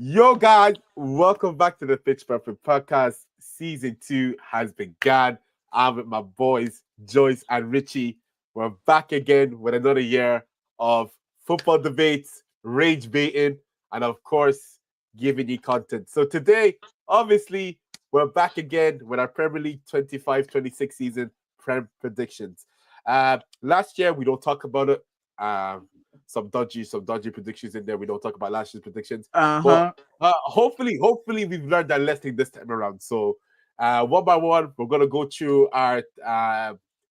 Yo, guys, welcome back to the Pitch Perfect Podcast. Season 2 has begun. I'm with my boys, Joyce and Richie. We're back again with another year of football debates, rage baiting, and of course, giving you content. So today, obviously, we're back again with our Premier League 25-26 season predictions. Last year, we don't talk about it. Some dodgy predictions in there. We don't talk about last year's predictions. But hopefully we've learned that lesson this time around. So one by one, we're gonna go through our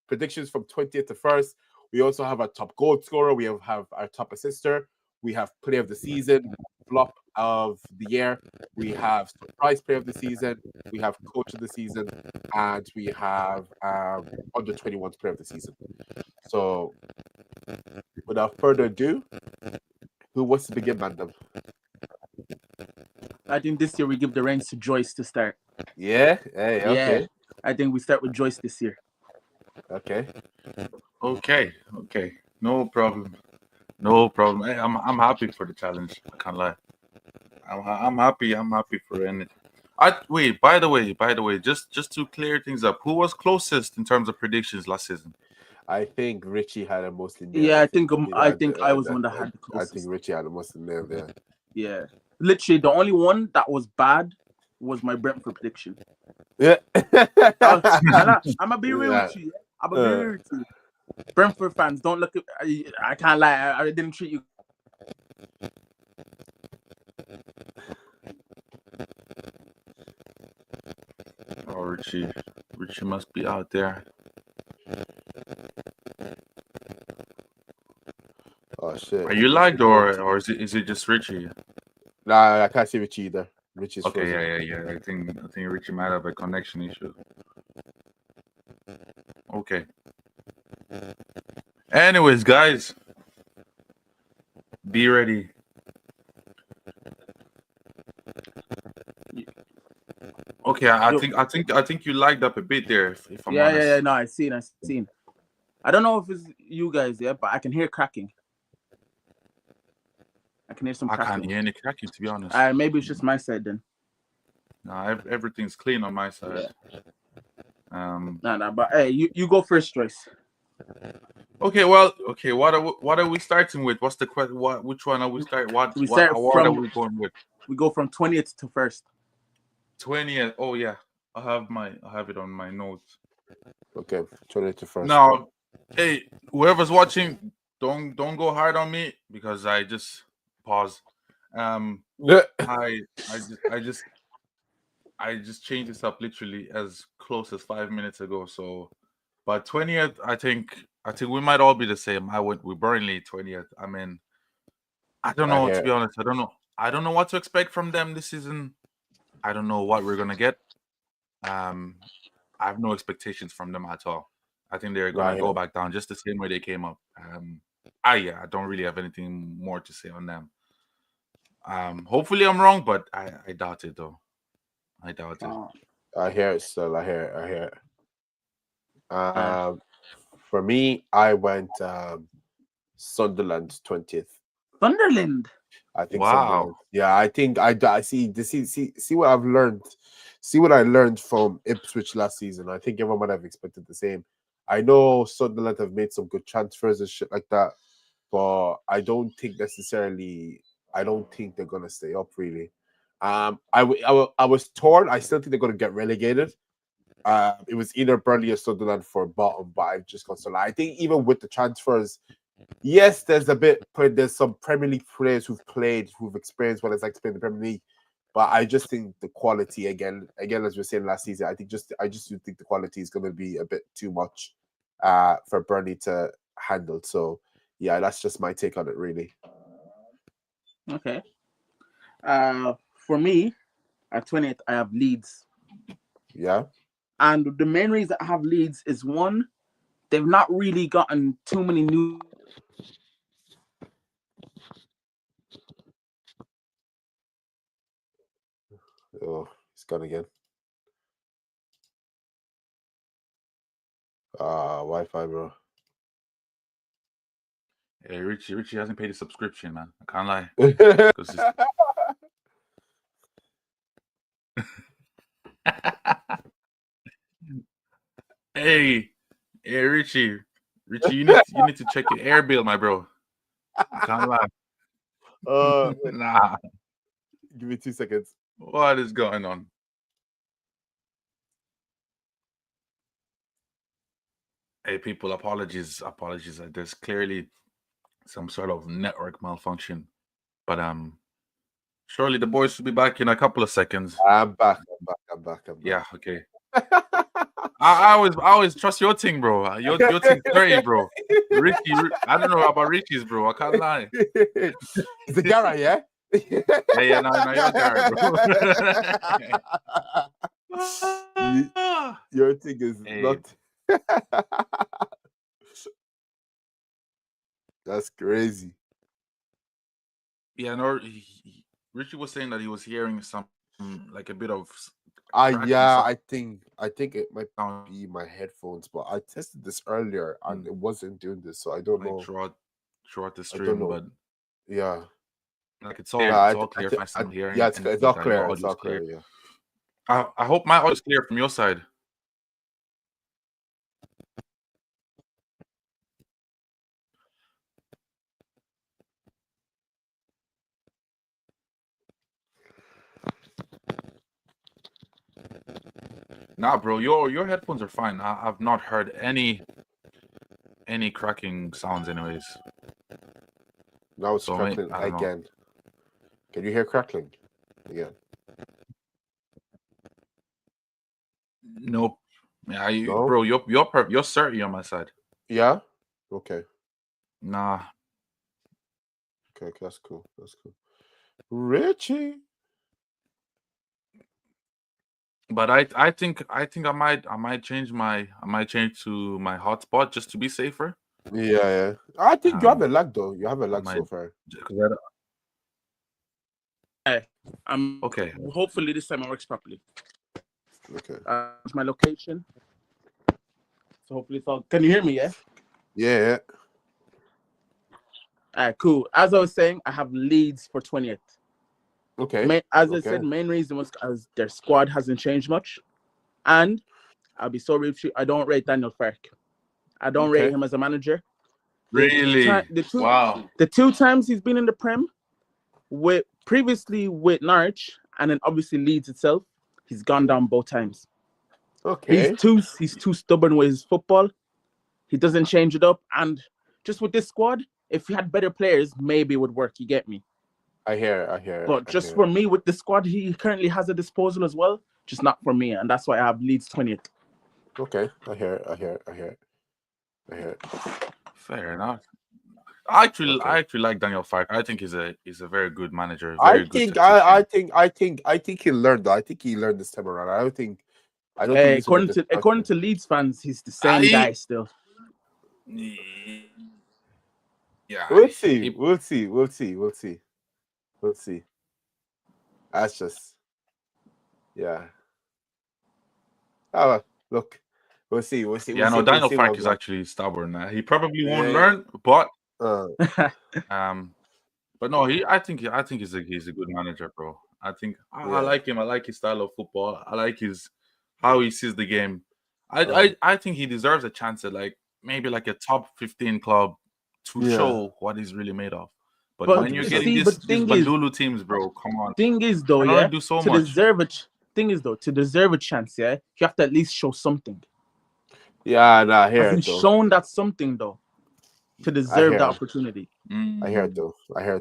predictions from 20th to 1st. We also have our top goal scorer, we have our top assister, we have player of the season, flop of the year, we have surprise player of the season, we have coach of the season, and we have under 21 player of the season. So without further ado, who wants to begin, Mandem? I think this year we give the reins to Joyce to start. Yeah? Hey, okay. Yeah, I think we start with Joyce this year. Okay. Okay. No problem. Hey, I'm happy for the challenge. I can't lie. I'm happy. I'm happy for anything. Wait. By the way, just to clear things up, who was closest in terms of predictions last season? I think Richie had it mostly nailed. Yeah, I think I was one that had the closest. I think Richie had it mostly nailed. Yeah. Yeah, literally the only one that was bad was my Brentford prediction. Yeah. I'm gonna be real with you. I'm gonna be real with you. Brentford fans, don't look at. I can't lie. I didn't treat you. Oh, Richie must be out there. Oh shit! Are you lagged or is it just Richie? Nah, I can't see Richie either. Richie's okay. frozen. Yeah. I think Richie might have a connection issue. Okay. Anyways, guys, be ready. Okay, I think you lagged up a bit there. If I'm honest. Yeah. No, I seen. I don't know if it's you guys, but I can hear cracking. I can hear some cracking. I can't hear any cracking, to be honest. Maybe it's just my side then. No, everything's clean on my side. Yeah. No, but hey, you go first, Joyce. Okay. What are we starting with? What's the question? Which one are we starting? What award are we going with? We go from 20th to 1st. 20th. Oh yeah, I have it on my notes. Okay, 20th to 1st. Now, hey, whoever's watching, don't go hard on me because I just pause. I just changed this up literally as close as 5 minutes ago. So, but 20th, I think we might all be the same. I went with Burnley 20th. I mean, I don't know, to be honest. I don't know what to expect from them this season. I don't know what we're gonna get. I have no expectations from them at all. I think they're gonna go back down just the same way they came up. I don't really have anything more to say on them. Hopefully I'm wrong, but I doubt it though. I doubt it. I hear it still. I hear it. For me, I went Sunderland 20th. Sunderland. I think. Wow. Sunderland. Yeah, I think I see what I've learned. See what I learned from Ipswich last season. I think everyone might have expected the same. I know Sunderland have made some good transfers and shit like that, but I don't think they're gonna stay up really. I was torn. I still think they're gonna get relegated. It was either Burnley or Sunderland for bottom, but I've just got so. I think even with the transfers, yes, there's some Premier League players who've experienced what it's like to play in the Premier League. But I just think the quality again, as we were saying last season, I just do think the quality is going to be a bit too much for Burnley to handle. So yeah, that's just my take on it, really. Okay. For me, at 20th, I have Leeds. Yeah. And the main reason I have Leeds is one, they've not really gotten too many new. Oh, it's gone again. Wi-Fi, bro. Hey, Richie hasn't paid a subscription, man. I can't lie. Hey, Richie, you need to check your air bill, my bro. I can't lie. Nah, Give me 2 seconds. what is going on? Hey, people, apologies. There's clearly some sort of network malfunction, but surely the boys will be back in a couple of seconds. I'm back. Yeah, okay. I always trust your thing, bro. Your thing's dirty, bro. Richie, I don't know about Richie's, bro. I can't lie. It's a Gara, yeah? Yeah, no, you're Gary, bro. Your thing is not. That's crazy. Yeah, no. Richie was saying that he was hearing some like a bit of. Yeah, I think it might be my headphones, but I tested this earlier and it wasn't doing this, so I don't know. Throughout the stream, but yeah, like it's all clear. If I'm hearing, yeah, it's all clear. It's all clear. Yeah. I hope my audio is clear from your side. Nah, bro, your headphones are fine. I've not heard any cracking sounds, anyways. Now it's crackling again. Can you hear crackling again? Nope. Yeah, bro, you're certainly on my side. Yeah. Okay. Nah. Okay, that's cool. Richie. But I think I might change to my hotspot just to be safer. Yeah. I think you have a lag though. You have a lag so far. Okay. Hopefully this time it works properly. Okay. My location. So hopefully it's all. Can you hear me? Yeah. Yeah. All right, cool. As I was saying, I have Leeds for 20th. Okay. I said, main reason was because their squad hasn't changed much, and I'll be so real with you, I don't rate Daniel Farke. I don't rate him as a manager. Really? Wow. The 2 times he's been in the Prem, previously with Norwich, and then obviously Leeds itself, he's gone down both times. Okay. He's too stubborn with his football. He doesn't change it up, and just with this squad, if he had better players, maybe it would work. You get me? I hear. But just for me, with the squad he currently has at disposal as well, just not for me, and that's why I have Leeds 20th. Okay, I hear. Fair enough. I actually like Daniel Farke. I think he's a very good manager. I think he learned. I think he learned this time around. I don't think. According to Leeds fans, he's the same guy still. Yeah, we'll see. That's just, yeah. Oh, look, we'll see. Yeah, Daniel Farke is actually stubborn. He probably won't learn, but but no, I think he's a good manager, bro. I think I like him. I like his style of football. I like how he sees the game. I think he deserves a chance at maybe a top 15 club to show what he's really made of. But when you're getting these Bandulu teams, bro, come on. Thing is though, to deserve a chance, you have to at least show something. Yeah, nah, I hear it though. Shown that something though, to deserve the opportunity. I hear it though. I hear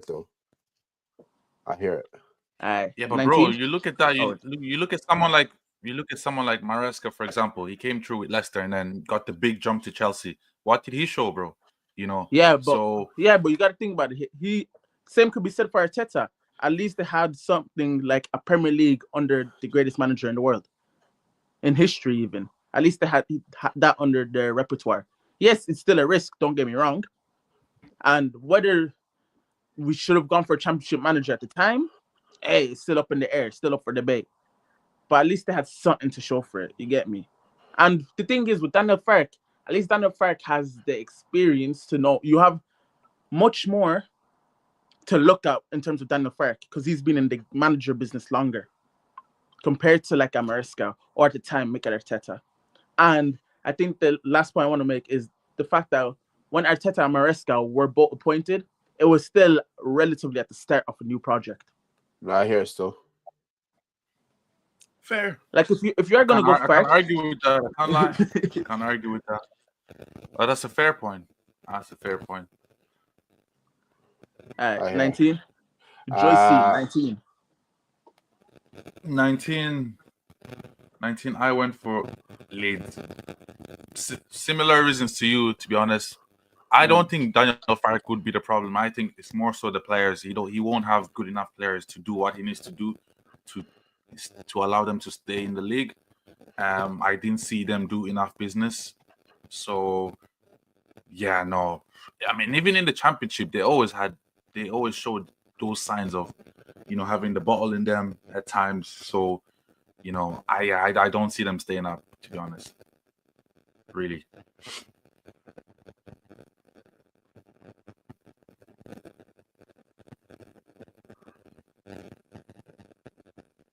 it. Yeah, but 19? Bro, you look at that. You look at someone like Maresca, for example. He came through with Leicester and then got the big jump to Chelsea. What did he show, bro? Yeah, but you got to think about it. Same could be said for Arteta. At least they had something like a Premier League under the greatest manager in the world, in history even. At least they had that under their repertoire. Yes, it's still a risk. Don't get me wrong. And whether we should have gone for a championship manager at the time, it's still up in the air, still up for debate. But at least they had something to show for it. You get me? And the thing is, with Daniel Farke, at least Daniel Farke has the experience to know. You have much more to look at in terms of Daniel Farke because he's been in the manager business longer. compared to like a Maresca or at the time Mikel Arteta. And I think the last point I want to make is the fact that when Arteta and Maresca were both appointed, it was still relatively at the start of a new project. I hear it still. Fair. Like if you're gonna go I first, can't argue with that. I can't lie. I can't argue with that. Oh, that's a fair point. That's a fair point. 19. Joyce, 19. 19. I went for Leeds. Similar reasons to you, to be honest. I don't think Daniel Farke would be the problem. I think it's more so the players. He won't have good enough players to do what he needs to do to allow them to stay in the league. I didn't see them do enough business. So yeah, no. I mean, even in the championship, they always showed those signs of, having the bottle in them at times. So, I don't see them staying up, to be honest. Really.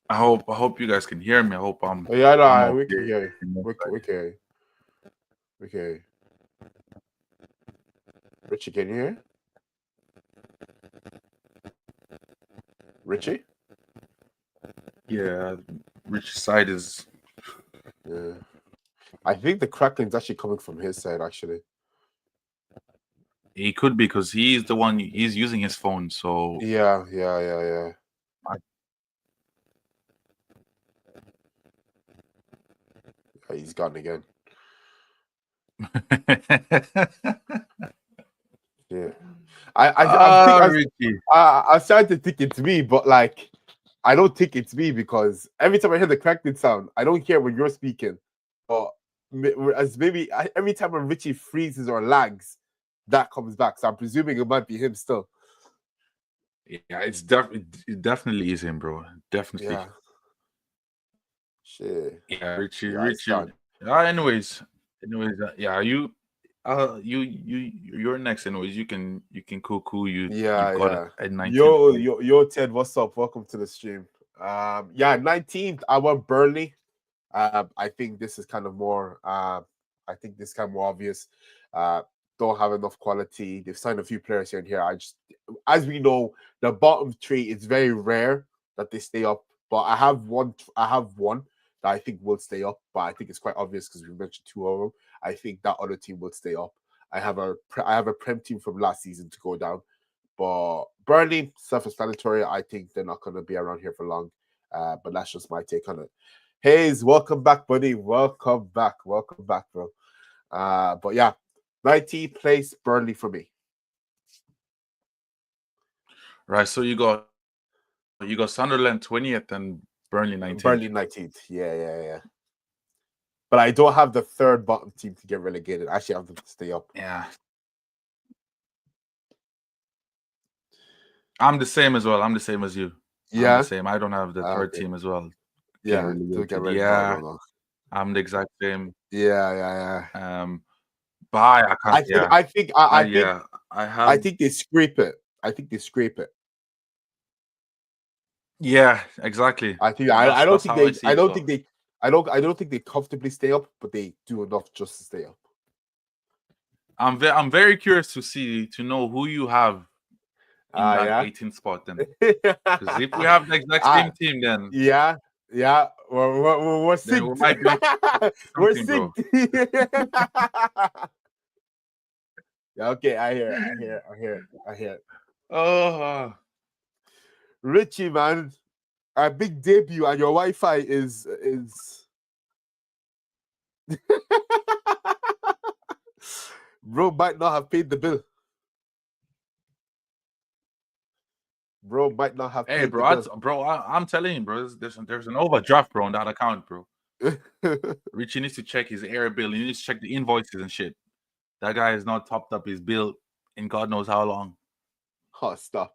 I hope you guys can hear me. I hope I'm. Yeah, no, I'm we can hear you. Okay. Richie, can you hear? Richie? Yeah, Richie's side is. Yeah. I think the crackling's actually coming from his side, actually. He could be because he's the one. He's using his phone, so. Yeah. He's gone again. Yeah. I started to think it's me, but like I don't think it's me because every time I hear the crackling sound, I don't hear when you're speaking. But as maybe every time when Richie freezes or lags, that comes back. So I'm presuming it might be him still. Yeah, it definitely is him, bro. Definitely. Yeah. Shit. Yeah, Richie. Anyways, yeah, you're next. Anyways, you can cool. You've got it at 19. Yo, Ted, what's up? Welcome to the stream. 19th, I went Burnley. I think this is kind of more. I think this kind of more obvious. Don't have enough quality. They've signed a few players here and here. As we know, the bottom three, it's very rare that they stay up. But I have one that I think will stay up. But I think it's quite obvious because we mentioned two of them. I think that other team will stay up. I have a Prem team from last season to go down. But Burnley, self-explanatory. I think they're not going to be around here for long. But that's just my take on it. Hayes, welcome back, buddy. Welcome back, bro. But yeah, 19th place, Burnley for me. Right, so you got Sunderland 20th and Burnley 19th. Burnley 19th, yeah. But I don't have the third bottom team to get relegated. I actually have them to stay up. Yeah. I'm the same as well. I'm the same as you. Yeah. I'm the same. I don't have the third team as well. Yeah. No. I'm the exact same. Yeah. But I can't. I think they scrape it. Yeah, exactly. I don't think they comfortably stay up, but they do enough just to stay up. I'm very curious to know who you have in that 18th spot then. Because if we have the exact same team, then yeah, we're synced. We're synced. Yeah, okay, I hear. Oh, Richie, man, a big debut and your Wi-Fi is bro might not have paid the bill. Hey, bro, I'm telling you, bro, there's an overdraft, bro, on that account, bro. Richie needs to check his air bill. He needs to check the invoices and shit. That guy has not topped up his bill in God knows how long. Oh, stop.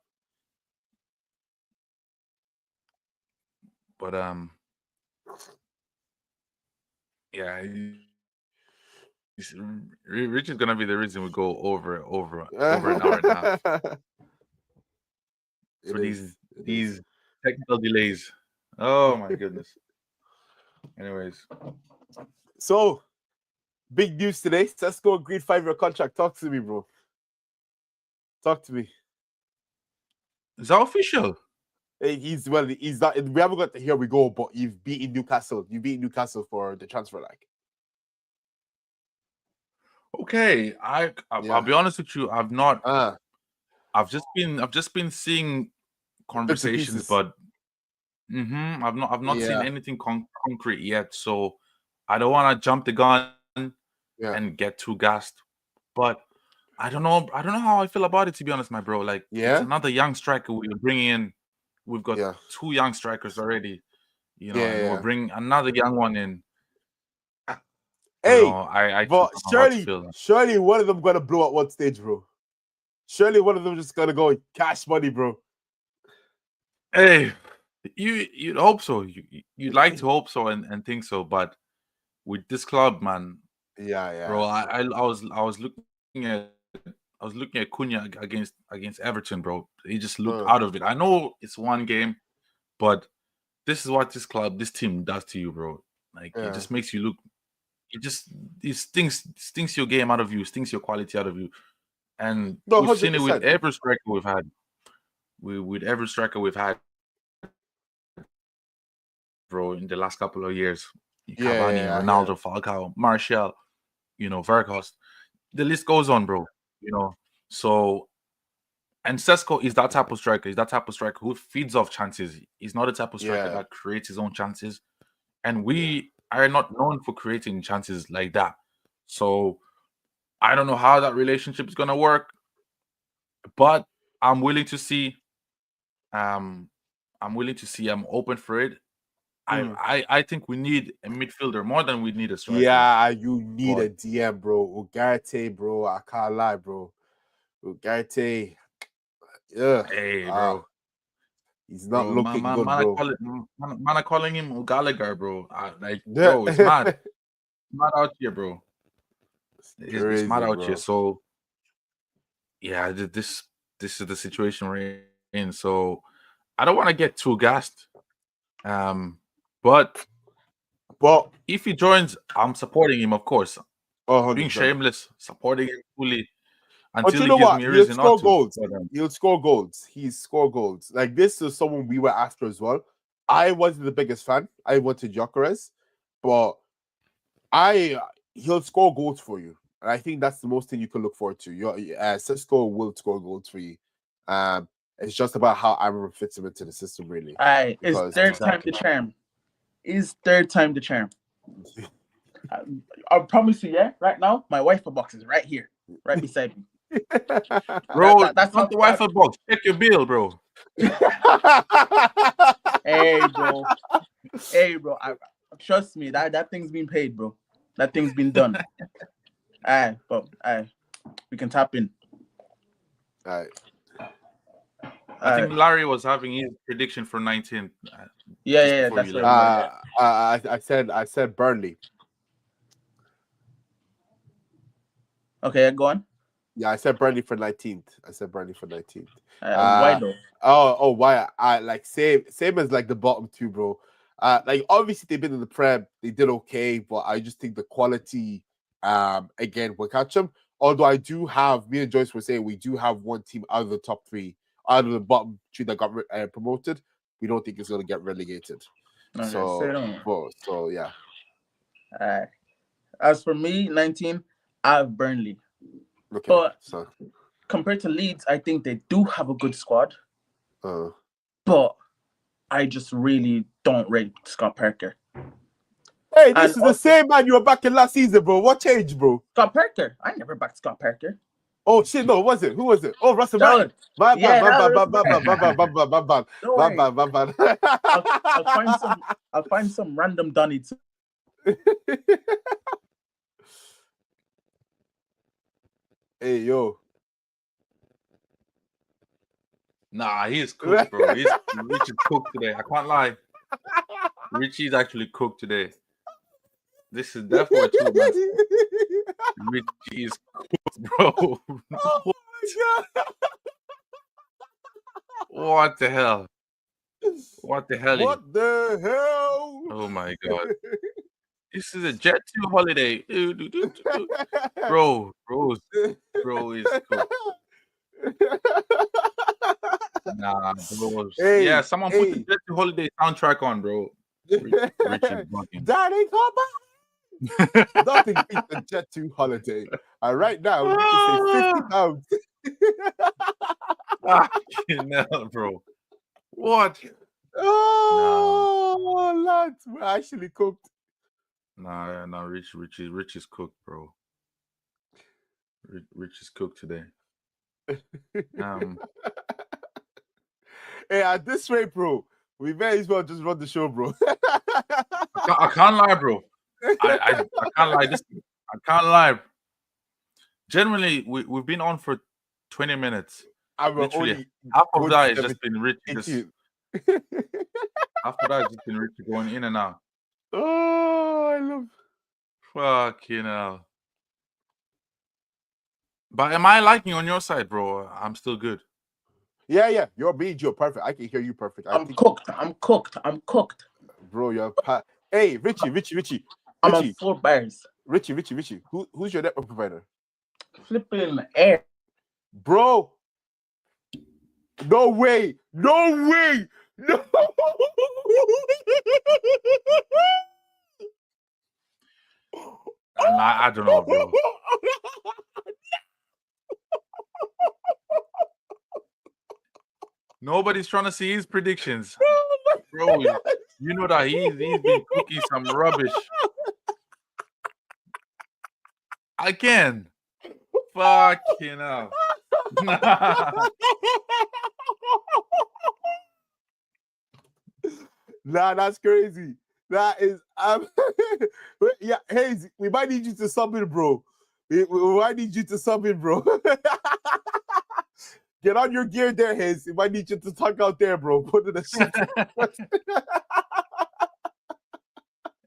But yeah, Rich is gonna be the reason we go over an hour and a half for these technical delays. Oh my goodness. Anyways, So big news today. Sesko agreed 5-year contract. Talk to me, bro. Talk to me. is that official? Hey, he's not. We haven't got to here we go, but you've beaten Newcastle. You beat Newcastle for the transfer lag. Okay, I'll be honest with you. I've not. I've just been seeing conversations, but I've not seen anything concrete yet. So I don't want to jump the gun and get too gassed. But I don't know how I feel about it, to be honest, my bro. Like, it's another young striker we're bringing in. We've got 2 young strikers already, and we're bringing another young one in. Hey, I but surely one of them gonna blow at one stage, bro. Surely one of them just gonna go cash money, bro. Hey, you'd hope so. You'd like to hope so and think so, but with this club, man, bro, I was looking at Cunha against Everton, bro. He just looked out of it. I know it's one game, but this is what this team does to you, bro. Like, it just makes you look. It stinks your game out of you, stinks your quality out of you, and we've seen it with every striker we've had. With every striker we've had, bro, in the last couple of years. Cavani, Ronaldo, Falcao, Martial, Verkos. The list goes on, bro. So, and Sesko is that type of striker. He's that type of striker who feeds off chances. He's not the type of striker that creates his own chances. And we are not known for creating chances like that. So I don't know how that relationship is gonna work, but I'm willing to see. I'm open for it. I think we need a midfielder more than we need a striker. Yeah, you need a DM, bro. Ugarte, bro. I can't lie, bro. Ugarte. Yeah. Hey, bro. He's not looking good, bro. Man, I'm calling him Gallagher, bro. Bro, it's mad. It's mad out here, bro. It's mad out here. So, yeah, this is the situation we're in. So, I don't want to get too gassed. But if he joins, I'm supporting him, of course. Being shameless, supporting him fully. But you know what? He'll score goals. He'll score goals. He'll score goals. Like, this is someone we were after as well. I wasn't the biggest fan. I wanted Gyökeres, but he'll score goals for you. And I think that's the most thing you can look forward to. Sesko will score goals for you. It's just about how Amram fits him into the system, really. It's third time the charm. Is third time the charm. I promise you, right now, my Wi-Fi box is right here, right beside me. Bro, that's not the Wi-Fi box. Check your bill, bro. Hey, bro. Trust me, that thing's been paid, bro. That thing's been done. We can tap in. All right. I think Larry was having his prediction for 19th. Yeah, that's right. I said Burnley. Okay, go on. Yeah, I said Burnley for 19th. Why though? Why? I like same as like the bottom two, bro. Like, obviously they've been in the Prem, they did okay, but I just think the quality again will catch them. Although I do have, me and Joyce were saying, we do have one team out of the top 3, out of the bottom 2 that got promoted. We don't think it's going to get relegated. Okay, so yeah. As for me, 19, I have Burnley. Okay, but compared to Leeds, I think they do have a good squad. But I just really don't rate Scott Parker. Hey, this is the same man you were backing last season, bro. What changed, bro? Scott Parker. I never backed Scott Parker. Oh shit, no, was it? Who was it? Oh, Russell Martin. Bad. I'll find some random Donny too. Hey, yo. Nah, he is cooked, bro. Richie's cooked today. I can't lie. Richie's actually cooked today. This is definitely true, man. Richie is cooked, bro. Oh my god. What the hell? What the hell? What the hell? Oh my god. This is a Jet 2 holiday. Bro is cooked. Nah, bro. Hey, yeah, someone put the Jet 2 holiday soundtrack on, bro. Richie's bugging. Daddy, come back. Nothing beats the Jet 2 holiday. And right now, we can say £50. No, bro. What? Oh, lads, we're actually cooked. Nah, Rich is cooked, bro. Rich is cooked today. Hey, at this rate, bro, we may as well just run the show, bro. I can't lie, bro. I can't lie. I can't lie. Generally, we've been on for 20 minutes. Literally, half of that has just been Rich. After that, it's just been Rich going in and out. Oh, I love. Fucking hell. But am I liking on your side, bro? I'm still good. Yeah. You're perfect. I can hear you perfect. I'm cooked. Bro, you're Hey, Richie. I'm on 4 bars. Richie. Who's your network provider? Flipping Air. Bro. No way. No. I don't know, bro. Nobody's trying to see his predictions. Bro, you know that he's been cooking some rubbish. Again. Fucking hell. Nah, that's crazy. That is yeah, Hayes, we might need you to sub in, bro. We might need you to sub in, bro. Get on your gear there, Hayes. We might need you to talk out there, bro. Put in the shit.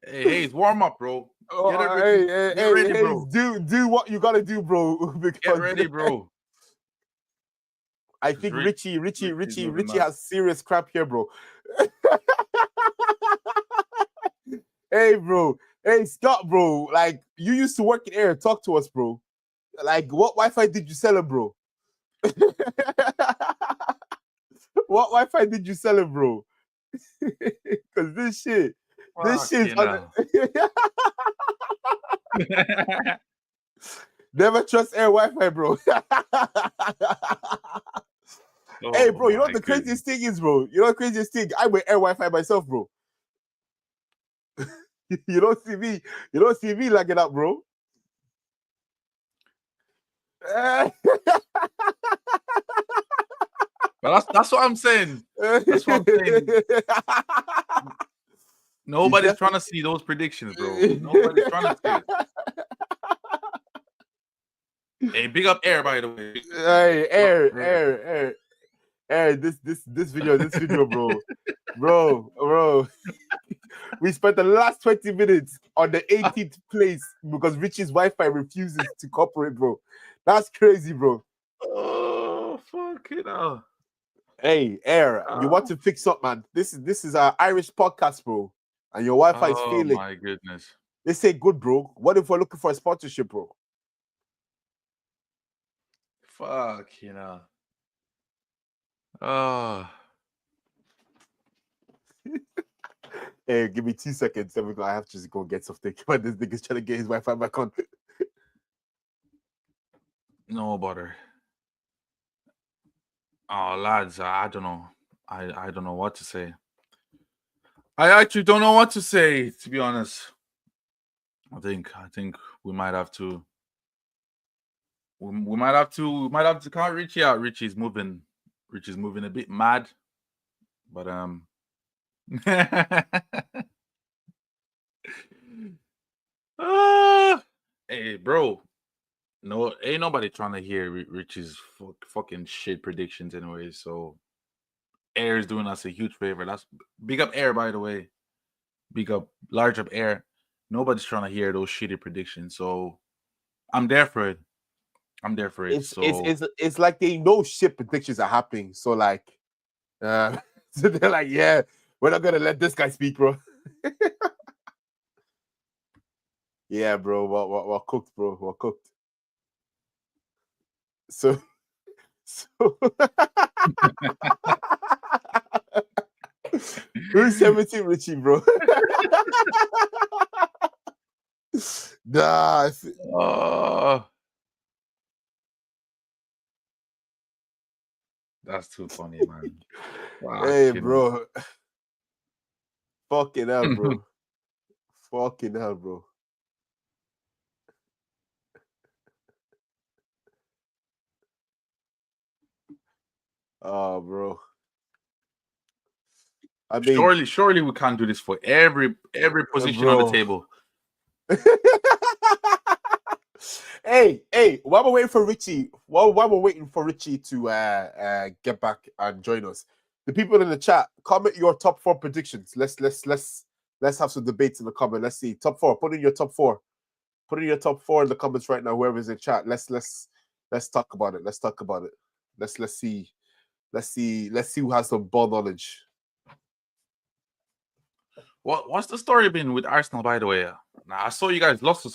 Hey, Hayes, warm up, bro. Get ready, bro. Do what you gotta do, bro. Get ready, bro. I think Richie has serious crap here, bro. Hey, bro. Hey, Scott, bro. Like, you used to work in Air. Talk to us, bro. Like, what Wi-Fi did you sell him, bro? What Wi-Fi did you sell him, bro? Because this shit's never trust Air Wi-Fi, bro. Hey, bro, you know what the craziest thing is, bro? You know the craziest thing? I wear Air Wi-Fi myself, bro. You don't see me lagging up, bro. But that's what I'm saying. That's what I'm saying. Nobody's trying to see those predictions, bro. Nobody's trying to see it. Hey, big up Air, by the way. Hey, Air. This video, bro. Bro. We spent the last 20 minutes on the 18th place because Richie's Wi-Fi refuses to cooperate, bro. That's crazy, bro. Oh, fucking hell. Hey, Air, you want to fix up, man. This is our Irish podcast, bro. And your Wi-Fi is failing. Oh, my goodness. They say good, bro. What if we're looking for a sponsorship, bro? Fuck, Oh. Hey, give me 2 seconds. I have to just go get something. But this nigga's trying to get his Wi-Fi back on. No bother. Oh, lads, I don't know. I don't know what to say. I actually don't know what to say, to be honest. I think we might have to. We might have to count Richie out. Richie's moving a bit mad, but hey, bro. No, ain't nobody trying to hear Richie's fucking shit predictions anyway. So Air is doing us a huge favor. That's big up Air, by the way. Big up, large up Air. Nobody's trying to hear those shitty predictions. So I'm there for it. It's like they know shit predictions are happening. So like, So they're like, yeah, we're not gonna let this guy speak, bro. Yeah, bro, we're cooked, bro. We're cooked. So who's 17 Richie, bro? Nah, that's too funny, man. hey, bro. Fucking hell, bro. Fucking hell, bro. Oh, bro. I mean, surely we can't do this for every position on the table. Hey, while we're waiting for Richie, while we're waiting for Richie to get back and join us, the people in the chat, comment your top 4 predictions. Let's have some debates in the comment. Let's see. Top 4. Put in your top 4. Put in your top 4 in the comments right now, whoever's in chat. Let's talk about it. Let's talk about it. Let's see who has some ball knowledge. What's the story been with Arsenal, by the way? Now, I saw you guys lost to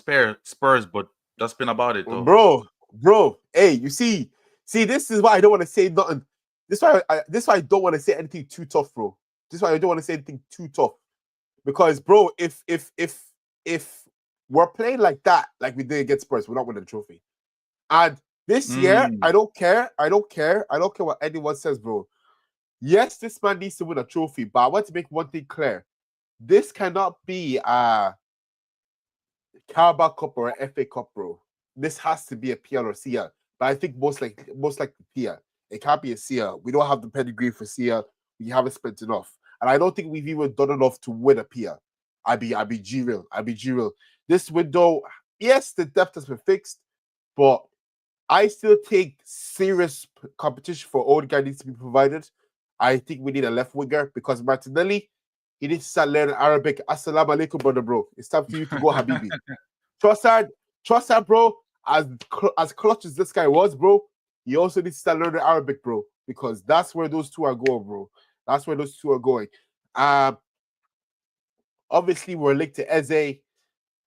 Spurs, but that's been about it, though. Bro. Hey, you see, this is why I don't want to say nothing. This is why I don't want to say anything too tough, bro. This is why I don't want to say anything too tough. Because, bro, if we're playing like that, like we did against Spurs, we're not winning the trophy. And this year, I don't care what anyone says, bro. Yes, this man needs to win a trophy, but I want to make one thing clear. This cannot be a Carabao Cup or an FA Cup, bro. This has to be a PL or CL. But I think most likely PL. It can't be a CL. We don't have the pedigree for CL. We haven't spent enough. And I don't think we've even done enough to win a PL. I be G-real. This window, yes, the depth has been fixed, but I still think serious competition for Odegaard needs to be provided. I think we need a left winger because Martinelli, he needs to start learning Arabic. Assalamu alaikum, brother, bro. It's time for you to go, Habibi. Trossard, bro, as clutch as this guy was, bro, he also needs to start learning Arabic, bro, because that's where those two are going, bro. That's where those two are going. Obviously, we're linked to Eze.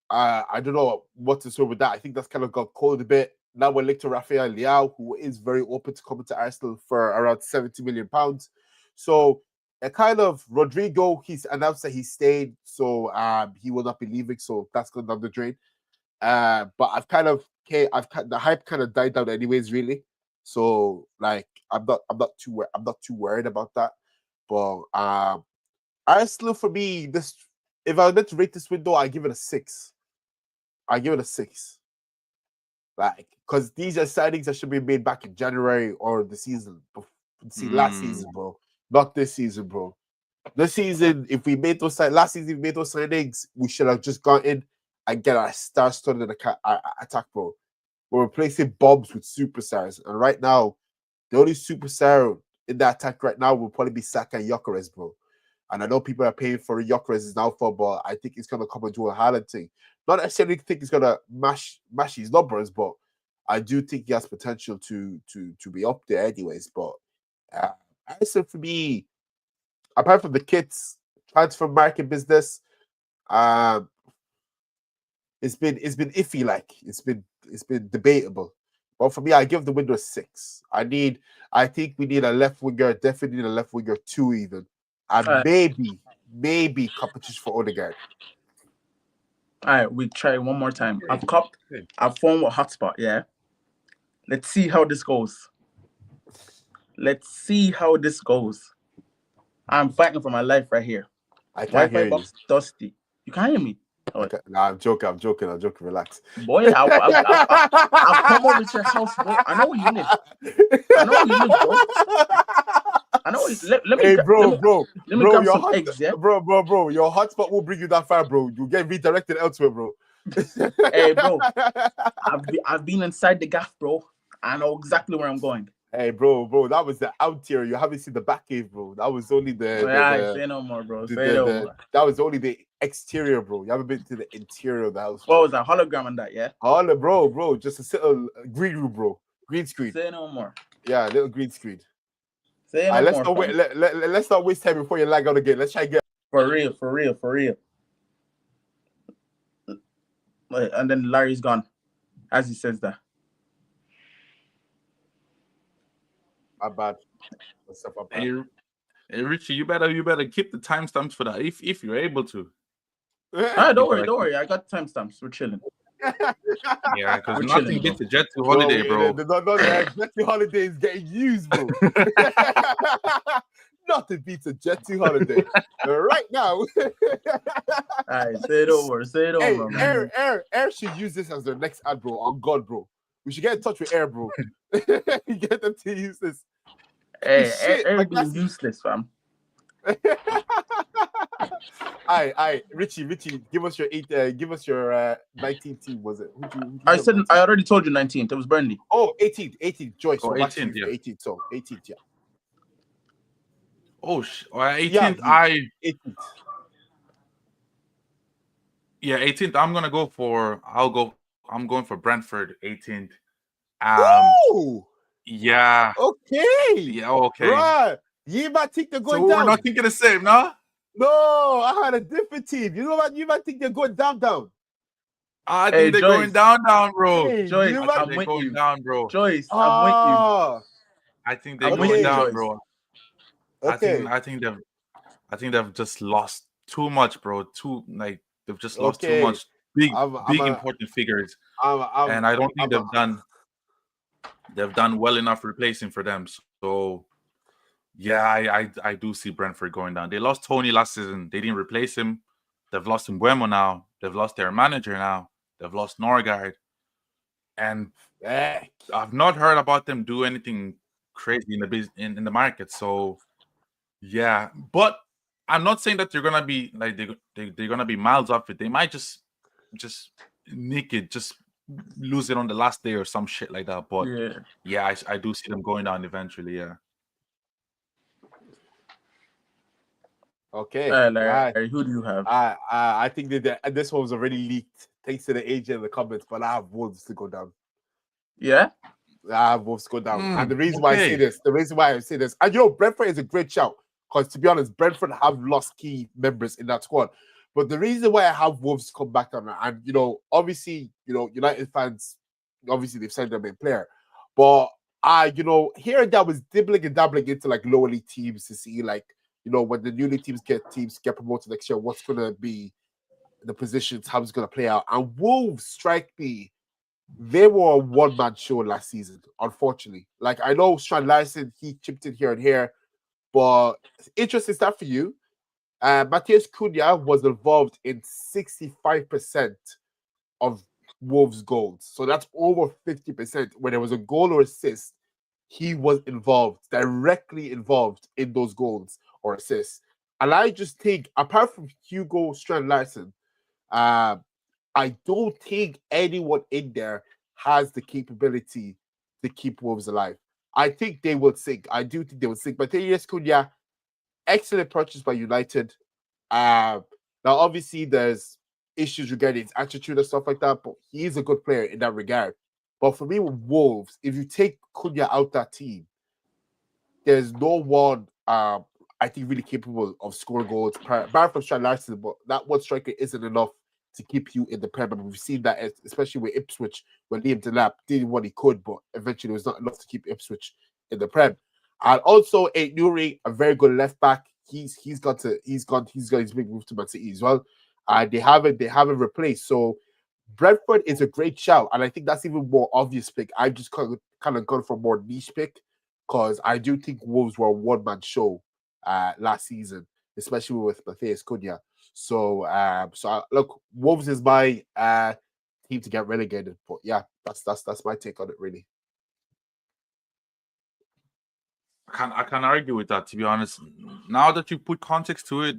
I don't know what to say with that. I think that's kind of got cold a bit. Now we're linked to Rafael Leao, who is very open to coming to Arsenal for around £70 million. So, a kind of Rodrigo, he's announced that he stayed, so he will not be leaving. So that's going down the drain. But the hype kind of died down anyways, really. So like I'm not too worried about that. But Arsenal for me, this if I were meant to rate this window, I give it a 6. I give it a 6. Like, because these are signings that should be made back in January or the season. Last season, bro. Not this season, bro. This season, if we made those last season, we made those signings, we should have just gone in and get our star-studded attack, bro. We're replacing bombs with superstars, and right now, the only superstar in that attack right now will probably be Saka and Gyökeres, bro. And I know people are paying for Gyökeres' downfall, but I think it's gonna come into a Haaland thing. Not necessarily think he's gonna mash his numbers, but I do think he has potential to be up there, anyways. But Arsenal for me, apart from the kits, transfer market business, it's been iffy. Like it's been debatable. But for me, I give the window a 6. I think we need a left winger. Definitely need a left winger 2 even, and maybe competition for Odegaard. All right, we try one more time. I've copped. I've formed a hotspot. Yeah. Let's see how this goes. I'm fighting for my life right here. I can't hear you. Box dusty. You can't hear me. Oh. Nah, I'm joking. Relax. Boy, I'll come over to your house, bro. I know where you live. Bro. Let me grab some eggs, yeah? Bro, your hotspot will bring you that far, bro. You get redirected elsewhere, bro. Hey, bro. I've been inside the gaff, bro. I know exactly where I'm going. Hey, bro, that was the outerior. You haven't seen the back cave, bro. That was only say no more, bro. That was only the exterior, bro. You haven't been to the interior of the house. What was that? Hologram on that, yeah? Bro. Just a little green room, bro. Green screen. Say no more. Yeah, little green screen. Say no let's more, not wait. fam. Let's not waste time before you lag out again. Let's try again. For real. And then Larry's gone, as he says that. My bad. Hey, Richie, you better keep the timestamps for that if you're able to. Don't worry. I got timestamps. We're chilling. Yeah, because We're nothing chilling, beats a Jet 2 holiday, bro. Jet 2 holiday is getting used, bro. Nothing beats a Jet 2 holiday. Right now. All right, say it over. Hey, Man. Air should use this as their next ad, bro. On God, bro. We should get in touch with Air, bro. Get them to use this. Hey, Air being useless, fam. Aye, Richie, give us your 19th team. Was it? I already told you 19th. It was Burnley. Oh, 18th. Joyce. Oh, 18th, yeah. 18th. So 18th, yeah. Oh, 18th. Yeah, 18th. Yeah, 18th. I'm going for Brentford 18th. Ooh! Yeah. Okay. Yeah, okay. Right. You might think they're going so down. We're not thinking the same, no? No, I had a different team. You know what? You might think they're going down. I think they're going down, bro. Hey, Joyce, I'm with you. Down, bro. Joyce, I'm with you. I think they're going down, bro. Okay. I think they've just lost too much, bro. They've just lost too much big important figures. And I don't think they've done well enough replacing for them. So yeah, I do see Brentford going down. They lost Tony last season. They didn't replace him. They've lost Mbuemo now. They've lost their manager now. They've lost Norgard. And I've not heard about them do anything crazy in the market. So yeah, but I'm not saying that they're gonna be like they're gonna be miles off it. They might just nick it, just lose it on the last day or some shit like that. But yeah, I do see them going down eventually. Yeah. Okay. Larry, who do you have? I think that this one was already leaked thanks to the agent in the comments, but I have Wolves to go down. Yeah? I have Wolves to go down. And the reason why I say this, and Brentford is a great shout, because to be honest, Brentford have lost key members in that squad. But the reason why I have Wolves come back on, and obviously, United fans, obviously they've signed their main player. But here and there was dibbling and dabbling into like lower league teams to see like, when the newly teams get promoted next year, what's going to be the positions, how it's going to play out. And Wolves strike me, they were a one-man show last season, unfortunately. Like, I know Strand Larson, he chipped in here and here, but interesting stuff for you. Matheus Cunha was involved in 65% of Wolves' goals. So that's over 50%. When there was a goal or assist, he was directly involved in those goals or assists. And I just think, apart from Hugo Strand Larson, I don't think anyone in there has the capability to keep Wolves alive. I think they will sink. I do think they will sink. But Matheus Cunha, excellent purchase by United. Now, obviously, there's issues regarding his attitude and stuff like that, but he is a good player in that regard. But for me, with Wolves, if you take Cunha out that team, there's no one I think really capable of scoring goals, apart from Strand Larson, but that one striker isn't enough to keep you in the Premier. We've seen that, especially with Ipswich, when Liam Delap did what he could, but eventually it was not enough to keep Ipswich in the Prem. And also, Nuri, a very good left back. He's got his big move to Man City as well. They haven't replaced. So Brentford is a great shout, and I think that's even more obvious pick. I just kind of gone for a more niche pick, because I do think Wolves were a one-man show last season, especially with Matheus Cunha. So look, Wolves is my team to get relegated. But yeah, that's my take on it, really. I can't argue with that, to be honest. Now that you put context to it,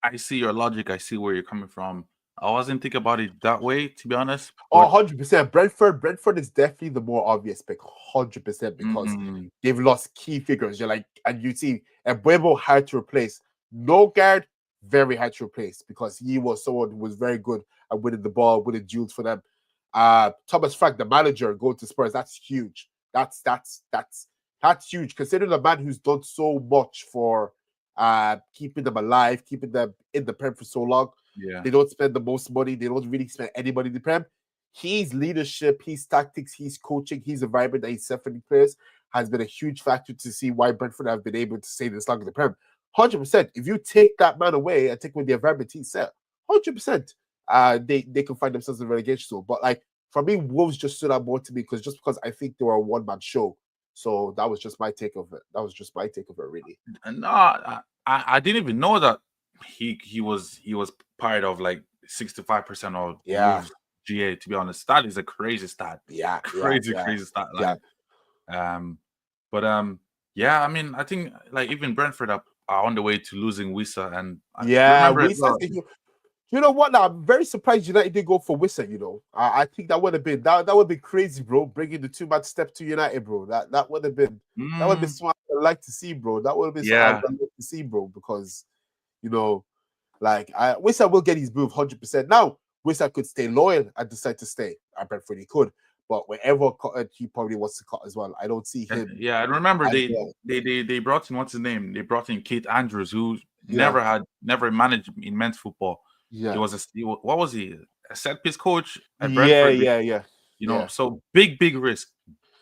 I see your logic. I see where you're coming from. I wasn't thinking about it that way, to be honest. But 100%. Brentford is definitely the more obvious pick, 100%, because they've lost key figures. You're like, and you see, Mbuemo hard to replace. Norgard, very hard to replace, because he was someone who was very good at winning the ball, winning duels for them. Thomas Frank, the manager, going to Spurs, that's huge. That's That's huge, considering a man who's done so much for keeping them alive, keeping them in the Prem for so long. Yeah. They don't spend the most money. They don't really spend any money in the Prem. His leadership, his tactics, his coaching, his environment that he's set for the players has been a huge factor to see why Brentford have been able to stay this long in the Prem. 100%. If you take that man away and take away the environment he's set, 100%, they can find themselves in relegation zone. But like for me, Wolves just stood out more to me because I think they were a one-man show. So that was just my take of it. That was just my take of it, really. No, I didn't even know that he was part of like 65% of Wolves GA. To be honest, that is a crazy stat. Yeah, crazy stat. Like, yeah. I mean, I think like even Brentford are on the way to losing Wissa, and Wissa. You know what? Now, I'm very surprised United didn't go for Wissa. You know, I think that would have been that would be crazy, bro. Bringing the 2-man step to United, bro. That would have been that would be smart. I'd like to see, bro. That would have been something I'd like to see, bro. Because you know, like Wissa will get his move 100%. Now, Wissa could stay loyal and decide to stay. I Brentford he could, but wherever he probably wants to cut as well. I don't see him. I remember they brought in what's his name? They brought in Keith Andrews, who never managed in men's football. Yeah, what was he? A set piece coach at Brentford. Yeah. You know, so big risk,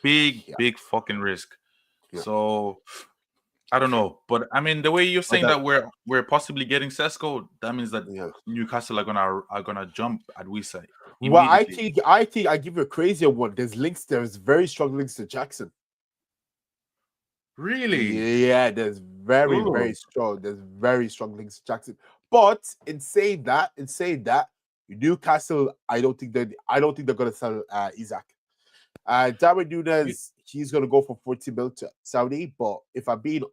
big fucking risk. Yeah. So I don't know, but I mean, the way you're saying that we're possibly getting Sesko, that means that Newcastle are gonna jump at Wissa. Well, I think I give you a crazier one. There's very strong links to Jackson. Really? Yeah, there's very strong. There's very strong links to Jackson. But in saying that, Newcastle, I don't think they're gonna sell Isaac. Darwin Núñez, he's gonna go for 40 mil to Saudi. But if I'm really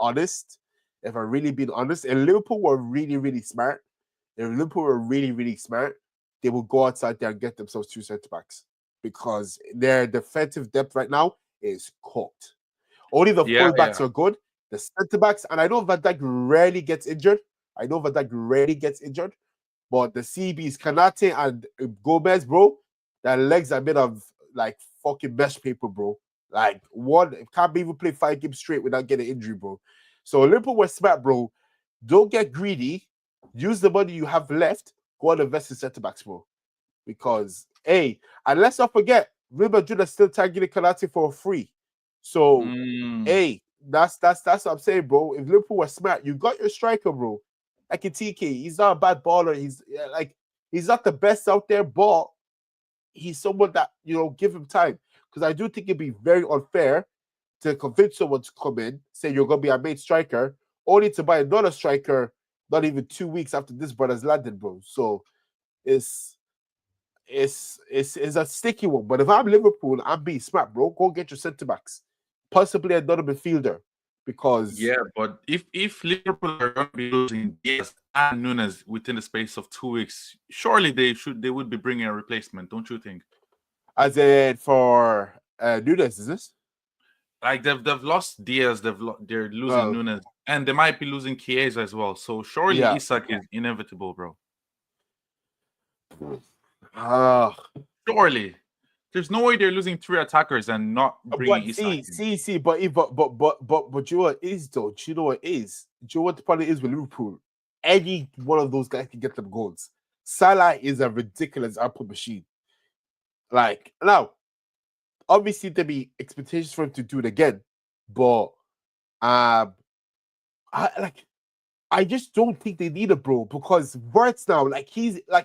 being honest, and Liverpool were really smart. They will go outside there and get themselves 2 centre backs because their defensive depth right now is cooked. Only the fullbacks are good. The centre backs, and I know Van Dijk rarely gets injured. But the CBs, Kanate and Gomez, bro, their legs are made of like fucking mesh paper, bro. Like one can't even play 5 games straight without getting injury, bro. So Liverpool was smart, bro. Don't get greedy. Use the money you have left. Go and invest in centre backs, bro. Because and let's not forget, Real Madrid is still targeting Kanate for free. So that's what I'm saying, bro. If Liverpool was smart, you got your striker, bro. Like a TK, he's not a bad baller. He's not the best out there, but he's someone that give him time. Because I do think it'd be very unfair to convince someone to come in, say you're gonna be our main striker, only to buy another striker not even 2 weeks after this brother's landed, bro. So it's a sticky one. But if I'm Liverpool, I'm being smart, bro. Go get your centre backs, possibly another midfielder. Because but if Liverpool are going to be losing Diaz and Núñez within the space of 2 weeks, surely they would be bringing a replacement, don't you think? As in for Núñez, is this? Like they've lost Diaz, they're losing Núñez, and they might be losing Chiesa as well. So surely Isak is inevitable, bro. Surely. There's no way they're losing 3 attackers and not bringing Isak. But you know what is though? Do you know what is? Do you know what the problem is with Liverpool? Any one of those guys can get them goals. Salah is a ridiculous output machine. Like now, obviously there be expectations for him to do it again, but I just don't think they need it, bro. Because Wirtz now,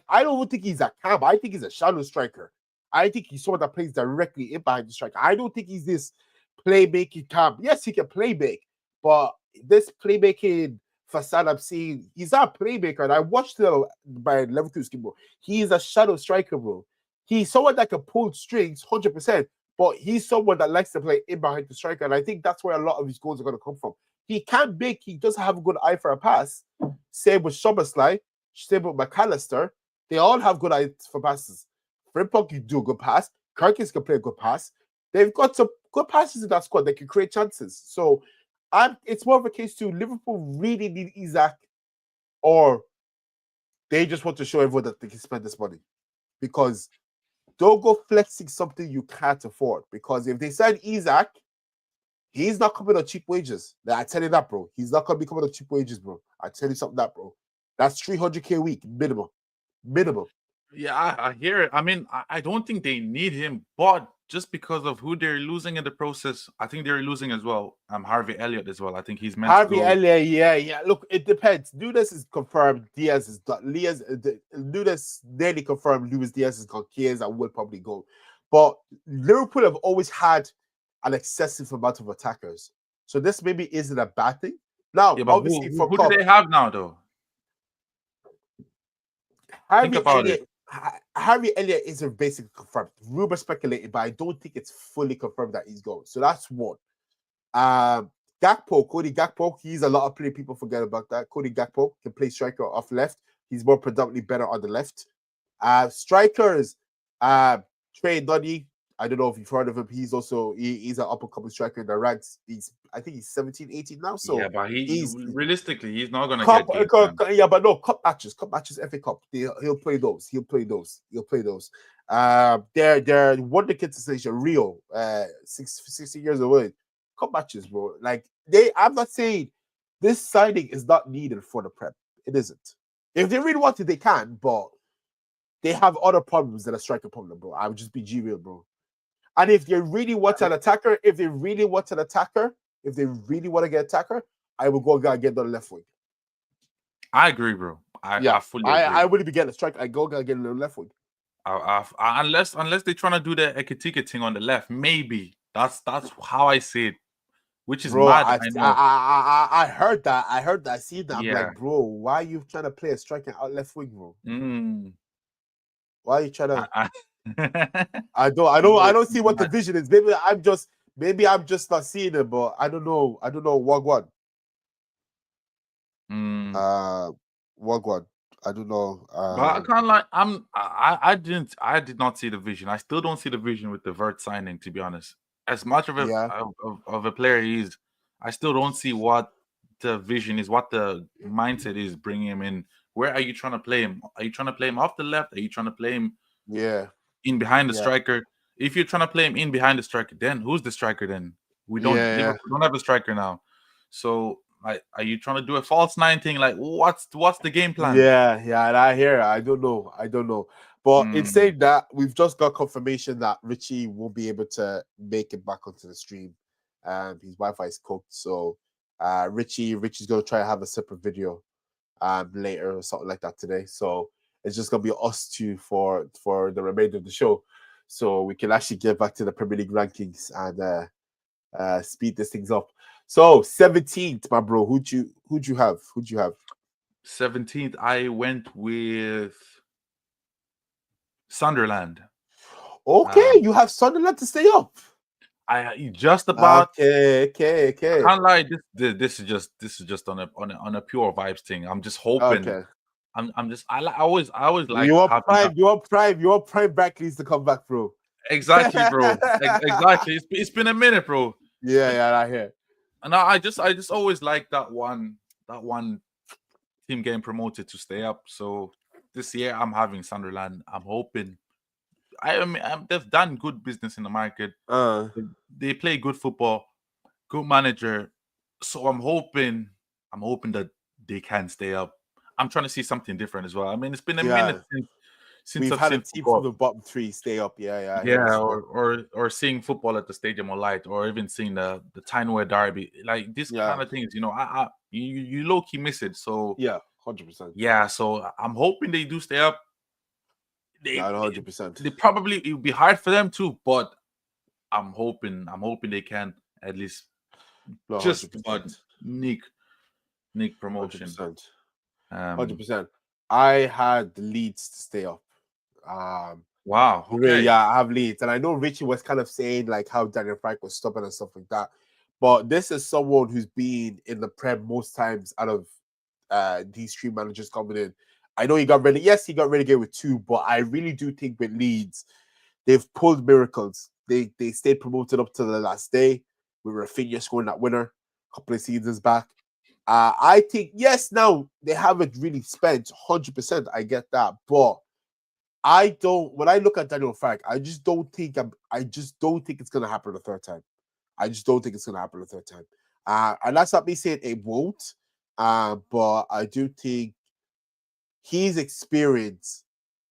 I don't think he's a cam. I think he's a shadow striker. I think he's someone that plays directly in behind the striker. I don't think he's this playmaking camp. Yes, he can playmake, but this playmaking facade I'm seeing, he's not a playmaker. And I watched by Leverkusen, bro. He's a shadow striker, bro. He's someone that can pull strings 100%, but he's someone that likes to play in behind the striker. And I think that's where a lot of his goals are going to come from. He doesn't have a good eye for a pass. Same with Szoboszlai, same with McAllister. They all have good eyes for passes. Frimpong can do a good pass. Karkis can play a good pass. They've got some good passes in that squad that can create chances. So it's more of a case to Liverpool really need Isak, or they just want to show everyone that they can spend this money. Because don't go flexing something you can't afford. Because if they sign Isak, He's not coming on cheap wages. I tell you that, bro. He's not going to be coming on cheap wages, bro. I tell you something that, bro. That's 300K a week, minimum. Yeah, I hear it. I mean, I don't think they need him, but just because of who they're losing in the process, I think they're losing as well. Harvey Elliott as well. I think he's meant Harvey to go. Elliott, yeah. Look, it depends. Nunes is confirmed. Diaz is done. Nunes nearly confirmed. Luis Diaz is gone. Chiesa will probably go. But Liverpool have always had an excessive amount of attackers. So this maybe isn't a bad thing. Now, Yeah, but obviously, for who do they have now, though? Think about it. Harvey Elliott isn't basically confirmed. Rumor speculated, but I don't think it's fully confirmed that he's going. So that's one. Cody Gakpo, he's a lot of people forget about that. Cody Gakpo can play striker off left. He's more predominantly better on the left. Strikers, Trey Nunny. I don't know if you've heard of him. He's also he's an up-and-coming striker in the ranks. I think he's 17, 18 now. So yeah, but he's realistically he's not gonna cup, get yeah, but no cup matches, FA Cup. He'll play those. They're wonderkid sensation, Rio, 60 years old. Cup matches, bro. Like I'm not saying this signing is not needed for the Prem. It isn't. If they really want to, they can, but they have other problems than a striker problem, bro. I would just be real, bro. And if they really want an attacker, if they really want to get attacker, I will go and get the left wing. I agree, bro. I fully agree. I wouldn't be getting a striker. I go and get the left wing. Unless they're trying to do the Ekitike thing on the left, maybe that's how I see it. Which is bro, mad. I heard that. I see that. Yeah. I'm like, bro, why are you trying to play a striker out left wing, bro? Why are you trying to? I don't see what the vision is. Maybe I'm just not seeing it, but I don't know. Wagwan. Wagwan. I don't know. But I can't lie. I did not see the vision. I still don't see the vision with the Vert signing, to be honest. As much of a player he is, I still don't see what the vision is, what the mindset is bringing him in. Where are you trying to play him? Are you trying to play him off the left? Are you trying to play him in behind the striker? If you're trying to play him in behind the striker, then who's the striker then? We don't have a striker now. So are you trying to do a false nine thing? Like what's the game plan? Yeah, and I hear it. I don't know. But in saying that, we've just got confirmation that Richie won't be able to make it back onto the stream. His Wi-Fi is cooked. So Richie's gonna try to have a separate video later or something like that today. So it's just gonna be us two for the remainder of the show. So we can actually get back to the Premier League rankings and speed these things up. So 17th, my bro. Who'd you have? 17th, I went with Sunderland. Okay, you have Sunderland to stay up. I just about okay. I can't lie. This is just on a pure vibes thing. I'm just hoping. Okay. I always like you want prime Barclays to come back, bro. Exactly, bro. Exactly. It's been a minute, bro. Yeah, I hear. And I just always like that one team getting promoted to stay up. So this year I'm having Sunderland. I'm hoping. They've done good business in the market. They play good football, good manager. So I'm hoping that they can stay up. I'm trying to see something different as well. I mean, it's been a minute since we've had a team from the bottom three stay up. Or seeing football at the Stadium of Light, or even seeing the Tyne-Way Derby, like this kind of things. You low key miss it. So 100%. Yeah, so I'm hoping they do stay up. 100%. They probably it would be hard for them too, but I'm hoping they can at least just sneak promotion. 100%. I had the Leeds to stay up. Wow. Okay. Yeah, I have Leeds, and I know Richie was kind of saying like how Daniel Frank was stubborn and stuff like that, but this is someone who's been in the Prem most times out of these three managers coming in. I know he got relegated with 2, but I really do think with Leeds, they've pulled miracles. They stayed promoted up to the last day with Rafinha scoring that winner a couple of seasons back. I think, yes, now they haven't really spent 100%. I get that, but when I look at Daniel Frank, I just don't think it's gonna happen the third time. I just don't think it's going to happen a third time. And that's not me saying it won't, but I do think his experience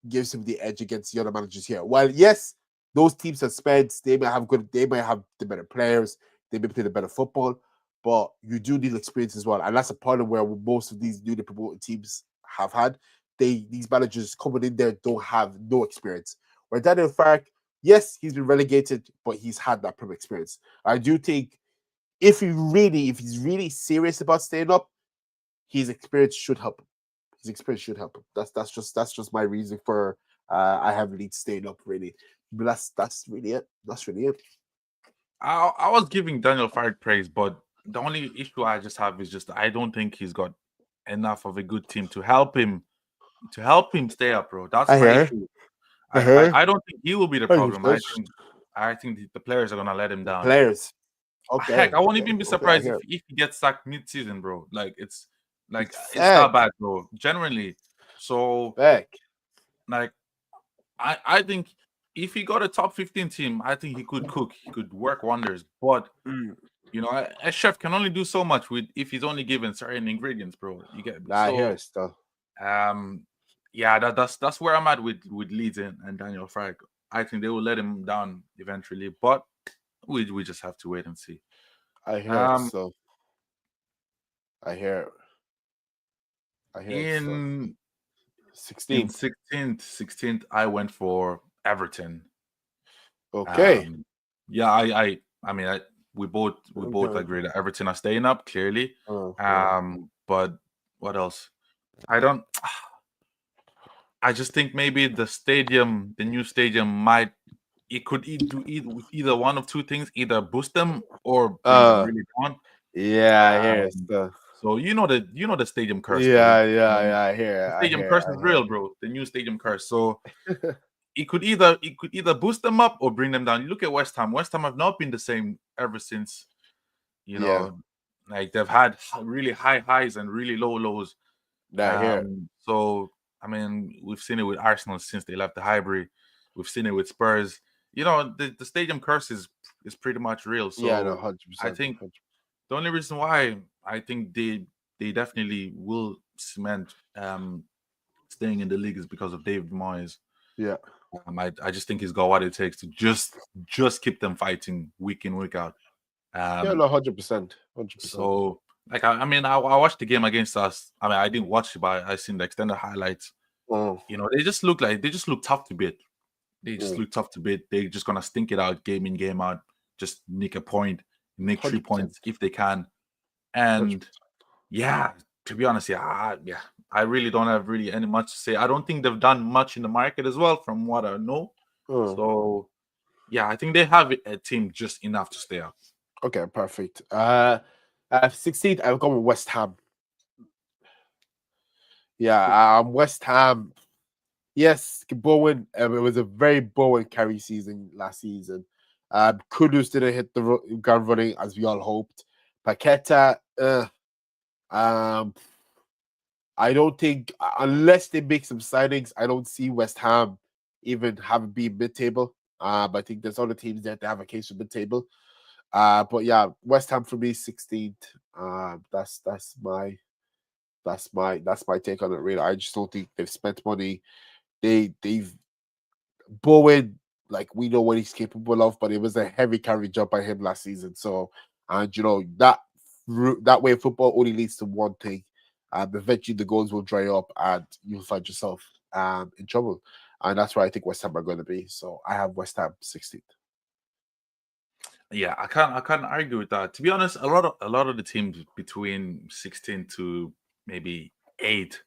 gives him the edge against the other managers here. While yes, those teams have spent, they may have the better players, they may play the better football, but you do need experience as well, and that's a part of where most of these newly promoted teams have had. These managers coming in there don't have no experience. Where Daniel Fark, yes, he's been relegated, but he's had that Premier experience. I do think if he's really serious about staying up, his experience should help him. His experience should help him. That's just my reason for I have Leeds staying up really. But that's really it. That's really it. I was giving Daniel Fark praise, but the only issue I just have is just I don't think he's got enough of a good team to help him stay up, bro. That's my issue. I don't think he will be the problem. I think the players are gonna let him down. Players. Okay. Heck, I won't even be surprised if he gets sacked mid-season, bro. Like it's that bad, bro. Genuinely. So like I think if he got a top 15 team, I think he could cook. He could work wonders. But you know, a chef can only do so much with if he's only given certain ingredients, bro. You get stuff. Yeah, that's where I'm at with Leeds and Daniel Fark. I think they will let him down eventually, but we just have to wait and see. I hear it, so. I hear it. In 16th, I went for Everton. Okay. Yeah, I mean, we both agree that Everton are staying up clearly. But what else? I just think maybe the new stadium could do either one of two things, either boost them or bring them really down. Yeah, I hear it. So you know the stadium curse. Yeah, I hear it. The stadium curse is real, bro. The new stadium curse. So it could either boost them up or bring them down. You look at West Ham. West Ham have not been the same ever since. You know, like they've had really high highs and really low lows. So I mean, we've seen it with Arsenal since they left the Highbury. We've seen it with Spurs. You know, the stadium curse is pretty much real. So 100%. I think the only reason why I think they definitely will cement staying in the league is because of David Moyes. Yeah. I just think he's got what it takes to just keep them fighting week in, week out. 100%. So, like, I mean, I watched the game against us. I mean, I didn't watch it, but I seen the extended highlights. You know, they just look tough to beat. They just look tough to beat. They're just gonna stink it out game in, game out. Just nick a point, nick 3 points if they can. And 100%. To be honest, I really don't have any much to say. I don't think they've done much in the market as well, from what I know. So, I think they have a team just enough to stay up. Okay, perfect. 16th, I've gone with West Ham. Yeah, West Ham. Yes, Bowen. It was a very Bowen carry season last season. Kudus didn't hit the ground running as we all hoped. Paqueta, I don't think, unless they make some signings, I don't see West Ham even having been mid-table. I think there's other teams that have a case for mid-table. But yeah, West Ham for me 16th. That's my take on it. Really, I just don't think they've spent money. They've Bowen, like, we know what he's capable of, but it was a heavy carry job by him last season. So, and you know that way of football only leads to one thing. Eventually the goals will dry up and you'll find yourself in trouble. And that's where I think West Ham are going to be. So I have West Ham 16th. Yeah, I can't argue with that. To be honest, a lot of the teams between 16 to maybe 8,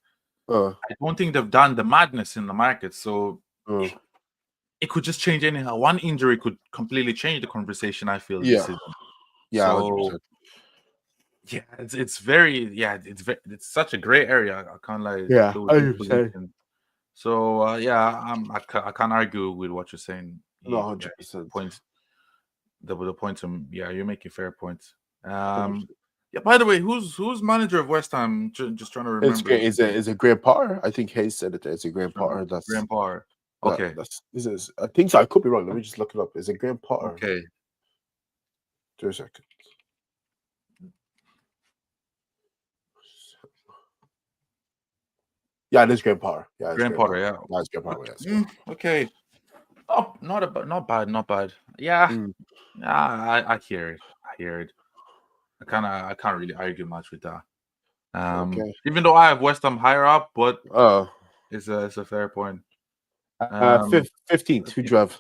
I don't think they've done the madness in the market. So it could just change anyhow. One injury could completely change the conversation, I feel, this season. Yeah, so 100%. Yeah, it's such a gray area. I can't lie. Yeah, 100%. So I can't argue with what you're saying. No, 100%. Points. The points. You're making fair points. Yeah. By the way, who's manager of West Ham? Just trying to remember. It's a Graham Potter. I think Hayes said it. It's a Graham Potter. That's Graham Potter. Okay. I think so. I could be wrong. Let me just look it up. Is it Graham Potter? Okay. 2 seconds. Yeah, it is Graham Potter. Yeah, Graham Potter. Yeah. That's Graham Potter. Okay. Oh, not bad. Yeah. I hear it. I can't really argue much with that. Even though I have West Ham higher up, but it's a fair point. 15th. Who do you have?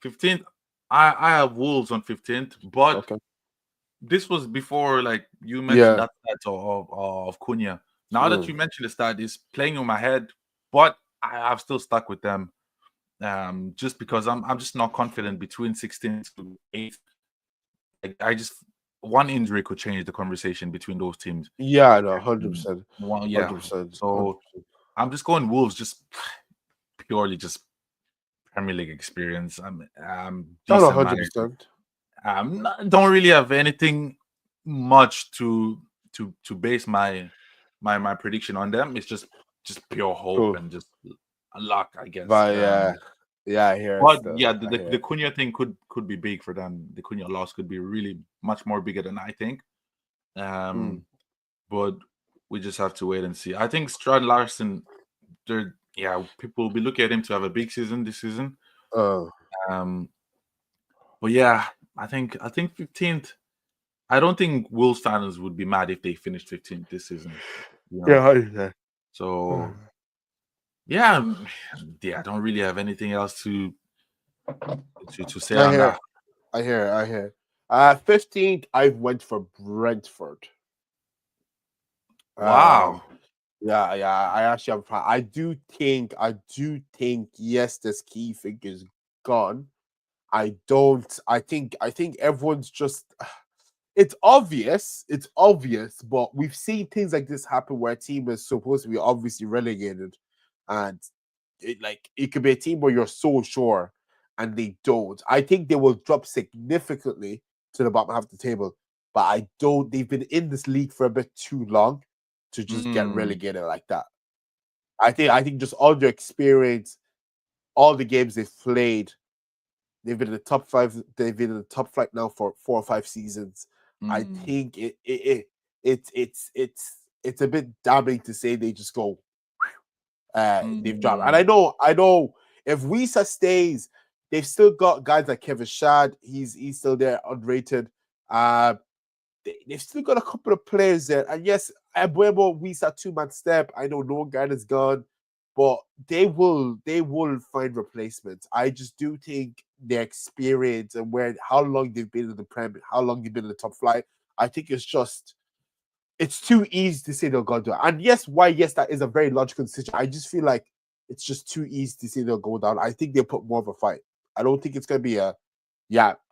15th. I have Wolves on 15th, but this was before, like you mentioned, that stat of Cunha. Now that you mentioned the stat, it's playing in my head, but I've still stuck with them. Just because I'm just not confident between 16th to 8th. Like, one injury could change the conversation between those teams. Yeah, no, 100%. Well, yeah. 100%. So I'm just going Wolves, just purely just Premier League experience. I'm 100%. Don't really have anything much to base my prediction on them. It's just pure hope and just luck, I guess. But I hear but it. Yeah, the Cunha thing could be big for them. The Cunha loss could be really much more bigger than I think. But we just have to wait and see. I think Strand Larson, people will be looking at him to have a big season this season. But yeah, I think 15th. I don't think Wolves fans would be mad if they finished 15th this season. Yeah. So yeah, I don't really have anything else to say on that. I hear. 15th, I went for Brentford. Wow. Yeah. I actually have. I do think. Yes, this key figure is gone. I think everyone's just. It's obvious, but we've seen things like this happen where a team is supposed to be obviously relegated, and it could be a team where you're so sure and they don't. I think they will drop significantly to the bottom half of the table, but I don't. They've been in this league for a bit too long to just get relegated like that. I think just all their experience, all the games they've played, they've been in the top 5. They've been in the top flight now for 4 or 5 seasons. I think it's a bit damning to say they just go. They've dropped, and I know if Wisa stays, they've still got guys like Kevin Shad. He's still there, underrated. They've still got a couple of players there, and yes, Abuemo, Wisa 2-man step. I know no guy is gone, but they will find replacements. I just do think their experience and how long they've been in the Prem, how long they've been in the top flight. I think it's too easy to say they'll go down. And yes, that is a very logical decision. I just feel like it's just too easy to say they'll go down. I think they'll put more of a fight. I don't think it's going to be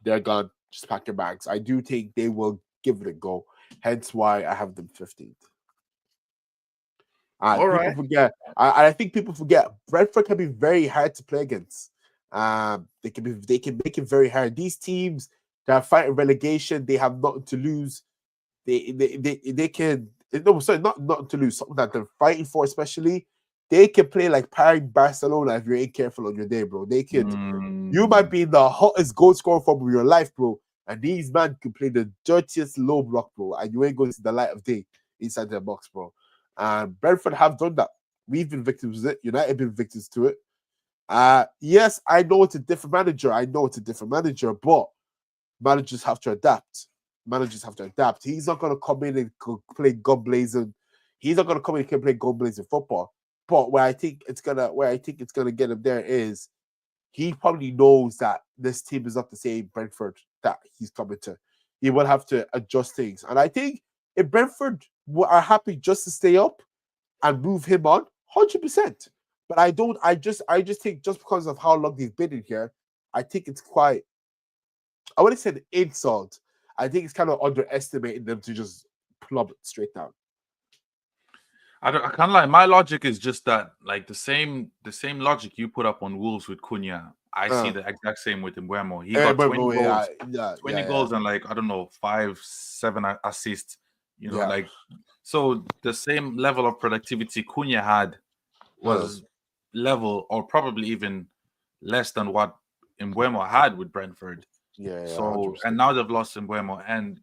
they're gone, just pack your bags. I do think they will give it a go. Hence why I have them 15th. People forget. I think people forget Brentford can be very hard to play against. They can make it very hard. These teams that are fighting relegation, they have nothing to lose. They can not nothing to lose. Something that they're fighting for, especially they can play like Barcelona if you're ain't careful on your day, bro. They can. You might be the hottest goal scorer form of your life, bro, and these men can play the dirtiest low block, bro, and you ain't going to see the light of day inside their box, bro. Brentford have done that. We've been victims of it. United been victims to it. Yes, I know it's a different manager. But managers have to adapt. He's not going to come in and play gun blazing. He's not going to come in and play gun blazing football. But where I think it's gonna get him there is he probably knows that this team is not the same Brentford that he's coming to. He will have to adjust things, and I think if Brentford are happy just to stay up and move him on, 100%. But I don't. I just think just because of how long they've been in here, I think it's quite. I wouldn't say an insult. I think it's kind of underestimating them to just plummet straight down. I can't lie. My logic is just that, like the same logic you put up on Wolves with Cunha. I see the exact same with Mbeumo. He got 20 goals, 20 goals and like I don't know 5-7 assists. Like so the same level of productivity Cunha had was level or probably even less than what Mbeumo had with Brentford. Yeah, So 100%. and now they've lost Mbuemo and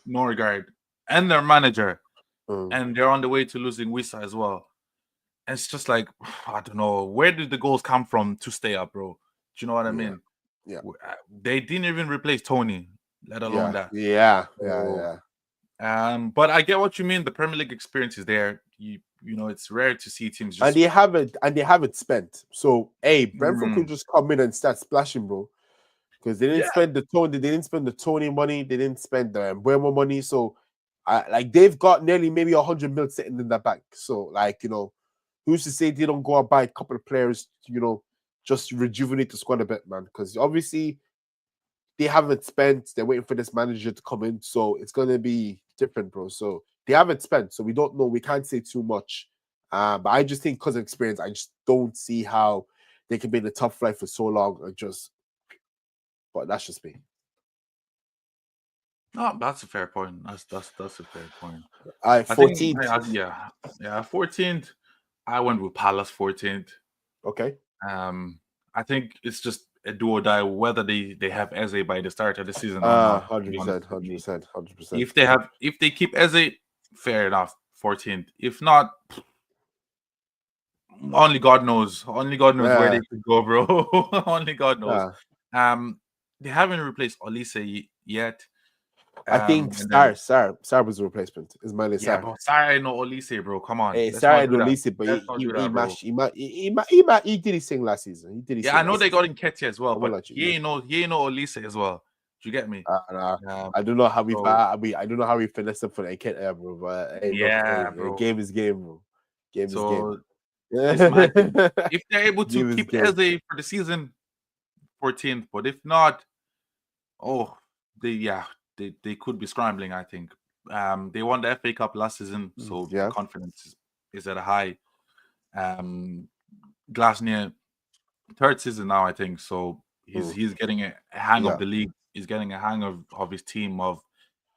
Norgard and their manager, and they're on the way to losing Wissa as well. And it's just like I don't know, where did the goals come from to stay up, bro? Do you know what I mean? Yeah. They didn't even replace Tony, let alone that. Yeah. But I get what you mean. The Premier League experience is there. You know, it's rare to see teams just And they haven't spent. So Brentford could just come in and start splashing, bro. Because they didn't spend the Tony money, they didn't spend the Mbuemo money. So they've got nearly maybe 100 mil sitting in the bank. So like, you know, who's to say they don't go out buy a couple of players, you know, just rejuvenate the squad a bit, man? Because obviously they haven't spent. They're waiting for this manager to come in, so it's gonna be different, bro. So they haven't spent, so we don't know. We can't say too much. But I just think because of experience, I just don't see how they can be in the top flight for so long and just. But that's just me. No, that's a fair point. That's a fair point. 14th. 14th. I went with Palace 14th. Okay. I think it's just a do or die whether they have Eze by the start of the season or not. 100%. If they keep Eze, fair enough, 14th. If not, only God knows. Only God knows where they could go, bro. Only God knows. They haven't replaced Olise yet. I think Sar was a replacement. Ismail Sarr. Yeah, but Sarr ain't no Olise, bro. Come on. Hey, Sarr and Olise, but he did his thing last season. I know they got Nketiah as well, but he ain't no Olise as well. Do you get me? I don't know how I don't know how we finessed him for the Nketiah, bro. But bro. Game is game, bro. Game is game. If they're able to keep Eze for the season, 14th, but if not, they could be scrambling, I think. They won the FA Cup last season, so the confidence is at a high. Glasnier, third season now, I think. So he's getting a hang of the league. He's getting a hang of his team, of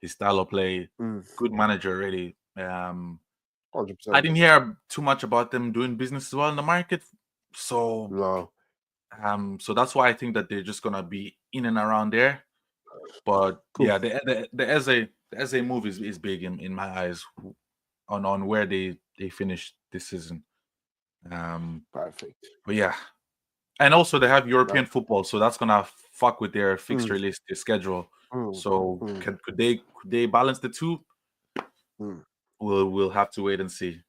his style of play. Good manager, really. 100%. I didn't hear too much about them doing business as well in the market. So so that's why I think that they're just gonna be in and around there. But the Eze move is big in my eyes on where they finished this season. Perfect. But yeah, and also they have European football, so that's gonna fuck with their fixture list, their schedule. So could they balance the two? We'll have to wait and see.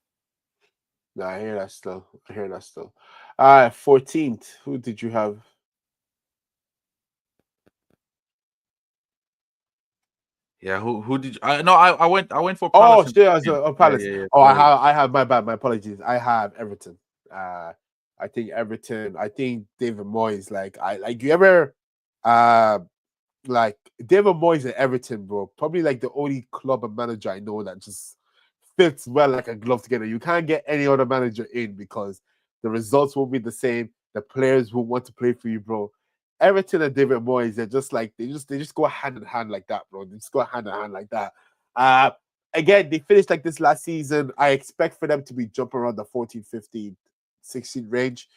No, I hear that still. All right, 14th. Who did you have? Yeah, who did you? I went for Palace. Palace. Yeah. I have my bad. My apologies. I have Everton. I think Everton. I think David Moyes. You ever David Moyes at Everton, bro. Probably like the only club and manager I know that just fits well like a glove together. You can't get any other manager in because the results won't be the same. The players will want to play for you, bro. Everton and David Moyes, they're just like they just go hand in hand like that, bro. They just go hand in hand like that. Again, they finished like this last season. I expect for them to be jumping around the 14, 15, 16 range.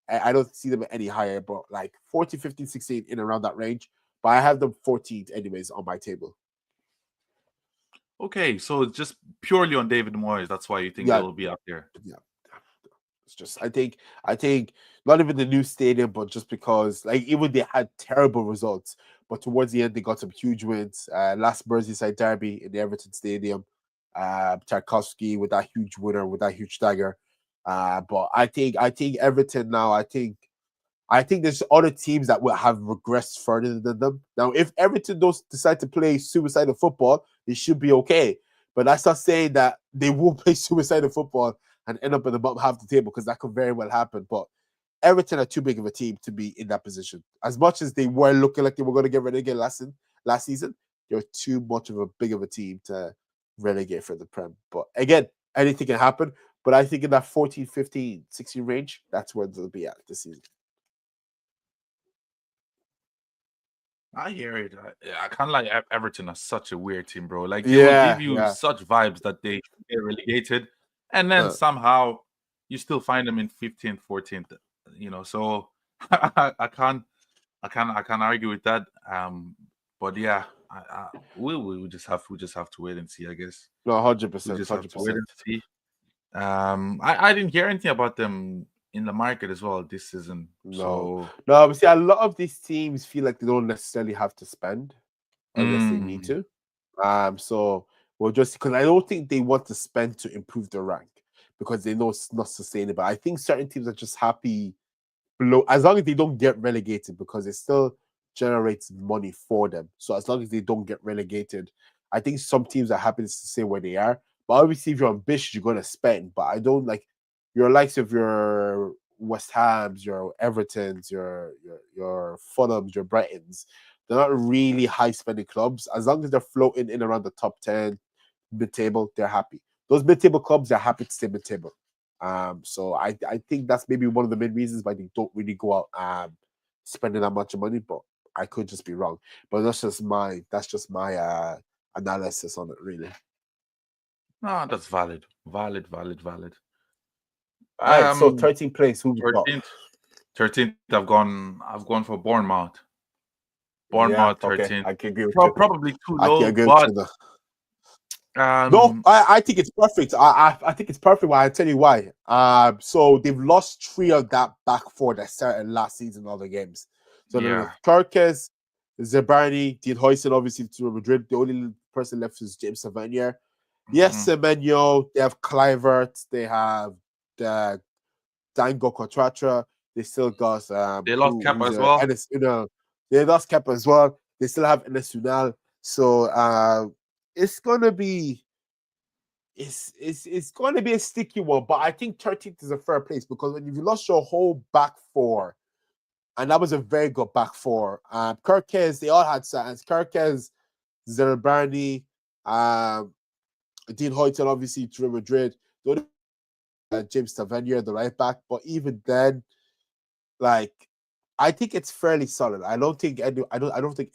I don't see them any higher, but like 14, 15, 16 in around that range. But I have them 14th anyways on my table. Okay, so just purely on David Moyes, that's why you think they'll be up there. Yeah. It's just I think not even the new stadium, but just because even they had terrible results, but towards the end they got some huge wins. Last Merseyside derby in the Everton Stadium, Tarkowski with that huge winner, with that huge dagger. But I think Everton now. I think there's other teams that will have regressed further than them. Now, if Everton don't decide to play suicidal football, they should be okay. But that's not saying that they won't play suicidal football and end up in the bottom half of the table, because that could very well happen. But Everton are too big of a team to be in that position. As much as they were looking like they were going to get relegated last season, they're too much of a big of a team to relegate for the Prem. But again, anything can happen. But I think in that 14, 15, 16 range, that's where they'll be at this season. I hear it. I kind of like Everton are such a weird team, bro. Like they will give you such vibes that they get relegated, and then somehow you still find them in 15th, 14th. You know, so I I can't argue with that. But yeah, we just have to wait and see. I guess No, we 100%, just have to wait 100%. and see. I didn't hear anything about them in the market as well this season. No, So no. But see, a lot of these teams feel like they don't necessarily have to spend unless they need mm, to. So we'll just because I don't think they want to spend to improve the rank because they know it's not sustainable. I think certain teams are just happy below as long as they don't get relegated because it still generates money for them. So as long as they don't get relegated, I think some teams are happy to stay where they are. But obviously, if you're ambitious, you're going to spend. But I don't like your likes of your West Hams, your Evertons, your Fulhams, your Brightons. They're not really high spending clubs. As long as they're floating in around the top 10, mid table, they're happy. Those mid table clubs are happy to stay mid table. So I think that's maybe one of the main reasons why they don't really go out spending that much money, but I could just be wrong. But that's just my analysis on it, really. no, that's valid. All right, so 13th, 13th place, who we got? 13th. I've gone for Bournemouth. Yeah, Bournemouth okay, 13th. I can agree with you. Probably too I can low, agree with but you. No, I think it's perfect. I think it's perfect. Why? I tell you why. So they've lost 3 of that back 4 that started last season, all the games. So yeah. Kirkes, Zabarni, Dean Hoyson, obviously to Madrid. The only person left is James Savanier. Yes, Semenyo. They have Clivert. They have the Dango Contratra. They still got They lost Kepa as well. Enes Unal. They lost Kepa as well. They still have Enes Unal. So it's gonna be it's going to be a sticky one, but I think 13th is a fair place because when you lost your whole back 4, and that was a very good back 4. Kirkes, they all had signs. Kirkes, Zerbarni, Dean Hoyton, obviously to Real Madrid. James Tavernier, the right back, but even then, like I think it's fairly solid. I don't think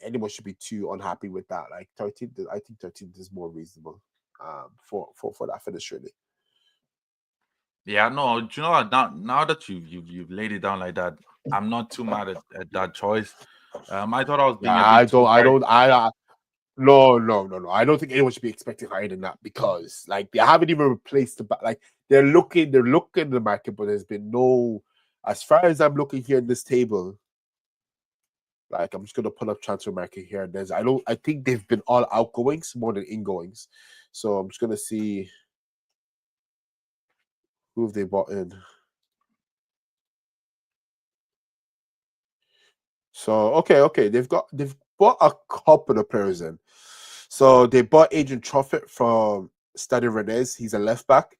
anyone should be too unhappy with that. Like 13th, I think 13th is more reasonable. For that finish, really. Yeah, no, do you know what? Now that you've laid it down like that, I'm not too mad at that choice. I thought I was being a bit too hard. No. I don't think anyone should be expecting higher than that because, like, they haven't even replaced the back. Like, they're looking in the market, but there's been no. As far as I'm looking here in this table, like, I'm just gonna pull up transfer market here. I think they've been all outgoings more than ingoings. So I'm just gonna see who have they bought in. So okay, they've bought a couple of players in. So they bought Adrian Truffett from Stade Rennais. He's a left back.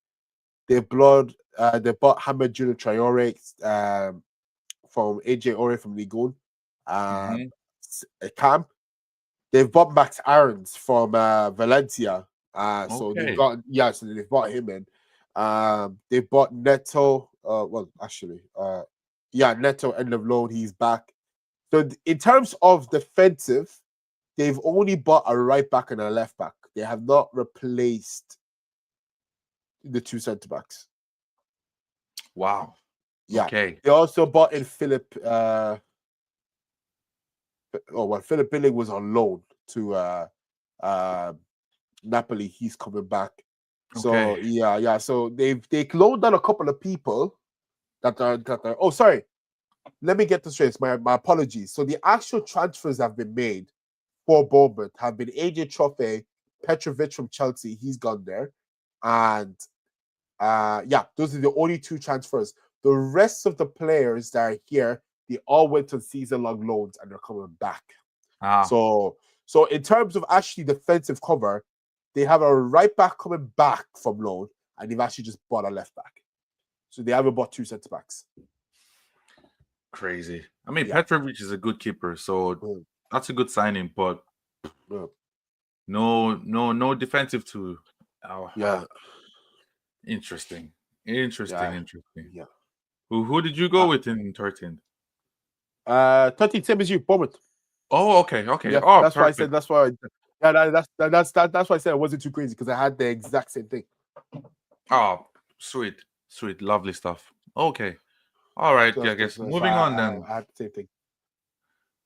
They bought Hamad Junior Traore from AJ Ore from Ligue 1. Cam. They've bought Max Aarons from Valencia. So they've bought him in. They bought Neto. Neto end of loan. He's back. So in terms of defensive, they've only bought a right back and a left back. They have not replaced the 2 centre backs. Wow. Yeah. Okay. They also bought in Philip. Philip Billing was on loan to Napoli. He's coming back. So okay. So they loaned down a couple of people that are. Oh, sorry. Let me get this straight. My apologies. So the actual transfers have been made for Bournemouth have been AJ Truffet, Petrovic from Chelsea. He's gone there, and those are the only 2 transfers. The rest of the players that are here, they all went on season-long loans and they're coming back. So in terms of actually defensive cover, they have a right back coming back from loan, and they've actually just bought a left back. So they haven't bought 2 centre backs. Crazy. I mean, Petrovic is a good keeper, so that's a good signing, but no defensive too. Interesting. Yeah. Who did you go with in 13th? 13th, same as you, Bournemouth. Oh, okay. Yeah, Oh, that's perfect. why I said. That's why. That's why I said it wasn't too crazy because I had the exact same thing. Oh, sweet, lovely stuff. Okay, all right. I guess moving on then. I had the same thing.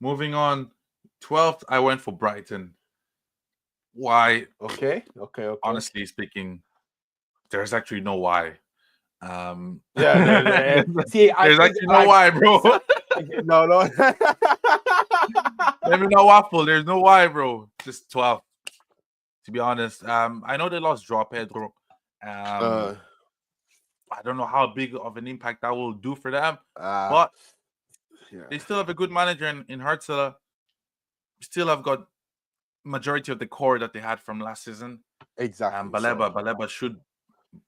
Moving on, 12th, I went for Brighton. Why? Okay. Honestly speaking, there's actually no why. Yeah. See, there's actually no why, bro. No. Let me know waffle. There's no why, bro. Just 12. To be honest, I know they lost Joao Pedro. I don't know how big of an impact that will do for them, but they still have a good manager in Hertzler. Still have got majority of the core that they had from last season. Exactly. Baleba should.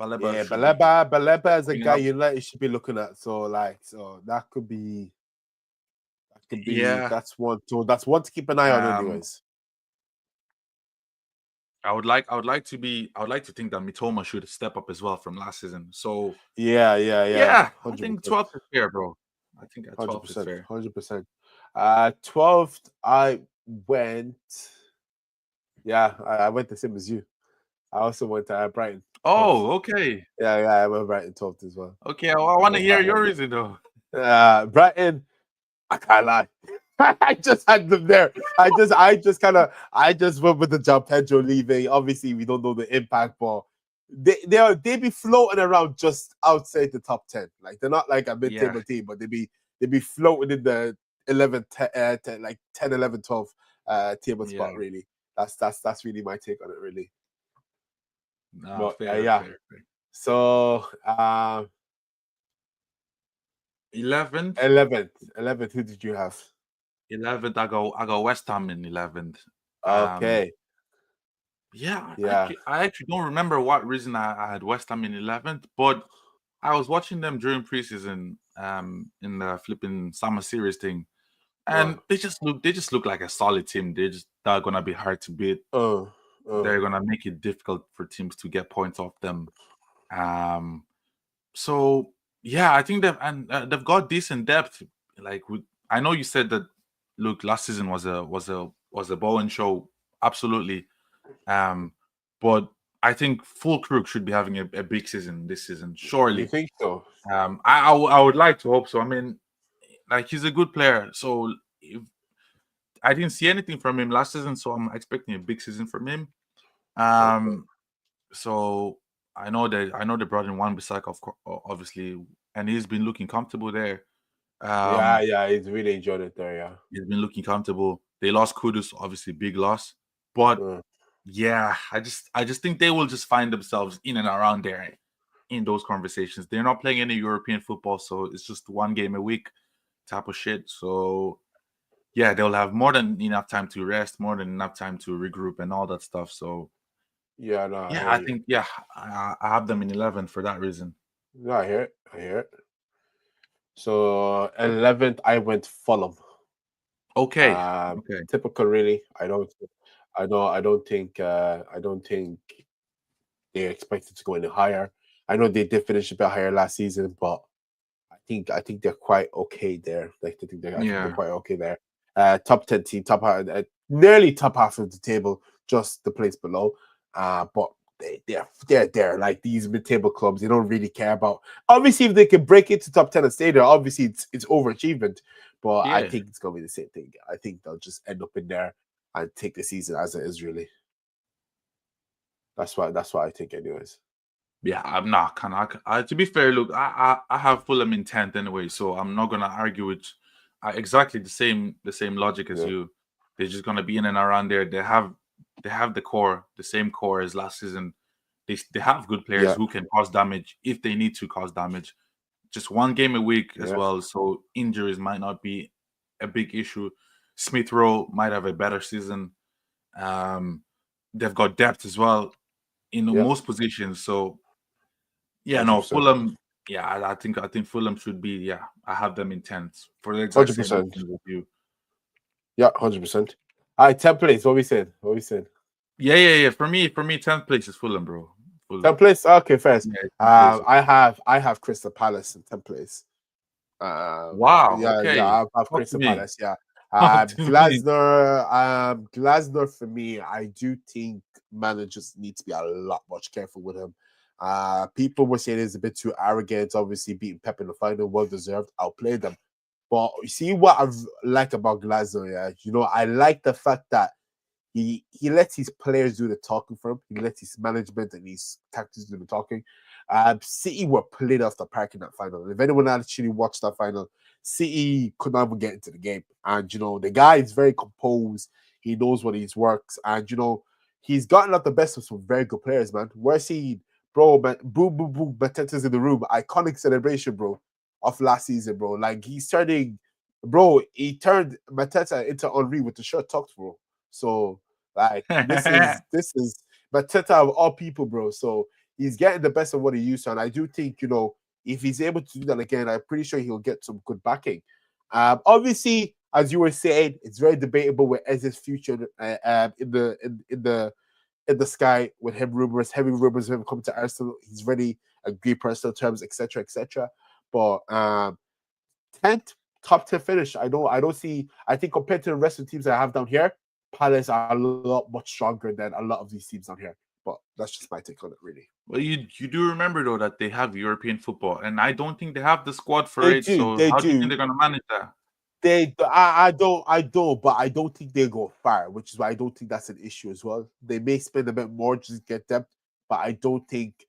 Baleba is a guy you should be looking at. So that could be. Yeah. That's one to keep an eye on, anyways. I would like to think that Mitoma should step up as well from last season. So yeah. 100%. I think 12th is fair, bro. I think at 12th is fair. 100%. 12th, I went. Yeah, I went the same as you. I also went to Brighton. 12th. Oh, okay. Yeah, I went Brighton 12th as well. Okay, I want to hear your reason though. Brighton, I can't lie. I just had them there. I just went with the Joao Pedro leaving. Obviously, we don't know the impact, but they be floating around just outside the top 10. Like they're not like a mid-table team, but they be floating in the 11, 10, like 10, 11, 12 table spot. Really, that's really my take on it. Really. No, fair. So 11th. Who did you have? 11th, I go West Ham in 11th. Okay. Yeah. I actually don't remember what reason I had West Ham in 11th, but I was watching them during preseason in the flipping summer series thing, and they just look like a solid team. They're gonna be hard to beat. They're gonna make it difficult for teams to get points off them. So yeah, I think they've got decent depth. Like I know you said that. Look, last season was a Bowen show, absolutely. But I think Fulkrug should be having a big season this season, surely. You think so? I would like to hope so. I mean, like he's a good player, so I didn't see anything from him last season, so I'm expecting a big season from him. So I know they brought in Wan-Bissaka, obviously, and he's been looking comfortable there. Yeah, he's really enjoyed it there. Yeah, he's been looking comfortable. They lost Kudus, obviously, big loss, but yeah, I just think they will just find themselves in and around there in those conversations. They're not playing any European football, so it's just one game a week type of shit. So yeah, they'll have more than enough time to rest, more than enough time to regroup and all that stuff. So I think I have them in 11 for that reason. No, I hear it. So 11th, I went Fulham. Okay. Typical, really. I don't think they expected to go any higher. I know they did finish a bit higher last season, but I think they're quite okay there. Like I think they're quite okay there. Top 10 team, nearly top half of the table, just the place below. But they're there. Like these mid-table clubs, they don't really care about. Obviously, if they can break it to top 10 and stay there, obviously it's overachievement. But I think it's gonna be the same thing. I think they'll just end up in there and take the season as it is. Really, that's what I think, anyways. Yeah, I'm not. To be fair, look, I have Fulham in 10th anyway, so I'm not gonna argue with exactly the same logic as you. They're just gonna be in and around there. They have the core, the same core as last season. They have good players who can cause damage if they need to cause damage. Just one game a week as well, so injuries might not be a big issue. Smith Rowe might have a better season. They've got depth as well in most positions, so. Yeah, 100%. No, Fulham. Yeah, I think Fulham should be. Yeah, I have them in 10th for the exact 100%. Same reason with you. Yeah, 100%. All right, 10th place. What we said? Yeah. For me, 10th place is Fulham, bro. 10th place. Okay, first. Yeah, I have Crystal Palace in 10th place. Wow. Yeah, okay. Yeah, I have Crystal Palace. Yeah. Glasner for me. I do think managers need to be a lot much careful with him. People were saying he's a bit too arrogant. Obviously, beating Pep in the final, well deserved. Outplayed them. But you see what I like about Glasgow, yeah. You know, I like the fact that he lets his players do the talking for him. He lets his management and his tactics do the talking. City were played off the park in that final. If anyone actually watched that final, City could not even get into the game. And you know, the guy is very composed. He knows what his works, and you know, he's gotten out the best of some very good players, man. We're seeing, bro, man, boom, boom, boom, Mateta's in the room. Iconic celebration, bro, of last season, bro. Like he's turning, bro. He turned Mateta into Henri with the shirt tucked, bro. So like this is Mateta of all people, bro. So he's getting the best of what he used to, and I do think you know if he's able to do that again, I'm pretty sure he'll get some good backing. Obviously, as you were saying, it's very debatable with Ez's future in the sky with him rumors, heavy rumors of him coming to Arsenal. He's ready, agreed personal terms, etc., etc. But 10th, top 10 finish. I don't see. I think compared to the rest of the teams that I have down here, Palace are a lot much stronger than a lot of these teams down here. But that's just my take on it, really. Well, you do remember though that they have European football, and I don't think they have the squad for They it. do, So they how do you think do. they're gonna manage that? I don't, but I don't think they go far, which is why I don't think that's an issue as well. They may spend a bit more just to get depth, but I don't think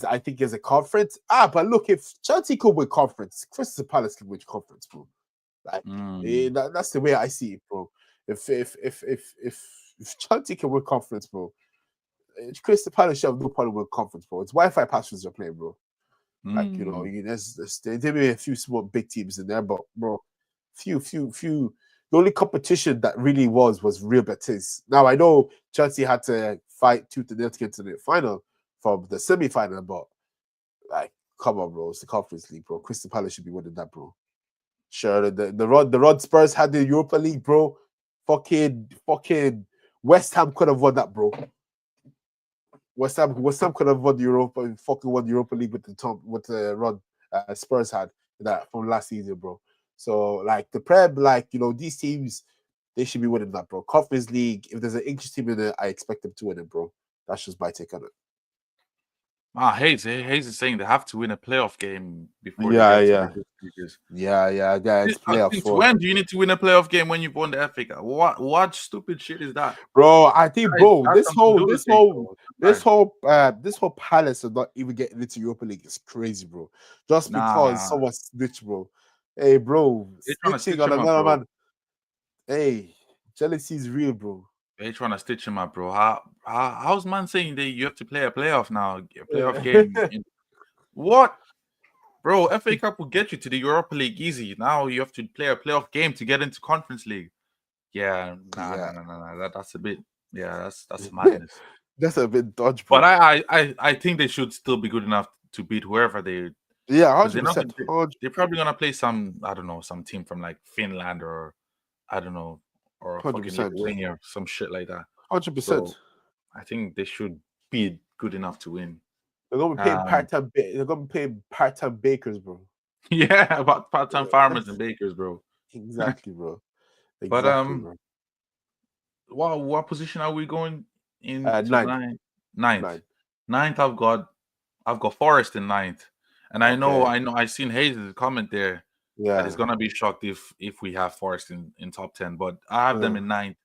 I think as a conference. But look, if Chelsea could win conference, Crystal Palace can win conference, bro. Like that's the way I see it, bro. If Chelsea can win conference, bro, Crystal Palace should have no problem with conference, bro. It's Wi-Fi passwords they're playing, bro. Like you know, there may be a few small big teams in there, but bro, few. The only competition that really was Real Betis. Now I know Chelsea had to fight tooth and nail to get to the final from the semi-final, but like, come on, bro, it's the Conference League, bro. Crystal Palace should be winning that, bro. Sure, the Rod Spurs had the Europa League, bro. Fucking West Ham could have won that, bro. West Ham could have won the Europa League with the Rod Spurs had that from last season, bro. So like the Prem, like you know, these teams they should be winning that, bro. Conference League, if there's an English team in it, I expect them to win it, bro. That's just my take on it. Hayes is saying they have to win a playoff game before they Yeah, get to the yeah. group stages. Yeah. It's playoffs. Since when do you need to win a playoff game when you've won the FA Cup? What stupid shit is that? Bro, I think, bro, That's this some whole lunatic, bro. this whole Palace of not even getting into Europa League is crazy, bro. Just because Nah, someone snitched, bro. Hey, bro, they're trying to snitching stitch on him up, another bro. man. Hey, jealousy is real, bro. They're trying to stitch him up, bro. How's man saying that you have to play a playoff now, a playoff game? What? Bro, FA Cup will get you to the Europa League easy. Now you have to play a playoff game to get into Conference League. Yeah, Yeah. nah. That's a bit. Yeah, that's madness. That's a bit dodge, But bro. I think they should still be good enough to beat whoever they. Yeah, Because they're not. 100%. They're probably gonna play some. I don't know, some team from like Finland or I don't know, or fucking 100%. Lithuania or some shit like that. 100%. So I think they should be good enough to win. They're gonna be paying part-time. They're gonna be paying part-time bakers, bro. Yeah, about part-time farmers and bakers, bro. Exactly, bro. But Exactly, bro. what position are we going into? Ninth. Ninth. Ninth. I've got Forest in ninth, and I know I seen Hayes' comment there that he's gonna be shocked if we have Forest in top 10, but I have them in ninth.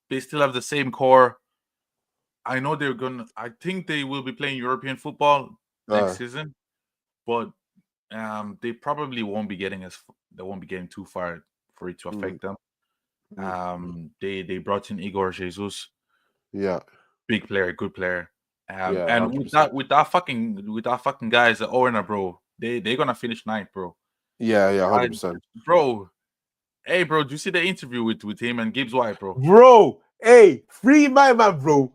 They still have the same core. I know I think they will be playing European football next season, but they probably won't be getting they won't be getting too far for it to affect them. They brought in Igor Jesus. Yeah. Big player, good player. And 100%. with that fucking guys, the owner, bro, they're gonna finish ninth, bro. Yeah, 100%. Bro. Hey, bro, do you see the interview with him and Gibbs White, bro? Bro, hey, free my man, bro.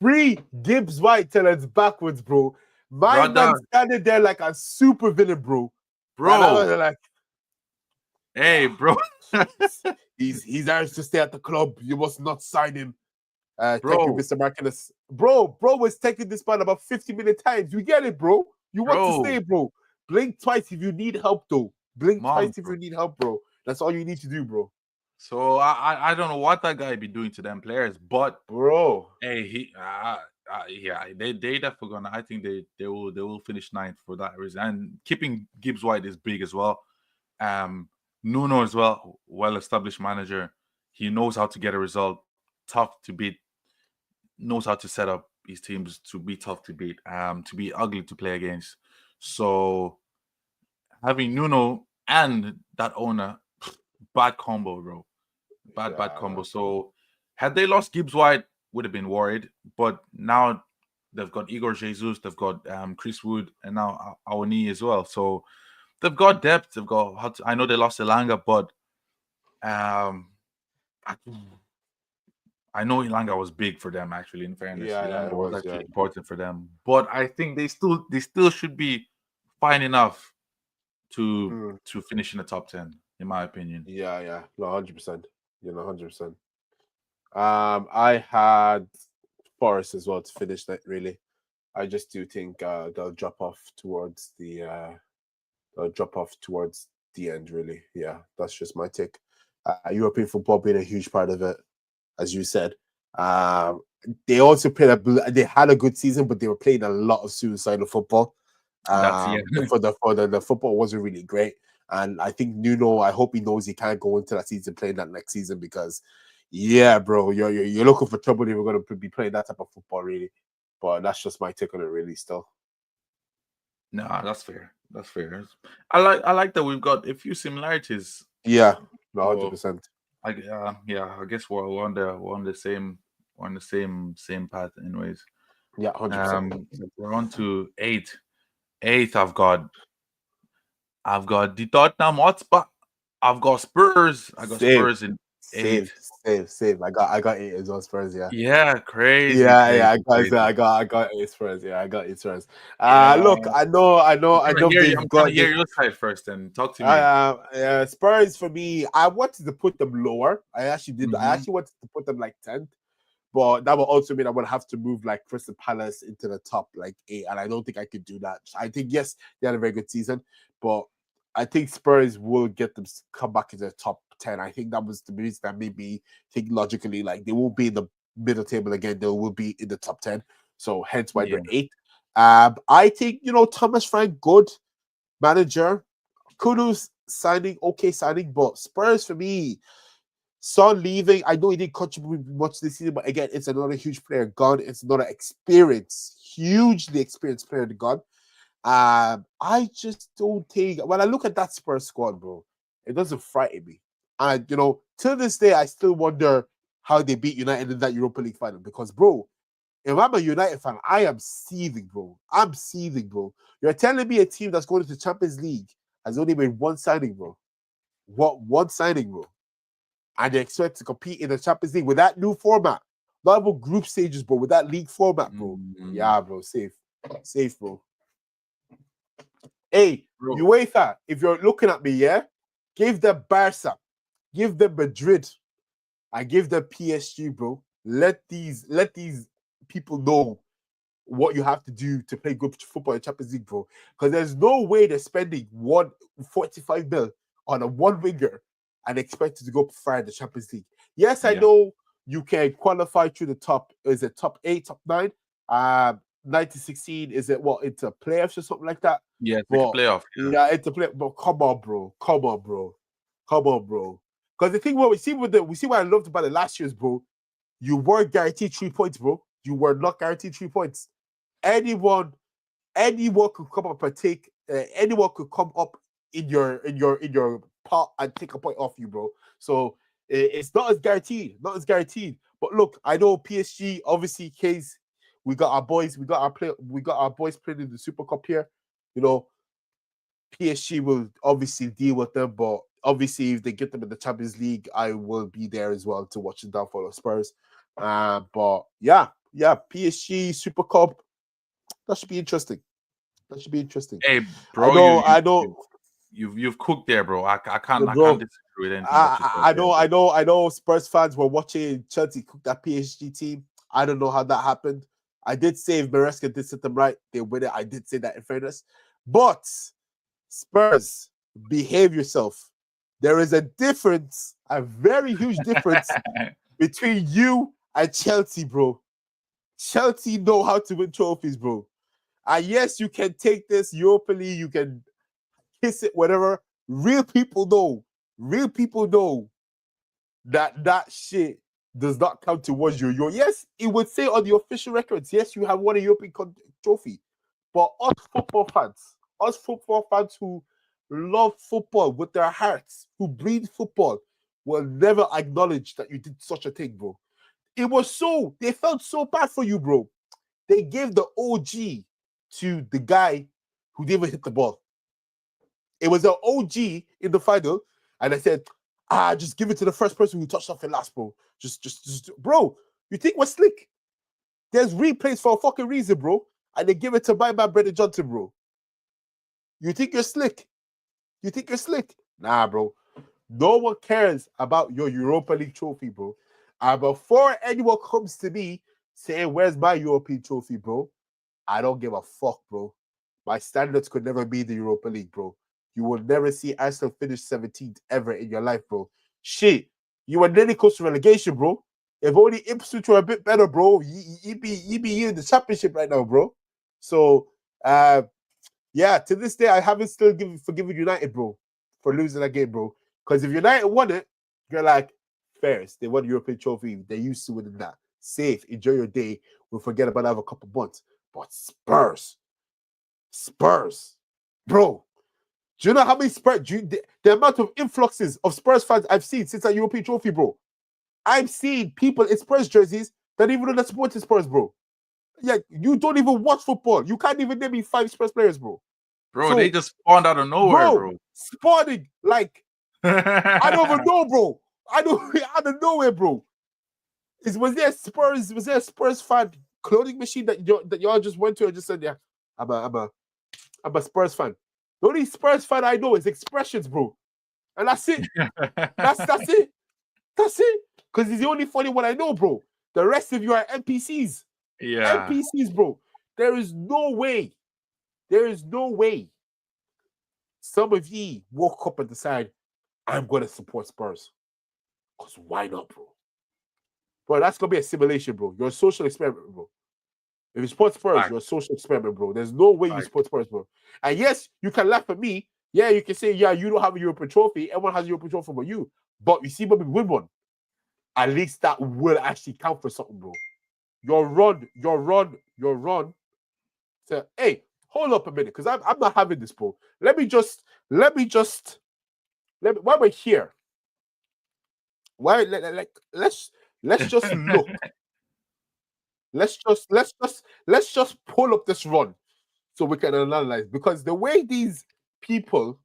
Free Gibbs White till it's backwards, bro. My man standing there like a super villain, bro. Like, hey, bro. he's ours to stay at the club. You must not sign him. Thank you, Mr. Martinez. Bro was taking this man about 50 million times. You get it, bro. You want to stay, bro. Blink twice if you need help, though. Blink twice if you need help, bro. That's all you need to do, bro. So I don't know what that guy be doing to them players, but bro, hey, yeah, they definitely gonna. I think they will finish ninth for that reason. And keeping Gibbs White is big as well. Nuno as well, well-established manager. He knows how to get a result, tough to beat, knows how to set up his teams to be tough to beat, to be ugly to play against. So having Nuno and that owner, bad combo, bro. Bad combo. So had they lost Gibbs White, would have been worried. But now they've got Igor Jesus, they've got Chris Wood, and now Awani as well. So they've got depth. They've got. I know they lost Elanga, but I know Elanga was big for them. Actually, in fairness, Elanga was actually important for them. But I think they still should be fine enough to finish in the top 10, in my opinion. Yeah, no, 100%. 100%. I had Forest as well to finish that. Really, I just do think they'll drop off towards the end. Really, yeah, that's just my take. European football being a huge part of it, as you said. They also they had a good season, but they were playing a lot of suicidal football. The football wasn't really great. And I think Nuno, I hope he knows he can't go into that season playing that next season because, yeah, bro, you're looking for trouble if you're going to be playing that type of football, really. But that's just my take on it, really. Still, nah, that's fair. That's fair. I like that we've got a few similarities. Yeah, 100%. I guess we're on the same path, anyways. Yeah, 100%. We're on to 8. 8th, I've got the Tottenham Hotspur. I've got Spurs. I got Spurs in 8th. Save. I got 8 as well, Spurs. Yeah. Yeah, crazy. Yeah, I got 8 Spurs. Yeah, I got 8 Spurs. Look, I know they've got. Hear your side first, and talk to me. Spurs for me, I wanted to put them lower. I actually did. I actually wanted to put them like 10th. But that would also mean I would have to move like Crystal Palace into the top like 8, and I don't think I could do that. I think yes, they had a very good season, but I think Spurs will get them come back into the top 10. I think that was the reason that made me think logically like they won't be in the middle table again. They will be in the top 10. So hence why they're 8. I think Thomas Frank, good manager. Kudos signing, okay signing, but Spurs for me. Son leaving, I know he didn't contribute much this season, but again, it's another huge player gone. It's another hugely experienced player gone. I just don't think, when I look at that Spurs squad, bro, it doesn't frighten me. And, till this day, I still wonder how they beat United in that Europa League final. Because, bro, if I'm a United fan, I am seething, bro. I'm seething, bro. You're telling me a team that's going to the Champions League has only made one signing, bro. One signing, bro. And they expect to compete in the Champions League with that new format. Not even group stages, bro. With that league format, bro. Yeah, bro. Safe, bro. Hey, bro. UEFA, if you're looking at me, yeah, give them Barca, give them Madrid, and give them PSG, bro. Let these people know what you have to do to play good football in Champions League, bro. Because there's no way they're spending 145 mil on a one winger and expected to go far in the Champions League. Yes, I know you can qualify through the top. Is it top 8, top 9? 1916, is it into playoffs or something like that? Yeah, it's a playoff. Yeah, it's a playoff. But come on, bro. Because the thing we see what I loved about it last year's, bro. You weren't guaranteed 3 points, bro. You were not guaranteed 3 points. Anyone could come up and take. Anyone could come up in your pot and take a point off you, bro. So it's not as guaranteed. But look, I know PSG, obviously, case we got our boys playing in the Super Cup here. PSG will obviously deal with them, but obviously if they get them in the Champions League, I will be there as well to watch the downfall of Spurs. But yeah, PSG Super Cup, that should be interesting. Hey, bro, I know. You've cooked there, bro. I can't disagree with anything. I know. Spurs fans were watching Chelsea cook that PSG team. I don't know how that happened. I did say if Maresca did set them right, they win it. I did say that in fairness. But Spurs, behave yourself. There is a difference, a very huge difference between you and Chelsea, bro. Chelsea know how to win trophies, bro. And yes, you can take this Europa League, you can kiss it, whatever. real people know that shit does not count towards your. Yes, it would say on the official records, yes, you have won a European trophy. But us football fans who love football with their hearts, who breathe football, will never acknowledge that you did such a thing, bro. They felt so bad for you, bro. They gave the OG to the guy who didn't even hit the ball. It was the OG in the final, and I said, just give it to the first person who touched something last, bro. Just, bro, you think we're slick? There's replays for a fucking reason, bro. And they give it to my man, Brendan Johnson, bro. You think you're slick? Nah, bro. No one cares about your Europa League trophy, bro. And before anyone comes to me saying, where's my European trophy, bro? I don't give a fuck, bro. My standards could never be the Europa League, bro. You will never see Arsenal finish 17th ever in your life, bro. Shit. You were nearly close to relegation, bro. If only Ipswich were a bit better, bro, you'd be in the championship right now, bro. So, yeah, to this day, I haven't still forgiven United, bro, for losing that game, bro. Because if United won it, you're like, fairs. They won the European trophy. They used to winning that. Safe. Enjoy your day. We'll forget about it have a couple months. But Spurs, bro. Do you know how many Spurs? The amount of influxes of Spurs fans I've seen since that European trophy, bro. I've seen people in Spurs jerseys that even know that supporting Spurs, bro. Yeah, you don't even watch football. You can't even name me 5 Spurs players, bro. Bro, so, they just spawned out of nowhere, bro. Spawning, like, I don't even know, bro. Out of nowhere, bro. Was there a Spurs fan clothing machine that y'all just went to and just said, yeah, I'm a Spurs fan. The only Spurs fan I know is Expressions, bro. And that's it. That's it. That's it. Because he's the only funny one I know, bro. The rest of you are NPCs. Yeah. NPCs, bro. There is no way. Some of ye woke up and decide, I'm going to support Spurs. Because why not, bro? Bro, that's going to be a simulation, bro. You're a social experiment, bro. If you support Spurs, you're a social experiment, bro. There's no way you support Spurs, bro. And yes, you can laugh at me. Yeah, you can say, yeah, you don't have a European trophy. Everyone has a European trophy but you. But you see when we win one, at least that will actually count for something, bro. Your run. So, hey, hold up a minute, because I'm not having this, bro. Let me just while we're here, let's just look. let's just pull up this run so we can analyze, because the way these people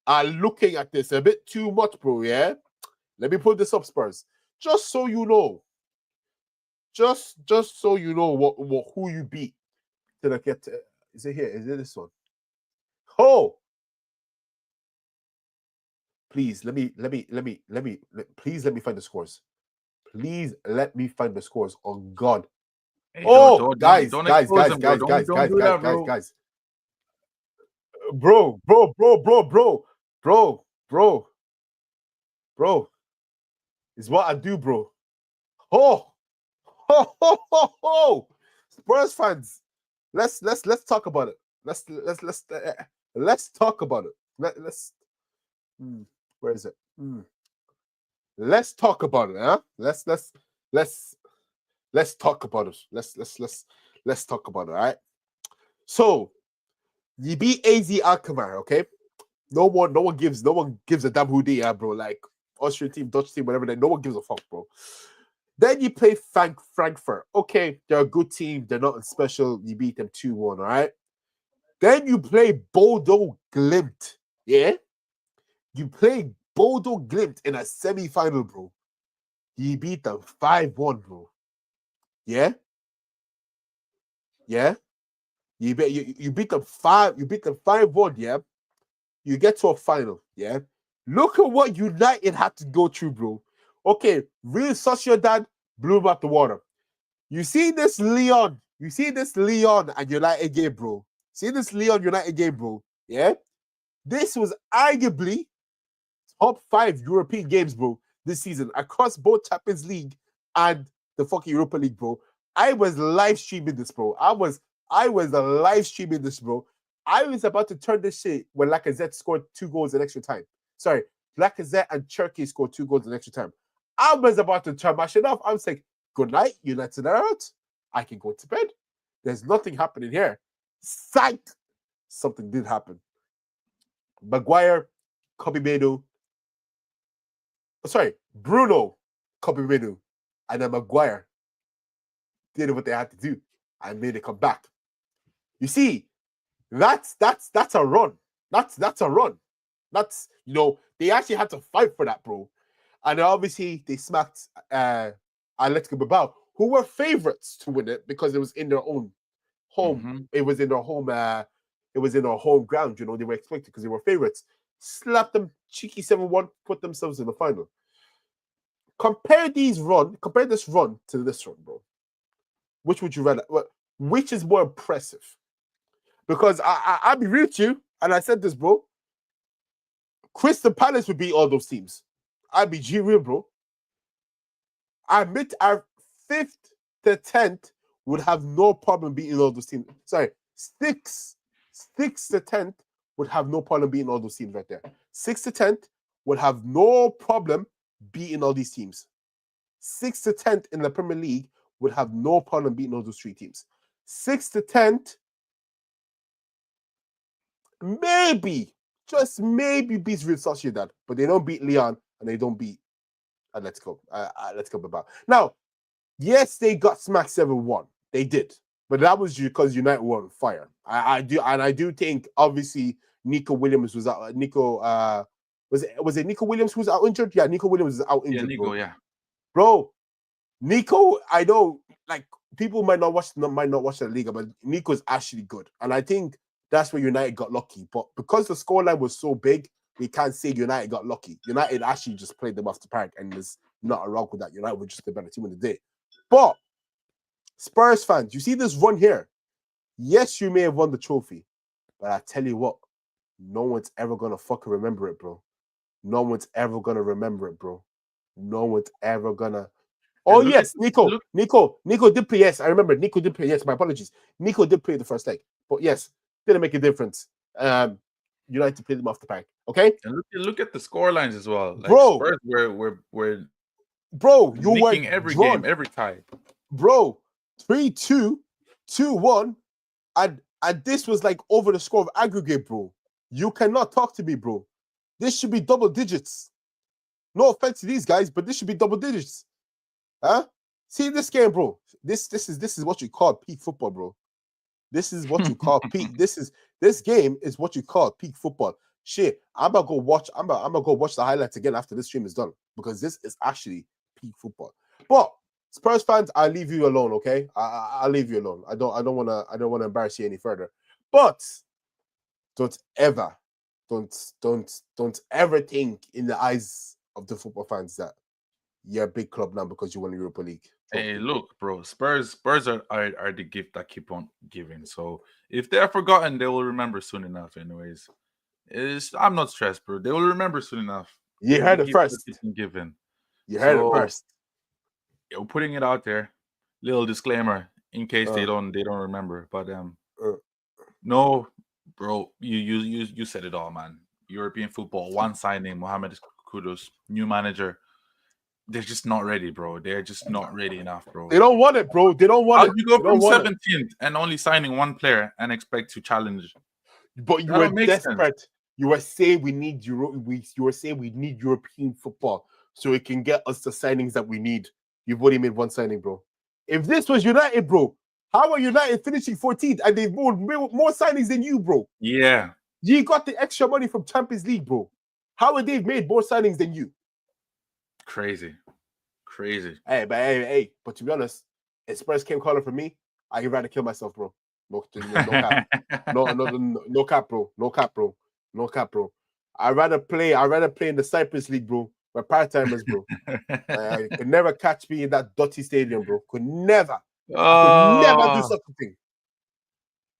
are looking at this a bit too much, bro. Yeah, let me pull this up, Spurs, just so you know. Just so you know what who you beat. Did I get to, is it here? Is it this one? Oh, please please let me find the scores. Please let me find the scores. On God. Hey, guys. Bro. It's what I do, bro. Spurs fans, let's talk about it. Let's talk about it. Where is it? Let's talk about it, huh? Let's talk about it. Let's talk about it, all right? So you beat AZ Alkmaar, okay? No one gives a damn who they are, bro. Like Austrian team, Dutch team, whatever. No one gives a fuck, bro. Then you play Frankfurt. Okay, they're a good team. They're not special. You beat them 2-1, all right? Then you play Bodo Glimt. Yeah? You play Bodo Glimt in a semi-final, bro. You beat them 5-1, bro. Yeah? Yeah? You beat them 5-1, yeah? You get to a final, yeah? Look at what United had to go through, bro. Okay, Real Sociedad blew them out the water. You see this Leon and United game, bro. Yeah? This was arguably top 5 European games, bro, this season across both Champions League and the fucking Europa League, bro. I was live streaming this, bro. I was live streaming this, bro. I was about to turn this shit when Lacazette scored 2 goals in extra time. Sorry, Lacazette and Cherki scored 2 goals in extra time. I was about to turn my shit off. I was like, good night, United are out. I can go to bed. There's nothing happening here. Sight. Something did happen. Maguire, Bruno, Kobe and then Maguire did what they had to do and made it come back. You see, that's a run. That's a run. That's, they actually had to fight for that, bro. And obviously they smacked Atletico Bilbao, who were favorites to win it because it was in their own home. Mm-hmm. It was in their home. It was in their home ground. They were expected because they were favorites. Slapped them cheeky 7-1, put themselves in the final. Compare this run to this run, bro. Which would you rather? Which is more impressive? Because I'll be real to you, and I said this, bro. Crystal Palace would beat all those teams. I'll be real, bro. I admit our 5th to 10th would have no problem beating all those teams. Sorry, 6th to 10th would have no problem beating all those teams right there. 6th to 10th would have no problem beating all these teams. 6th to 10th in the Premier League would have no problem beating all those 3 teams. 6th to 10th, maybe, just maybe beats Real Sociedad, but they don't beat Lyon and they don't beat Atletico Bilbao. Now, yes, they got smacked 7-1. They did. But that was because United were on fire. I do think, obviously, Nico Williams was out. Was it Nico Williams who was out injured? Yeah, Nico Williams was out injured. Yeah, Nico, yeah. Bro, Nico, I know, like, people might not watch the Liga, but Nico's actually good. And I think that's where United got lucky. But because the scoreline was so big, we can't say United got lucky. United actually just played them off the park, and there's not a wrong with that. United were just the better team in the day. But Spurs fans, you see this run here. Yes, you may have won the trophy, but I tell you what, no one's ever gonna fucking remember it, bro. No one's ever gonna remember it, bro. No one's ever gonna. Oh yes, Nico did play. Yes, I remember. Nico did play. Yes, my apologies. Nico did play the first leg, but yes, didn't make a difference. United played them off the park. Okay, and look at the score lines as well, like, bro. Spurs were bro, you were every game, every tie, bro. 3-2, 2-1, and this was like over the score of aggregate, bro. You cannot talk to me, bro. This should be double digits. No offense to these guys, but this should be double digits. Huh? See this game, bro. This is what you call peak football, bro. This is what you call peak. This game is what you call peak football. Shit, I'm gonna go watch the highlights again after this stream is done, because this is actually peak football. But Spurs fans, I'll leave you alone, okay? I'll leave you alone. I don't wanna embarrass you any further. But don't ever think in the eyes of the football fans that you're a big club now because you won the Europa League. Hey, look, bro, Spurs are the gift that keep on giving. So if they're forgotten, they will remember soon enough. Anyways, I'm not stressed, bro. They will remember soon enough. You heard it first. Given. You heard it first. You're putting it out there. Little disclaimer in case they don't remember. But no, bro, you said it all, man. European football, one signing, Mohamed Kudus, new manager. They're just not ready, bro. They're just not ready enough, bro. They don't want it, bro. They don't want it. How do you go from 17th and only signing one player and expect to challenge? But you were desperate. Sense. You were saying we need European football so it can get us the signings that we need. You've only made one signing, bro. If this was United, bro, how are United finishing 14th and they've more signings than you, bro? Yeah. You got the extra money from Champions League, bro. How would they've made more signings than you? Crazy. Hey, but to be honest, if Spurs came calling for me, I'd rather kill myself, bro. No cap. No cap, bro. No cap, bro. I'd rather play in the Cyprus League, bro. We're part-timers, bro. I could never catch me in that dirty stadium, bro. Could never. I could never do such a thing.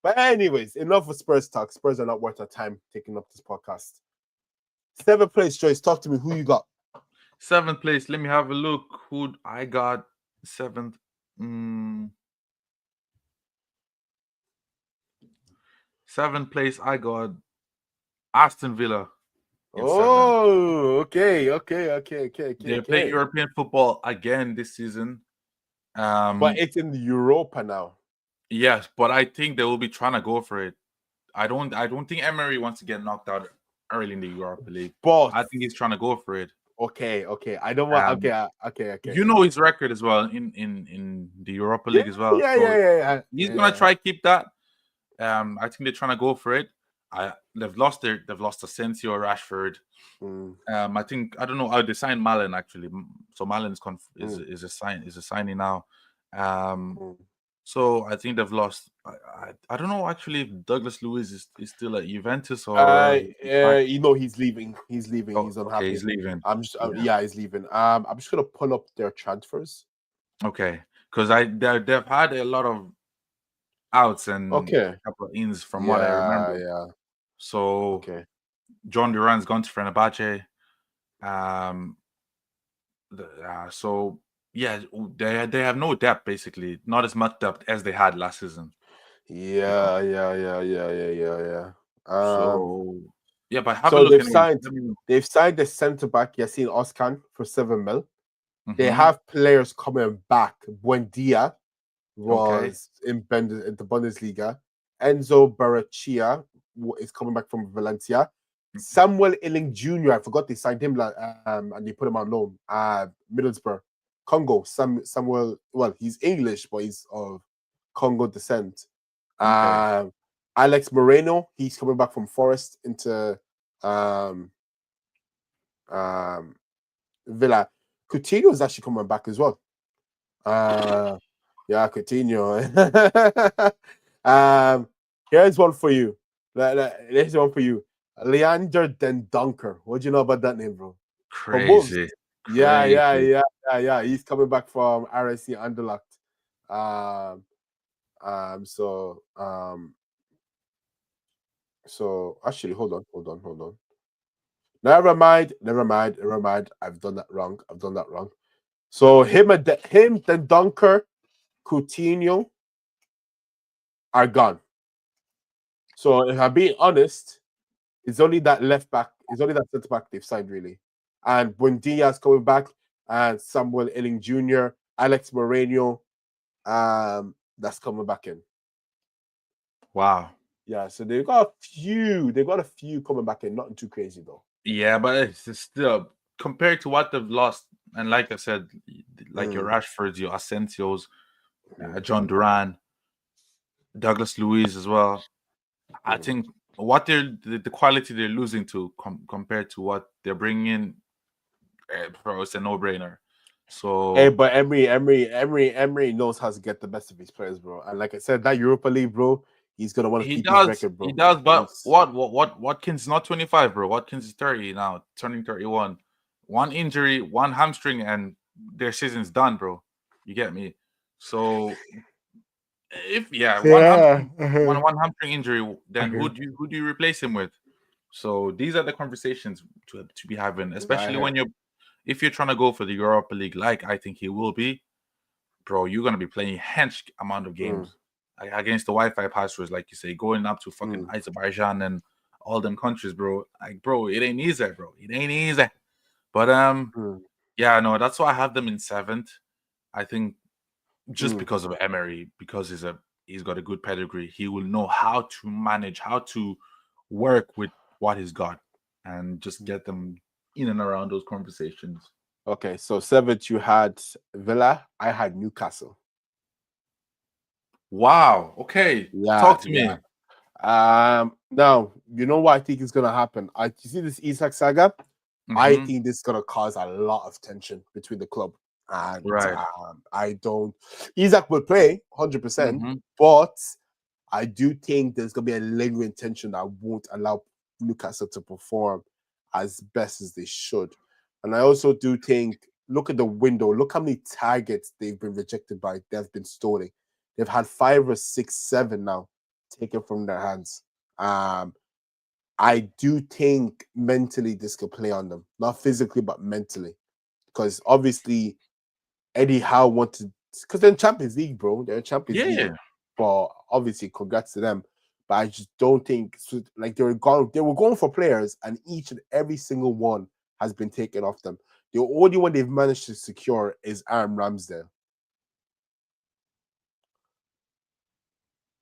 But anyways, enough of Spurs talk. Spurs are not worth our time taking up this podcast. 7th place, Joyce. Talk to me. Who you got? 7th place. Let me have a look. Who I got 7th. 7th place, I got Aston Villa. In 7th. Oh, okay. They're playing European football again this season. But it's in Europa now. Yes, but I think they will be trying to go for it. I don't think Emery wants to get knocked out early in the Europa League. But I think he's trying to go for it. Okay. I don't want. Okay. You know his record as well in the Europa League as well. Yeah. He's gonna try to keep that. I think they're trying to go for it. They've lost Asensio, Rashford. I think I don't know how they signed Malen actually. So Malen's is a signing now. So I think they've lost. I don't know actually if Douglas Luiz is still at Juventus or he's leaving. He's leaving. Oh, he's unhappy. Okay, he's leaving. He's leaving. I'm just gonna pull up their transfers. Okay, because they've had a lot of outs and a couple of ins from what I remember. Yeah. So John Duran's gone to Fenerbahce. So yeah, they have no depth basically, not as much depth as they had last season. Yeah. So yeah, but have a look. They've signed the centre back Yassine Özkan for 7 mil. They Mm-hmm. have players coming back. Buendia was in the Bundesliga. Enzo Barachia is coming back from Valencia. Samuel Illing Jr. I forgot they signed him and they put him on loan. Middlesbrough, Congo. Samuel. Well, he's English, but he's of Congo descent. Alex Moreno. He's coming back from Forest into Villa. Coutinho is actually coming back as well. Coutinho. Here's one for you. Here's one for you. Leander Den Donker. What do you know about that name, bro? Crazy. Yeah. He's coming back from RSC Anderlecht. So actually, hold on. Never mind. I've done that wrong. So him, Den Donker, Coutinho are gone. So if I'm being honest, it's only that left back, it's only that centre back they've signed really. And Buendia is coming back, and Samuel Illing Jr., Alex Moreno, that's coming back in. Wow. Yeah, so they've got a few coming back in, nothing too crazy though. Yeah, but it's still compared to what they've lost, and like I said, like your Rashfords, your Asensios, John Duran, Douglas Luiz as well. I think what the quality they're losing to compared to what they're bringing in, bro, it's a no-brainer. So, hey, but Emery knows how to get the best of his players, bro. And like I said, that Europa League, bro, he's gonna want to keep his record, bro. He does, but Watkins is not 25, bro. Watkins is 30 now, turning 31. One injury, one hamstring, and their season's done, bro. You get me? So one hamstring injury, then who do you replace him with? So these are the conversations to be having, especially if you're trying to go for the Europa League, like I think he will be, bro. You're gonna be playing hench amount of games against the Wi-Fi passwords, like you say, going up to fucking Azerbaijan and all them countries, bro. Like, bro, it ain't easy, bro. It ain't easy. But that's why I have them in 7th. I think just because of Emery, because he's got a good pedigree, he will know how to manage, how to work with what he's got, and just get them in and around those conversations. Okay, so 7th you had Villa, I had Newcastle. Wow. Okay. Talk to me. Now you know what I think is gonna happen. You see this Isak saga. I think this is gonna cause a lot of tension between the club and Isak will play 100%, but I do think there's gonna be a lingering tension that won't allow Newcastle to perform as best as they should. And I also do think, look at the window, look how many targets they've been rejected by, they've been stolen. They've had 5 or 6, 7 now taken from their hands. I do think mentally this could play on them, not physically, but mentally. Because obviously Eddie Howe wanted, because they're in Champions League, bro. They're in Champions League. But obviously, congrats to them. but I just don't think like they were going for players, and each and every single one has been taken off them. The only one they've managed to secure is Aaron Ramsdale.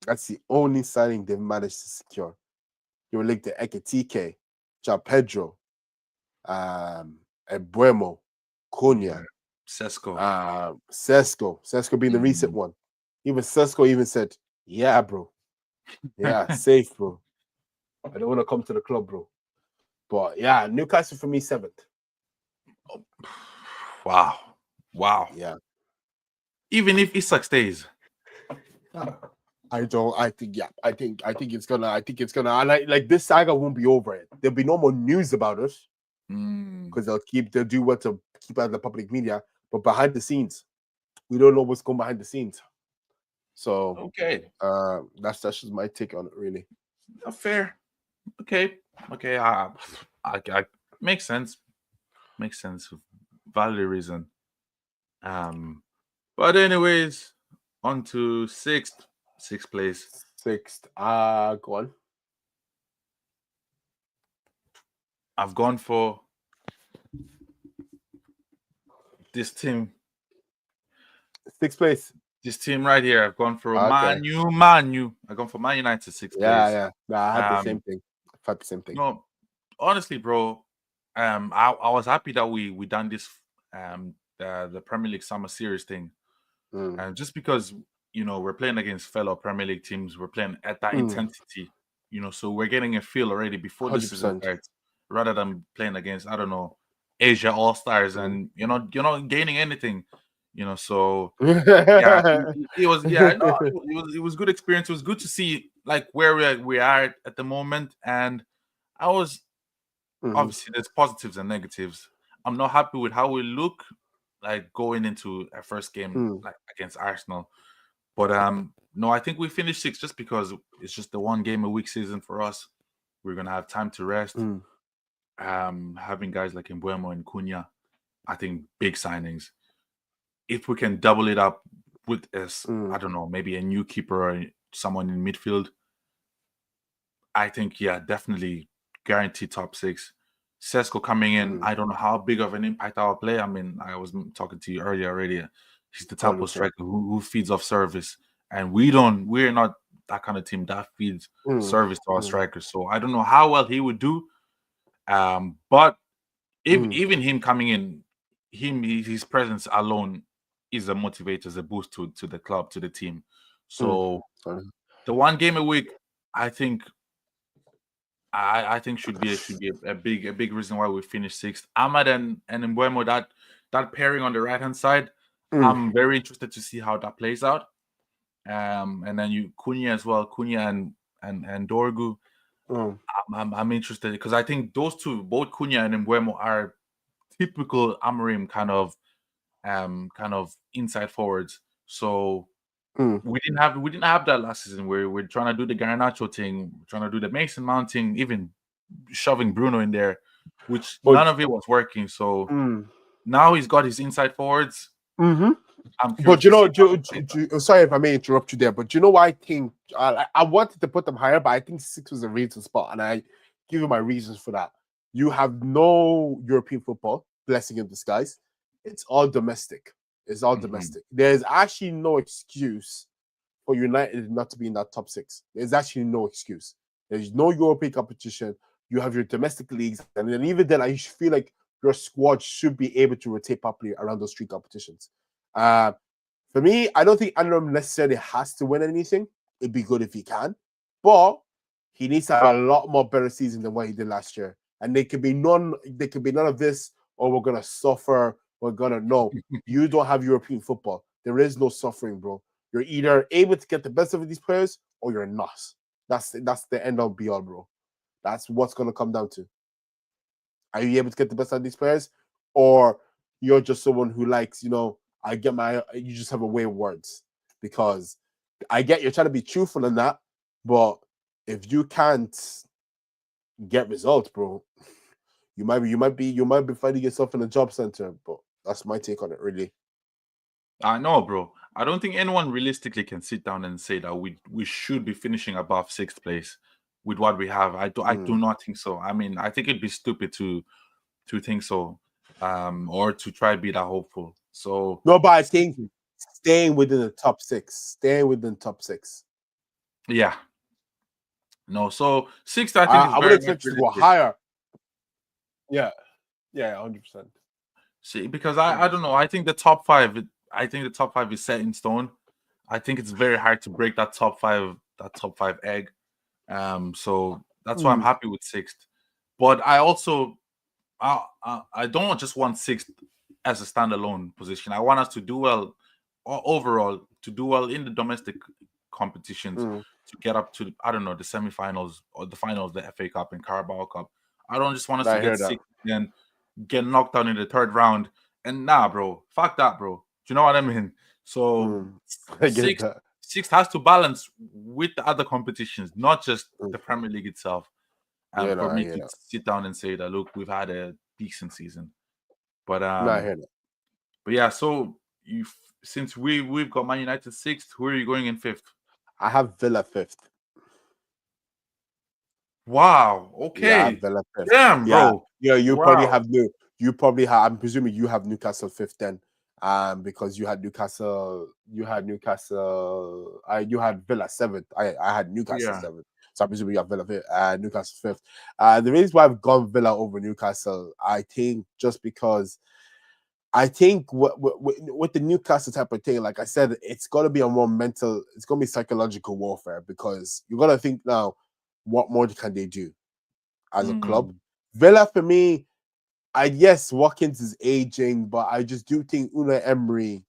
That's the only signing they've managed to secure. They were linked to Ekitike, Ja Pedro, Embuemo, Cunha, Sesko. Sesko being the recent one. Even Sesko even said, "Yeah, bro, yeah, safe, bro. I don't want to come to the club, bro." But yeah, Newcastle for me 7th. Wow. Yeah. Even if Isak stays. I think it's gonna. I like this saga won't be over it. There'll be no more news about it because they'll do what to keep out of the public media. But behind the scenes, we don't know what's going behind the scenes. So okay, that's just my take on it, really. Fair. Okay. I makes sense. Valid reason. But anyways, on to sixth place. 6th. Go on. I've gone for this team. 6th place. This team right here. I've gone for Man U. I've gone for Man United 6th place. Yeah. I had the same thing. No, honestly, bro. I was happy that we done this the Premier League Summer Series thing. And just because we're playing against fellow Premier League teams, we're playing at that intensity, so we're getting a feel already before the season starts, rather than playing against, I don't know, Asia All Stars and you're not gaining anything, so yeah, it was good experience. It was good to see like where we are at the moment, and I was obviously there's positives and negatives. I'm not happy with how we look like going into our first game like against Arsenal. But no, I think we finished 6th just because it's just the one game a week season for us. We're gonna have time to rest. Having guys like Embuemo and Cunha, I think big signings. If we can double it up with I don't know, maybe a new keeper or someone in midfield, I think definitely guaranteed top 6. Sesko coming in, I don't know how big of an impact I'll play. I mean, I was talking to you earlier already. He's the type of striker who feeds off service, and we're not that kind of team that feeds service to our strikers. So I don't know how well he would do. But even him coming in, his presence alone is a motivator, is a boost to the club, to the team. So the one game a week, I think should be a big reason why we finished 6th. Ahmad and Embuemo, that pairing on the right hand side, I'm very interested to see how that plays out. And then Cunha as well, Cunha and Dorgu. I'm interested because I think those two, both Cunha and Embuemo, are typical Amorim kind of inside forwards. So we didn't have that last season where we're trying to do the Garnacho thing, trying to do the Mason Mount thing, even shoving Bruno in there, which none of it was working. So now he's got his inside forwards. But sorry if I may interrupt you there, but you know why I think I wanted to put them higher, but I think 6 was a reasonable spot, and I give you my reasons for that. You have no European football, blessing in disguise. It's all domestic. There's actually no excuse for United not to be in that top 6. There's actually no excuse. There's no European competition. You have your domestic leagues, and then even then, I feel like your squad should be able to rotate properly around those 3 competitions. For me, I don't think Amorim necessarily has to win anything. It'd be good if he can, but he needs to have a lot more better season than what he did last year. And there could be none of this, or we're gonna suffer. No. You don't have European football. There is no suffering, bro. You're either able to get the best of these players, or you're not. That's the end all be all, bro. That's what's gonna come down to. Are you able to get the best out of these players, or you're just someone who likes, you just have a way of words? Because I get you're trying to be truthful in that, but if you can't get results, bro, you might be finding yourself in a job center. But that's my take on it, really. I know, bro. I don't think anyone realistically can sit down and say that we should be finishing above 6th place with what we have. I do not think so. I mean, I think it'd be stupid to think so, or to try to be that hopeful. So no, but I think staying within the top 6, Yeah. No, so 6th I think is I would very expect much you to go realistic. higher. Yeah, 100%. See, because I don't know. I think the top 5. I think the top 5 is set in stone. I think it's very hard to break that top 5. That top 5 egg. So that's why I'm happy with 6th. But I also I don't just want 6th as a standalone position. I want us to do well overall, to do well in the domestic competitions, to get up to, I don't know, the semifinals or the finals, the FA Cup and Carabao Cup. I don't just want us to get 6th and get knocked out in the 3rd round. And nah, bro, fuck that, bro. Do you know what I mean? So I get that. 6th has to balance with the other competitions, not just the Premier League itself. And for me to sit down and say that, look, we've had a decent season. But I hear that. But yeah, so since we've got Man United 6th, who are you going in 5th? I have Villa 5th. Wow. Okay. Yeah, Villa 5th. Damn, bro. Yeah, you probably have I'm presuming you have Newcastle 5th then. Because you had Newcastle, you had Villa 7th. I had Newcastle 7th. So I presume you have Villa 5th, Newcastle 5th. The reason why I've gone Villa over Newcastle, I think just because I think with the Newcastle type of thing, like I said, it's got to be a more mental, it's going to be psychological warfare, because you got to think now, what more can they do as a club? Villa, for me, yes, Watkins is aging, but I just do think Unai Emery,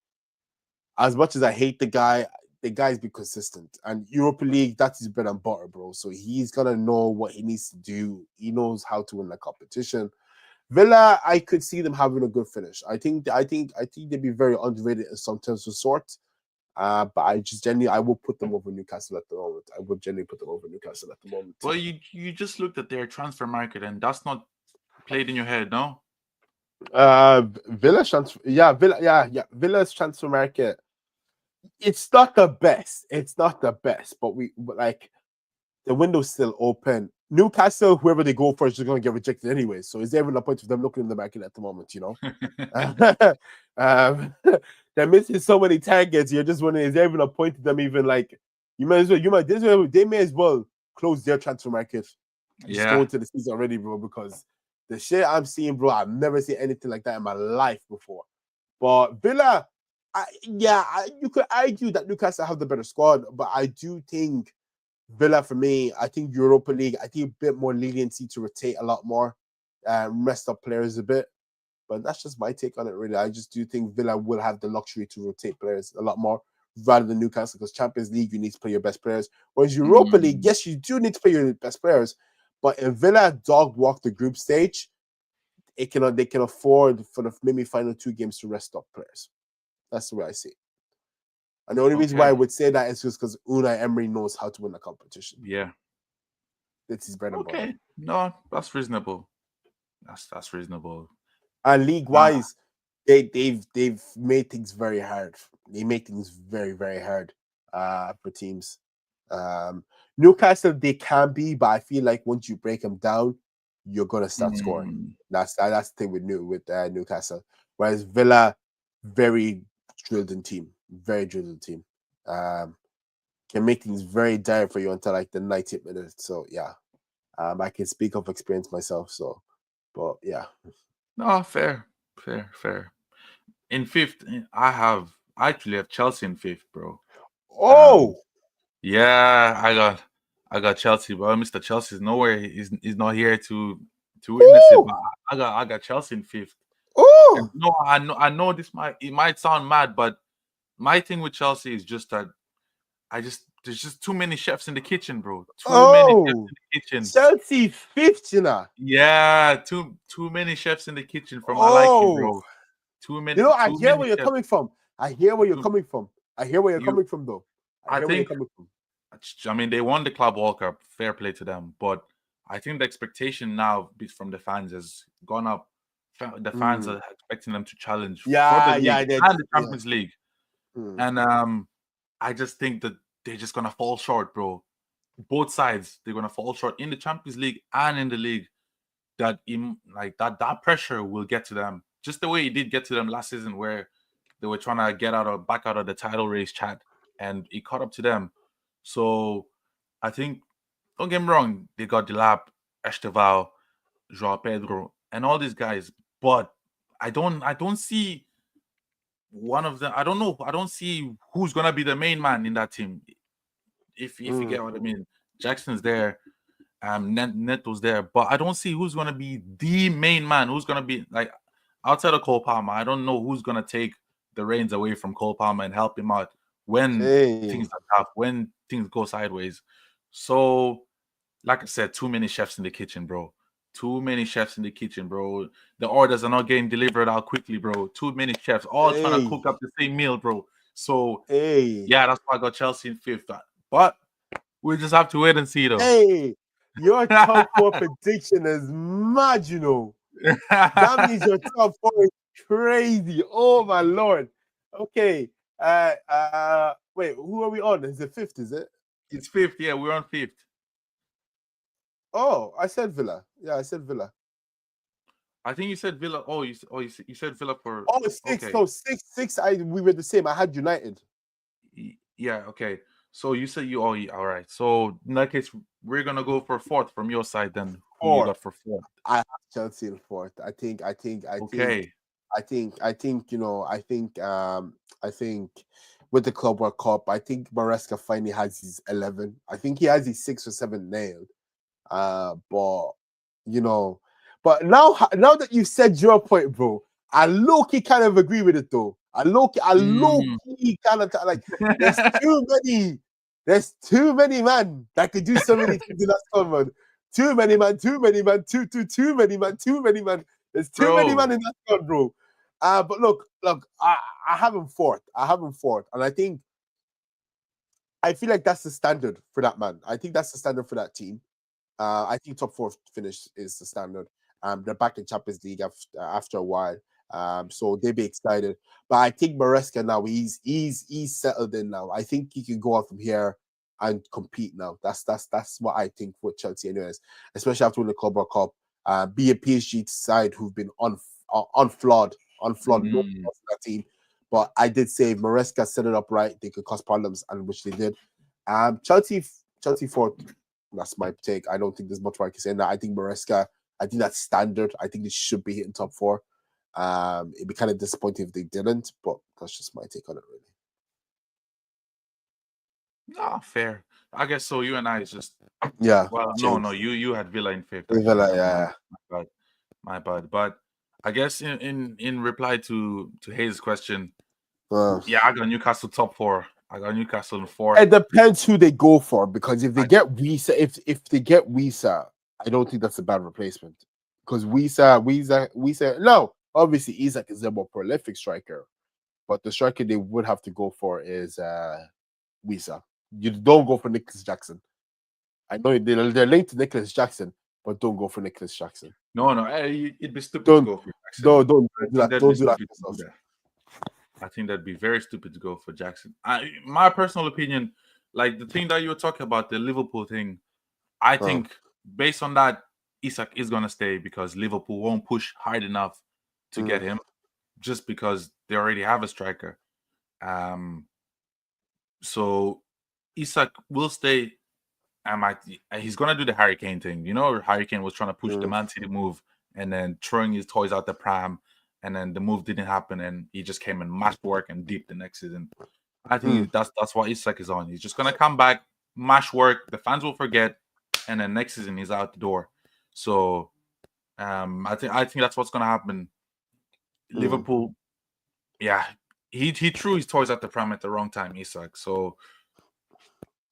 as much as I hate the guy's been consistent. And Europa League, that's his bread and butter, bro. So he's going to know what he needs to do. He knows how to win the competition. Villa, I could see them having a good finish. I think they'd be very underrated in some terms of sort. But I will put them over Newcastle at the moment. I would generally put them over Newcastle at the moment. Well, you just looked at their transfer market, and that's not played in your head, no? Villa's Villa's transfer market. It's not the best. But like the window's still open. Newcastle, whoever they go for, is going to get rejected anyway. So is there even a point of them looking in the market at the moment? You know, they're missing so many targets. You're just wondering, is there even a point of them even like? They may as well close their transfer market. Just go into the season already, bro. Because the shit I'm seeing, bro, I've never seen anything like that in my life before. But Villa, you could argue that Newcastle have the better squad, but I do think Villa, for me, I think Europa League, I think a bit more leniency to rotate a lot more, rest up players a bit. But that's just my take on it, really. I just do think Villa will have the luxury to rotate players a lot more rather than Newcastle, because Champions League, you need to play your best players. Whereas Europa League, yes, you do need to play your best players, but if Villa dog walk the group stage, they can afford for the maybe final 2 games to rest up players. That's the way I see it. And the only reason why I would say that is just because Unai Emery knows how to win a competition. Yeah. It's his bread and butter. No, that's reasonable. That's reasonable. And league-wise, they've made things very hard. They make things very, very hard for teams. Newcastle, they can be, but I feel like once you break them down, you're gonna start scoring. That's the thing with Newcastle. Whereas Villa, very drilled-in team. Very drizzled team. Can make things very dire for you until like the 90th minute. So yeah, I can speak of experience myself. So, but yeah. No, fair. In 5th, I actually have Chelsea in 5th, bro. Oh, yeah, I got Chelsea, but Mr. Chelsea's nowhere. He's not here to witness it. But I got Chelsea in 5th. Oh, no, I know this might sound mad, but my thing with Chelsea is just that there's just too many chefs in the kitchen, bro. Too many chefs in the kitchen. Chelsea 5th, you know. Yeah, too many chefs in the kitchen for my liking, bro. Too many. You know, I hear where you're coming from. I hear where you're coming from, though. I mean, they won the Club World Cup. Fair play to them, but I think the expectation now from the fans has gone up. The fans are expecting them to challenge for the league and the Champions League. And I just think that they're just gonna fall short, bro. Both sides, they're gonna fall short in the Champions League and in the league. That pressure will get to them, just the way it did get to them last season, where they were trying to get back out of the title race chat, and it caught up to them. So I think, don't get me wrong, they got Delap, Esteval, Joao Pedro, and all these guys, but I don't see one of them. I don't know. I don't see who's gonna be the main man in that team. If you get what I mean. Jackson's there, Neto's there, but I don't see who's gonna be the main man. Who's gonna be like outside of Cole Palmer? I don't know who's gonna take the reins away from Cole Palmer and help him out when things are tough, when things go sideways. So, like I said, too many chefs in the kitchen, bro. Too many chefs in the kitchen, bro. The orders are not getting delivered out quickly, bro. Too many chefs, all trying to cook up the same meal, bro. So, yeah, that's why I got Chelsea in fifth. But we just have to wait and see, though. Hey, your top 4 prediction is mad, you know. That means your top 4 is crazy. Oh my lord. Okay. Wait, who are we on? Is it 5th, is it? It's 5th, yeah, we're on 5th. Oh, I said Villa. Yeah, I said Villa. I think you said Villa. Oh, you said Villa for. Oh, 6. Okay. No, 6. We were the same. I had United. Yeah. Okay. So you said you. Oh, all right. So in that case, we're gonna go for 4th from your side then. Who you got for 4th? I have Chelsea in 4th. I think. Okay. I think. You know. I think with the Club World Cup, I think Maresca finally has his 11. I think he has his 6 or 7 nailed. But you know, but now that you said your point, bro, I low-key kind of agree with it though. I low-key kind of like there's too many man that could do so many things in that squad, man. Too many man, too many man. There's too many man in that squad, bro. But look, I have him 4th. And I feel like that's the standard for that man. I think that's the standard for that team. I think top 4 finish is the standard. They're back in Champions League after a while. So they'll be excited. But I think Maresca now, he's settled in now. I think he can go on from here and compete now. That's what I think with Chelsea anyways, especially after winning the Club World Cup. Be a PSG side who've been unflawed no that team. But I did say Maresca set it up right. They could cause problems, and which they did. Chelsea 4th. That's my take. I don't think there's much more I can say. Now I think Maresca, I think that's standard. I think they should be hitting top 4. It'd be kind of disappointing if they didn't, but that's just my take on it, really. No, fair. I guess so. You and I is just Well, no. You had Villa in 5th. Villa, yeah. My bad. But I guess in reply to Hayes' question, yeah, I got Newcastle top 4. I got Newcastle in 4th. It depends who they go for, because if they get Wisa, if they get Wisa, I don't think that's a bad replacement. Because Wisa, no, obviously Isak is a more prolific striker, but the striker they would have to go for is Wisa. You don't go for Nicholas Jackson. I know they're linked to Nicholas Jackson, but don't go for Nicholas Jackson. No, it'd be stupid to go for Jackson. Don't do that. Don't do that. I think that'd be very stupid to go for Jackson. My personal opinion, like the thing that you were talking about, the Liverpool thing, I think based on that, Isak is going to stay because Liverpool won't push hard enough to get him, just because they already have a striker. So Isak will stay. He's going to do the Harry Kane thing. You know, Harry Kane was trying to push the Man City move and then throwing his toys out the pram. And then the move didn't happen, and he just came and mashed work and deep the next season. I think that's what Isak is on. He's just gonna come back, mash work. The fans will forget, and then next season he's out the door. So, I think that's what's gonna happen. Liverpool, yeah, he threw his toys at the pram at the wrong time, Isak. So,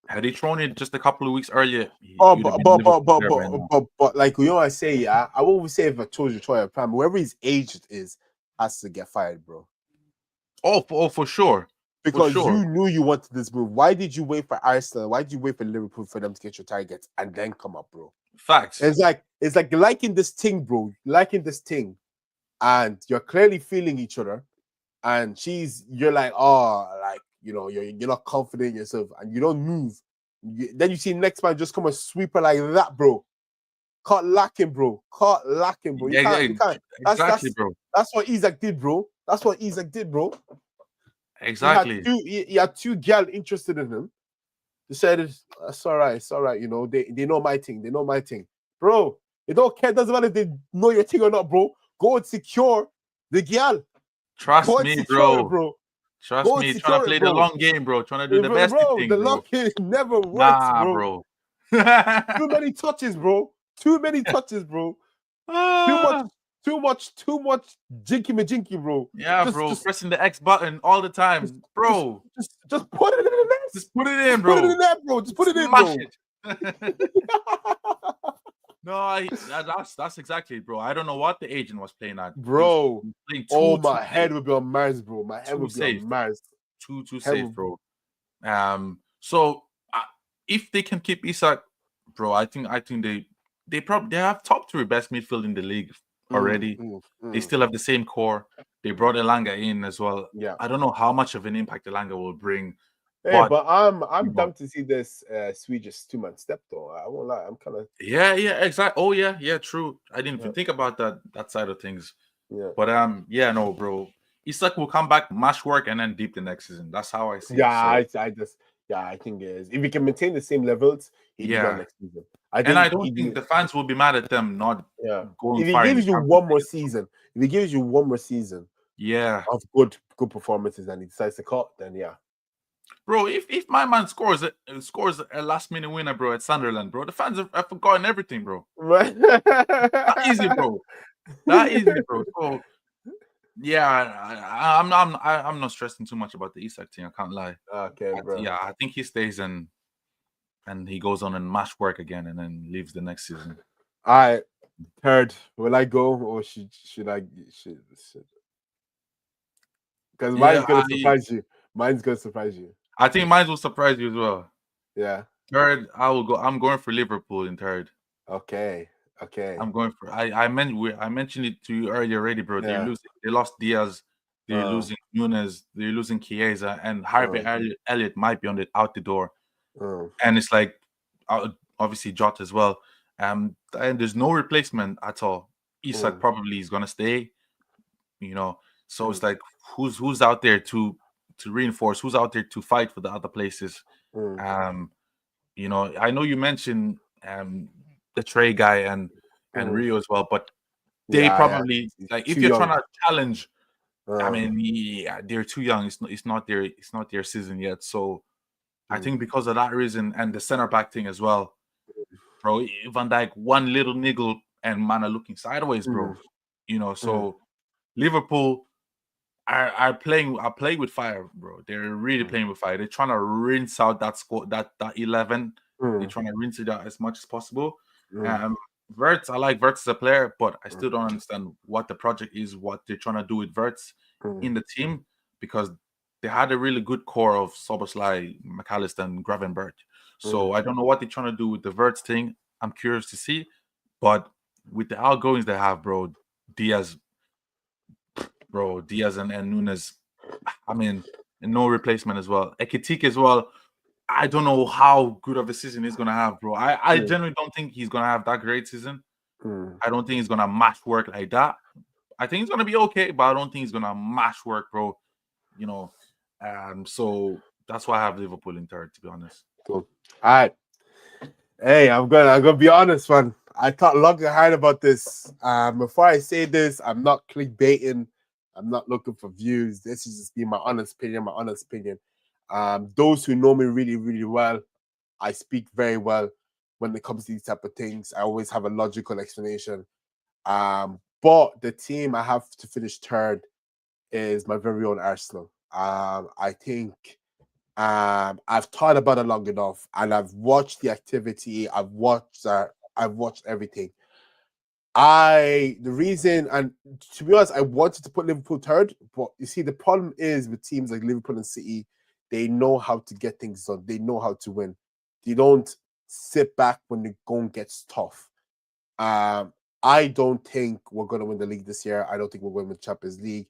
had he thrown it just a couple of weeks earlier, but like you know, I say, yeah, I won't say if I told you toy at pram. Whoever his agent is has to get fired, bro. Oh, for sure. Because you knew you wanted this move. Why did you wait for Arsenal? Why did you wait for Liverpool for them to get your targets and then come up, bro? Facts. It's like liking this thing, bro. Liking this thing, and you're clearly feeling each other, and you're like, oh, like, you're not confident in yourself, and you don't move. Then you see next man just come and sweep her like that, bro. Caught lacking, bro. Caught lacking, bro. You can't. Exactly, bro. That's what Isaac did, bro. Exactly. He had two girl interested in him. They said, it's all right. They know my thing. Bro. They don't care. Doesn't matter if they know your thing or not, bro. Go and secure the girl. Trust me, bro. Trust me. Trying to play the long game, bro. Trying to do the best thing, bro. The long game never works, bro. Too many touches, bro. Too much jinky, bro. Yeah, just pressing the X button all the time, bro. Just put it in the net. Just put it in, bro. Put it in there, bro. Just put it in, bro. No, that's exactly it, bro. I don't know what the agent was playing at, bro. My head would be on Mars, bro. My head would be on Mars. Too safe, bro. So if they can keep Isak, bro, I think they have top 3 best midfield in the league already. They still have the same core. They brought Elanga in as well. Yeah, I don't know how much of an impact Elanga will bring. Hey, but I'm dumb to see this Swedish 2-man step though. I won't lie. I'm kind of exactly. Oh yeah, true. I didn't even think about that side of things. Yeah, but no, bro. Isak will come back, mash work, and then deep the next season. That's how I see it. I think it is. If he can maintain the same levels, he'll be done next season. I don't think the fans will be mad at them not going. If he gives you one more season, of good performances and he decides to cut, then yeah. Bro, if my man scores a last minute winner, bro, at Sunderland, bro, the fans have forgotten everything, bro. Right? That easy, bro. So yeah, I'm not stressing too much about the Isak thing. I can't lie. Okay, bro. Yeah, I think he stays and he goes on and mash work again and then leaves the next season. All right, third. Will I go or should I? Because mine's gonna surprise you. Mine's gonna surprise you. I think mine will surprise you as well. Yeah. Third, I will go. I'm going for Liverpool in third. Okay. I'm going for. I mentioned it to you earlier already, bro. Yeah. They lost Diaz. They're losing Nunes. They're losing Chiesa, and Harvey Elliott might be out the door. And it's like, obviously Jota as well. And there's no replacement at all. Isak probably is gonna stay. So it's like who's out there to reinforce? Who's out there to fight for the other places? I know you mentioned the Trey guy and Rio as well, but they probably like if you're trying to challenge. I mean, they're too young. It's not their season yet. So I think because of that reason and the center back thing as well, bro. Van Dijk, one little niggle and man are looking sideways, bro. So Liverpool are playing with fire, bro. They're really playing with fire. They're trying to rinse out that squad, that 11. They're trying to rinse it out as much as possible. Wirtz, I like Wirtz as a player, but I still don't understand what the project is, what they're trying to do with Wirtz in the team, because they had a really good core of Szoboszlai, McAllister, and Gravenberch. So I don't know what they're trying to do with the Wirtz thing. I'm curious to see. But with the outgoings they have, bro, Diaz and Nunes, I mean, no replacement as well. Ekitike as well. I don't know how good of a season he's gonna have, bro. I genuinely don't think he's gonna have that great season. I don't think he's gonna mash work like that. I think he's gonna be okay, but I don't think he's gonna mash work, bro. So that's why I have Liverpool in third, to be honest. Cool. All right. Hey, I'm gonna be honest, man. I thought long and hard about this. Before I say this, I'm not clickbaiting. I'm not looking for views. This is just being my honest opinion. Those who know me really, really well, I speak very well when it comes to these type of things. I always have a logical explanation. But the team I have to finish third is my very own Arsenal. I think I've thought about it long enough, and I've watched the activity. I've watched everything. The reason, and to be honest, I wanted to put Liverpool third, but you see, the problem is with teams like Liverpool and City, they know how to get things done. They know how to win. They don't sit back when the going gets tough. I don't think we're going to win the league this year. I don't think we're going to win the Champions League.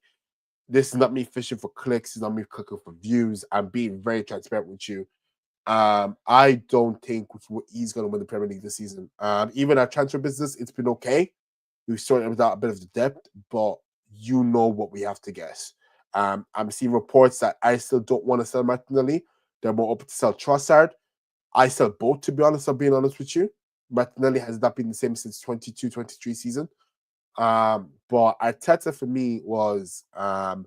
this is not me fishing for clicks. It's not me clicking for views. I'm being very transparent with you. I don't think he's going to win the Premier League this season. Even our transfer business, it's been okay. We've sorted without a bit of the depth, but you know what we have to guess. I'm seeing reports that I still don't want to sell Martinelli. They're more open to sell Trossard. I sell both, to be honest. I'm being honest with you. Martinelli has not been the same since 22-23 season. But Arteta for me was I've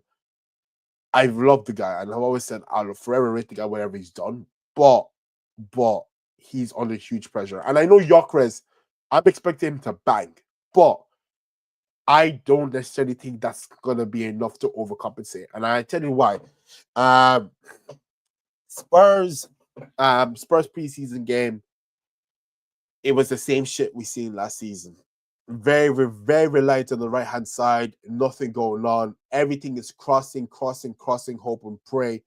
loved the guy, and I've always said I'll forever rate the guy whatever he's done. But he's under huge pressure. And I know Gyökeres, I'm expecting him to bang, but I don't necessarily think that's gonna be enough to overcompensate. And I tell you why. Spurs preseason game, it was the same shit we seen last season. Very, very reliant on the right hand side, nothing going on. Everything is crossing, hope and pray.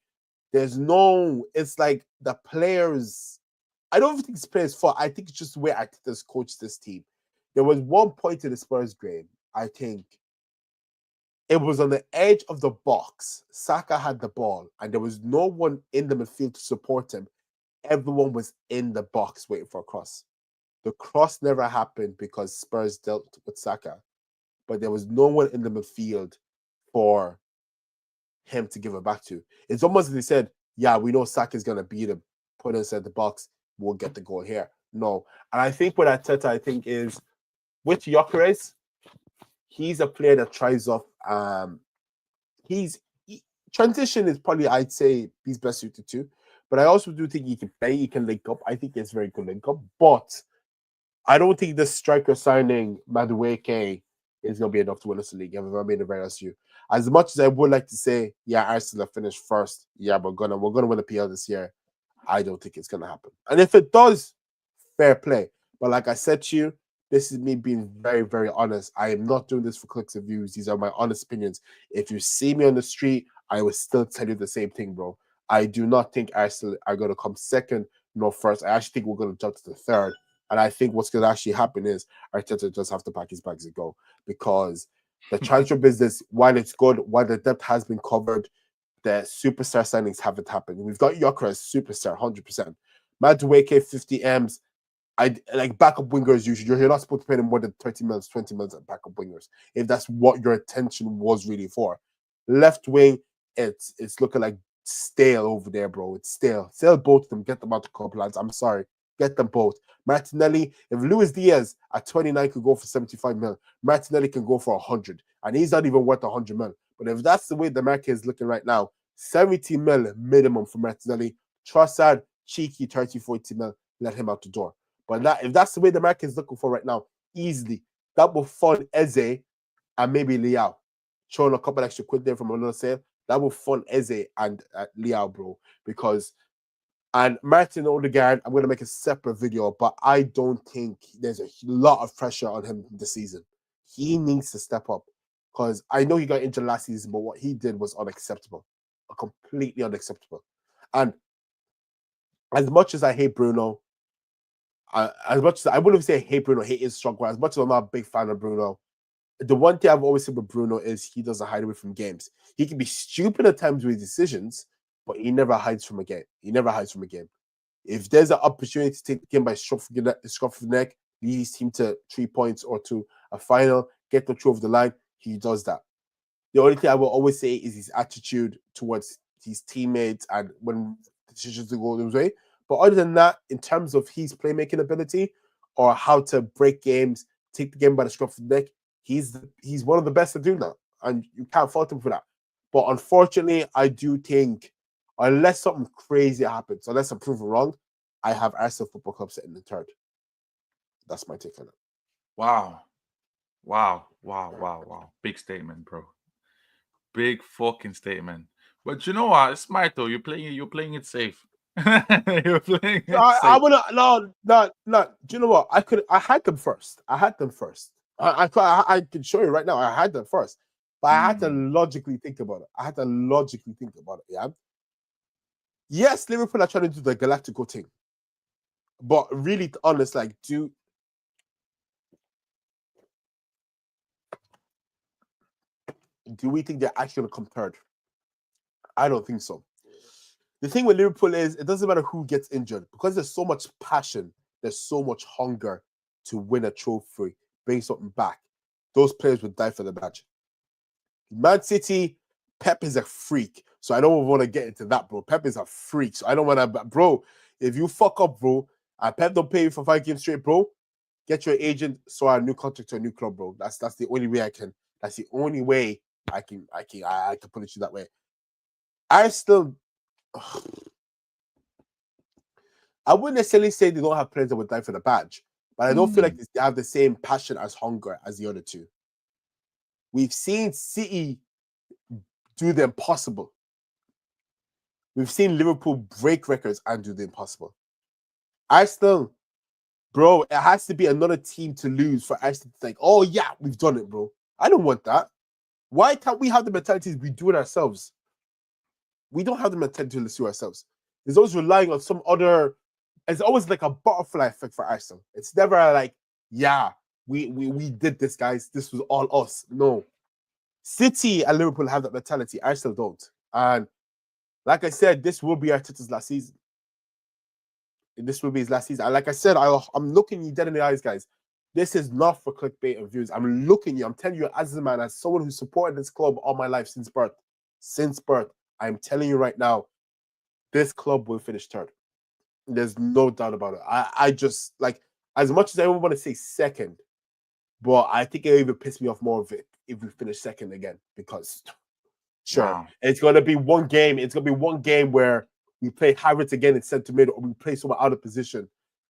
It's like the players. I don't think it's players' fault. I think it's just the way Arteta's coached this team. There was one point in the Spurs game, I think. It was on the edge of the box. Saka had the ball, and there was no one in the midfield to support him. Everyone was in the box waiting for a cross. The cross never happened because Spurs dealt with Saka, but there was no one in the midfield for him to give it back to. It's almost as they said, yeah, we know Saka's going to beat him. Put him inside the box. We'll get the goal here. No. And I think what Arteta, is with Gyökeres, he's a player that tries off. Transition is probably, I'd say, he's best suited to. But I also do think he can play. He can link up. I think it's very good link up. But I don't think the striker signing Madueke is going to be enough to win us the league. I'm being very honest with you. As much as I would like to say, yeah, Arsenal finished first. Yeah, we're gonna win the PL this year. I don't think it's gonna happen. And if it does, fair play. But like I said to you, this is me being very, very honest. I am not doing this for clicks and views. These are my honest opinions. If you see me on the street, I will still tell you the same thing, bro. I do not think Arsenal are going to come second nor first. I actually think we're going to jump to the third. And I think what's going to actually happen is Arteta just have to pack his bags and go, because the transfer business, while it's good, while the depth has been covered, the superstar signings haven't happened. We've got Gyökeres, superstar, 100%. Madueke, 50 M's. I like backup wingers. You're not supposed to pay them more than 30 minutes, 20 minutes at backup wingers if that's what your attention was really for. Left wing, it's looking like stale over there, bro. It's stale. Sell both of them. Get them out of club, lads. I'm sorry. Get them both. Martinelli, if Luis Diaz at 29 could go for 75 mil, Martinelli can go for 100. And he's not even worth 100 mil. But if that's the way the market is looking right now, 70 mil minimum for Martinelli. Trossard, cheeky 30, 40 mil. Let him out the door. But if that's the way the market is looking for right now, easily, that will fund Eze and maybe Liao. Showing a couple extra quid there from another sale, that will fund Eze and Liao, bro. And Martin Odegaard, I'm going to make a separate video, but I don't think there's a lot of pressure on him this season. He needs to step up, because I know he got injured last season, but what he did was unacceptable. Completely unacceptable. And as much as I hate Bruno, as much as I wouldn't say hate Bruno, hate is strong. As much as I'm not a big fan of Bruno, the one thing I've always said with Bruno is he doesn't hide away from games. He can be stupid at times with his decisions, but he never hides from a game. If there's an opportunity to take the game by scruff of the neck, lead his team to 3 points or to a final, get the through over the line, he does that. The only thing I will always say is his attitude towards his teammates and when decisions go his way. But other than that, in terms of his playmaking ability or how to break games, take the game by the scruff of the neck, he's one of the best at doing that. And you can't fault him for that. But unfortunately, I do think, unless something crazy happens, unless I'm proven wrong, I have Arsenal Football Club sitting in third. That's my take on it. Wow. Big statement, bro. Big fucking statement. But you know what? It's smart though. You're playing it safe. You're playing it safe. I wanna no. Do you know what? I had them first. I can show you right now. I had them first. But I had to logically think about it. Yeah. Yes, Liverpool are trying to do the Galactico thing. But really, honest, like, do we think they're actually going to come third? I don't think so. The thing with Liverpool is it doesn't matter who gets injured because there's so much passion, there's so much hunger to win a trophy, bring something back. Those players would die for the badge. Man City, Pep is a freak, so I don't want to get into that, bro. Pep is a freak, so I don't want to, bro. If you fuck up, bro, and Pep don't pay you for 5 games straight, bro, get your agent, sort a new contract to a new club, bro. That's the only way I can. That's the only way I can put it to you that way. I wouldn't necessarily say they don't have players that would die for the badge, but I don't feel like they have the same passion as hunger as the other two. We've seen City do the impossible. We've seen Liverpool break records and do the impossible. Bro, it has to be another team to lose for Arsenal to think, oh yeah, we've done it, bro. I don't want that. Why can't we have the mentality we do it ourselves? We don't have the mentality to do ourselves. There's always relying on some other. It's always like a butterfly effect for Arsenal. It's never like, yeah, we did this, guys. This was all us. No. City and Liverpool have that mentality. Arsenal don't. And like I said, this will be Arteta's last season. This will be his last season. And like I said, I'm looking you dead in the eyes, guys. This is not for clickbait and views. I'm looking you. I'm telling you as a man, as someone who supported this club all my life since birth. Since birth. I'm telling you right now, this club will finish third. There's no doubt about it. I just, like, as much as I want to say second, but I think it even pissed me off more of it if we finish second again. Because, sure, It's going to be one game. It's going to be one game where we play Havertz again in centre mid, or we play someone out of position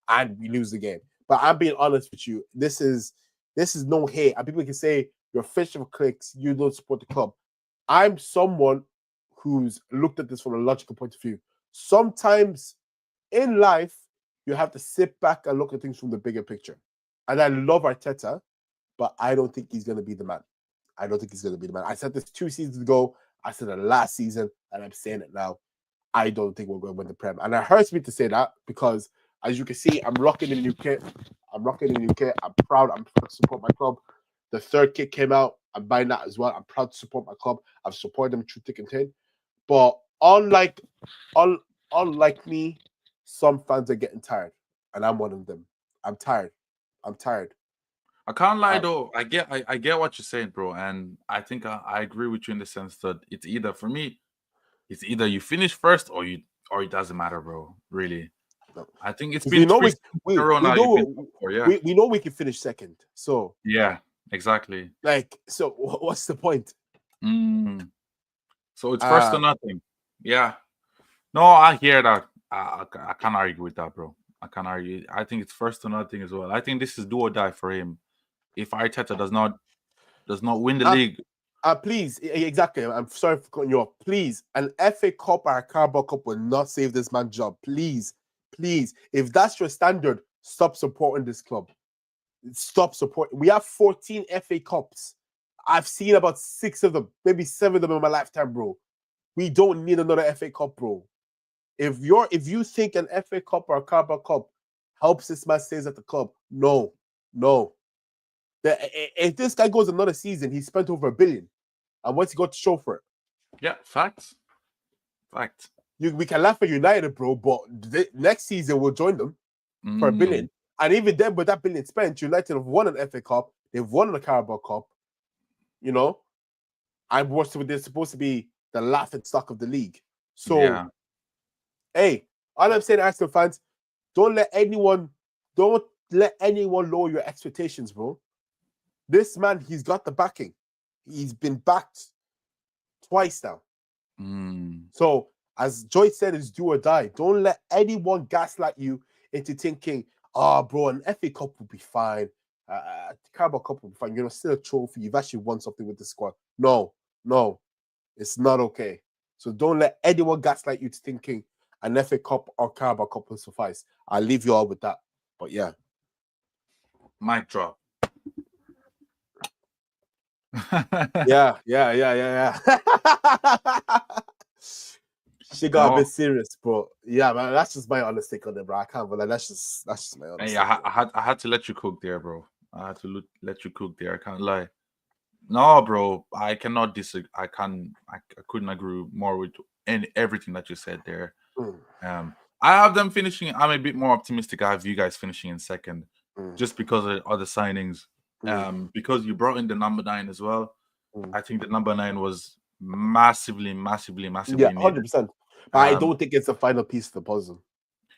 and we lose the game. But I'm being honest with you. This is no hate. And people can say, you're fish for clicks, you don't support the club. I'm someone who's looked at this from a logical point of view. Sometimes in life, you have to sit back and look at things from the bigger picture. And I love Arteta, but I don't think he's going to be the man. I don't think he's going to be the man. I said this 2 seasons ago. I said it last season, and I'm saying it now. I don't think we're going to win the Prem. And it hurts me to say that because, as you can see, I'm rocking the new kit. I'm proud. I'm proud to support my club. The 3rd kit came out. I'm buying that as well. I'm proud to support my club. I've supported them through thick and thin. But unlike me, some fans are getting tired, and I'm one of them. I'm tired. I can't lie though. I get what you're saying, bro, and I think I agree with you in the sense that it's either for me, it's either you finish first or it doesn't matter, bro. Really, no. I think it's been we know we can finish second. So yeah, exactly. Like, so what's the point? So it's first to nothing. Yeah. No, I hear that. I can't argue with that, bro. I can't argue. I think it's first to nothing as well. I think this is do or die for him. If Arteta does not win the league. Please, exactly. I'm sorry for cutting you off. Please, an FA Cup or a Carabao Cup will not save this man's job. Please. If that's your standard, stop supporting this club. Stop supporting. We have 14 FA Cups. I've seen about 6 of them, maybe 7 of them in my lifetime, bro. We don't need another FA Cup, bro. If you think an FA Cup or a Carabao Cup helps this man stays at the club, no. If this guy goes another season, he spent over $1 billion. And what's he got to show for it? Yeah, facts. We can laugh at United, bro, but next season we'll join them for $1 billion. And even then, with that $1 billion spent, United have won an FA Cup, they've won the Carabao Cup, you know, and they're supposed to be the laughing stock of the league. So, hey, all I'm saying, Arsenal fans, don't let anyone lower your expectations, bro. This man, he's got the backing. He's been backed twice now. So, as Joyce said, it's do or die. Don't let anyone gaslight you into thinking, bro, an FA Cup will be fine. Carabao Cup will be fine. You're still a trophy. You've actually won something with the squad. No, it's not okay. So don't let anyone gaslight you to thinking an FA Cup or Carabao Cup will suffice. I'll leave you all with that. But yeah. Mic drop. Yeah. She got a bit serious, bro. Yeah, man, that's just my honest take on it, bro. I can't believe that's just my honest. Hey, I had to let you cook there, bro. I had to let you cook there. I can't lie. No, bro, I cannot disagree. I couldn't agree more with everything that you said there. I have them finishing. I'm a bit more optimistic. I have you guys finishing in second, just because of other signings. Because you brought in the number 9 as well. I think the number 9 was massively Yeah, needed. 100%. But I don't think it's the final piece of the puzzle.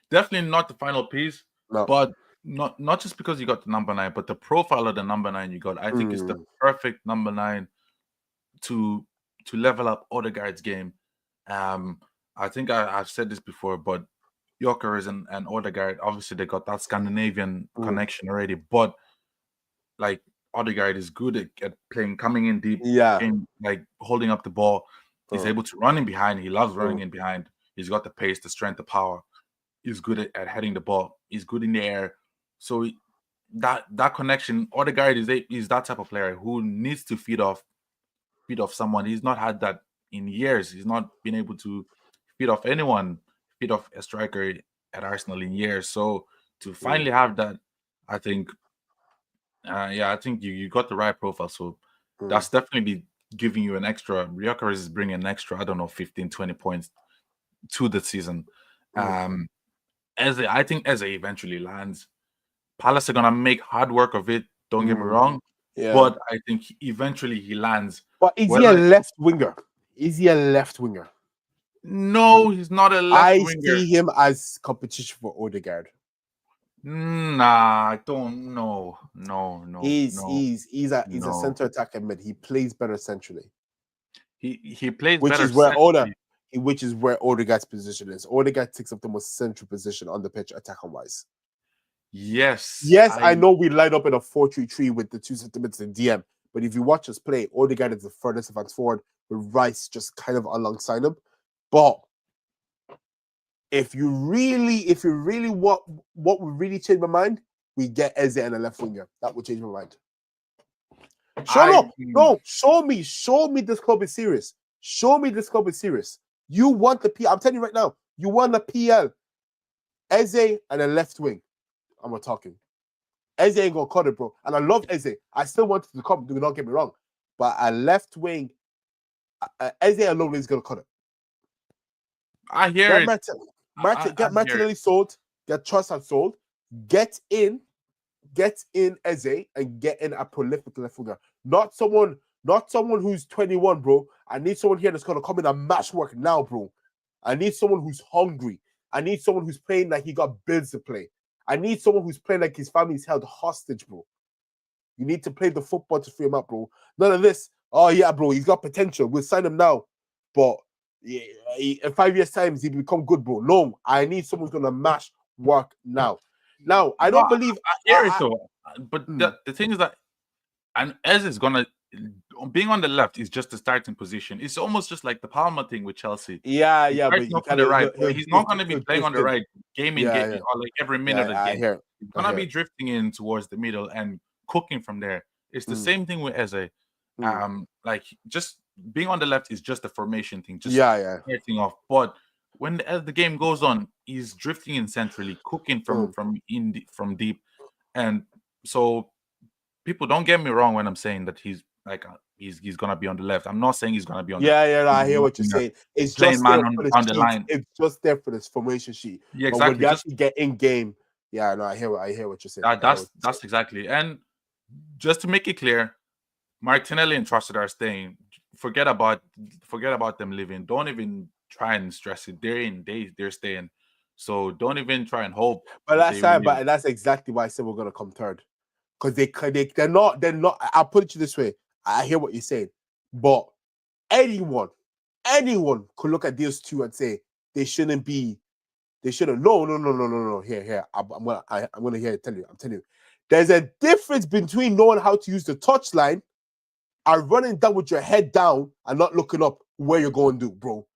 Definitely not the final piece, No. but not just because you got the number 9, but the profile of the number 9 you got. I think it's the perfect number 9 to level up Odegaard's game. I think I've said this before, but Gyökeres and Odegaard, obviously they got that Scandinavian connection already, but like Odegaard is good at playing, coming in deep, like holding up the ball. He's able to run in behind. He loves running in behind. He's got the pace, the strength, the power. He's good at heading the ball. He's good in the air. So that connection, Odegaard is that type of player who needs to feed off someone. He's not had that in years. He's not been able to feed off anyone, feed off a striker at Arsenal in years. So to finally have that, I think, I think you got the right profile. So that's definitely giving you an extra. Gyökeres is bringing an extra, I don't know, 15, 20 points to the season. I think Eze eventually lands. Palace are gonna make hard work of it. Don't get me wrong. Yeah. But I think eventually he lands. But is he a left winger? Is he a left winger? No, he's not a left winger. I see him as competition for Odegaard. Nah, I don't know. No. He's a center attacker mid. He plays better centrally. He plays which better is where centrally. Which is where Odegaard's position is. Odegaard takes up the most central position on the pitch, attacker wise. Yes, I know we line up in a 4-3-3 with the 2 centimeters in DM, but if you watch us play, Odegaard is the furthest advance forward with Rice just kind of alongside him. But if you really want what would really change my mind, we get Eze and a left winger. That would change my mind. Show me this club is serious. Show me this club is serious. You want the PL. I'm telling you right now, you want the PL. Eze and a left wing. I'm talking. Eze ain't gonna cut it, bro. And I love Eze. I still want to come. Do not get me wrong. But a left wing, Eze alone is gonna cut it. I hear it. Get Martinelli sold. Get Trossard sold. Get in Eze and get in a prolific left winger. Not someone who's 21, bro. I need someone here that's gonna come in and match work now, bro. I need someone who's hungry. I need someone who's playing like he got bills to play. I need someone who's playing like his family's held hostage, bro. You need to play the football to free him up, bro. None of this. Oh yeah, bro. He's got potential. We'll sign him now, but in 5 years' time, he'll become good, bro. No, I need someone who's gonna match work now. Now, I don't believe. I hear it though, but the thing is that, and Ez is gonna being on the left is just the starting position. It's almost just like the Palmer thing with Chelsea. Yeah, but he's not on the right. He's not gonna be playing on the right game in game or like every minute of the game. He's gonna be drifting in towards the middle and cooking from there. It's the same thing with Eze. Like just being on the left is just a formation thing, just starting off. But when the game goes on, he's drifting in centrally, cooking from deep, and so people don't get me wrong when I'm saying that he's like he's gonna be on the left. I'm not saying he's gonna be on. I hear what you're saying. It's just man on the line. It's just there for this formation sheet. Yeah, exactly. But when you actually get in game, I hear what you're saying. That's exactly. And just to make it clear, Martinelli and Trossard are staying. Forget about them leaving. Don't even try and stress it. They're staying. So don't even try and hope. But that's exactly why I said we're gonna come third. Because they're not. I'll put it to you this way. I hear what you're saying, but anyone could look at these two and say they shouldn't be. They shouldn't. No. Here. I'm gonna tell you. There's a difference between knowing how to use the touchline and running down with your head down and not looking up where you're going to do, bro.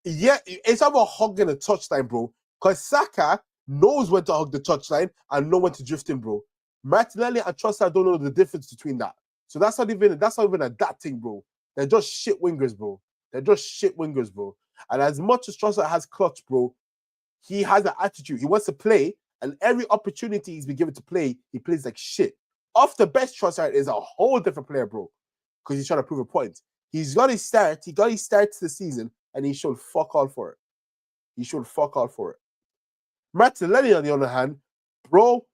Yeah, it's about hugging the touchline, bro. Because Saka knows when to hug the touchline and know when to drift in, bro. Martinelli and Trossard don't know the difference between that. So that's not even a that thing, bro. They're just shit wingers, bro. And as much as Trossard has clutch, bro, he has an attitude. He wants to play, and every opportunity he's been given to play, he plays like shit. Off the best, Trossard is a whole different player, bro. because he's trying to prove a point. He's got his start. He got his start to the season, and he showed fuck all for it. Martinelli, on the other hand, bro,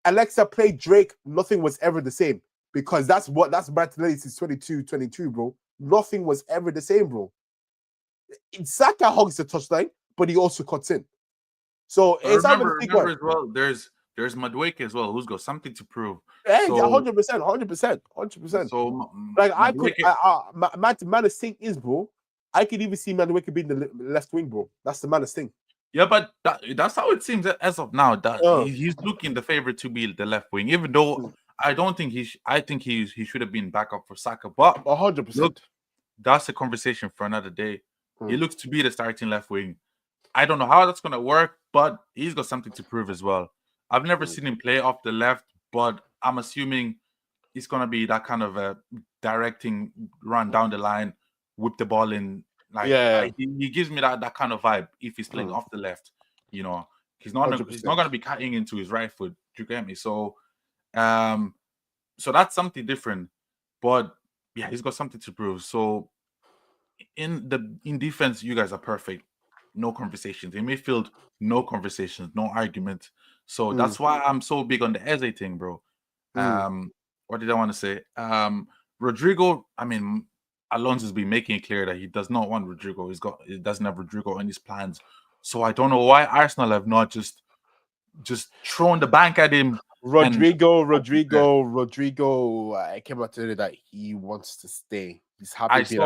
Alexa played Drake. Nothing was ever the same because that's Martinelli since 22, bro. Nothing was ever the same, bro. Saka hugs the touchline, but he also cuts in. So it's remember as well. There's Madueke as well, who's got something to prove. Yeah, 100%. So like I could, Maddest thing is, bro. I could even see Madueke being the left wing, bro. That's the Maddest thing. Yeah, but that's how it seems as of now. That he's looking the favorite to be the left wing, even though I don't think I think he should have been backup for Saka. But 100%. Look, that's a conversation for another day. He looks to be the starting left wing. I don't know how that's gonna work, but he's got something to prove as well. I've never seen him play off the left, but I'm assuming he's gonna be that kind of a directing run down the line, whip the ball in. He gives me that kind of vibe if he's playing off the left. You know, he's not gonna be cutting into his right foot. Do you get me? So that's something different. But yeah, he's got something to prove. So in defense, you guys are perfect. No conversations. In midfield, no conversations, no argument. So that's why I'm so big on the Eze thing, bro. What did I want to say? Rodrigo, I mean, Alonso's been making it clear that he does not want Rodrigo. He doesn't have Rodrigo in his plans. So I don't know why Arsenal have not just thrown the bank at him. Rodrigo. I came out today that he wants to stay. He's happy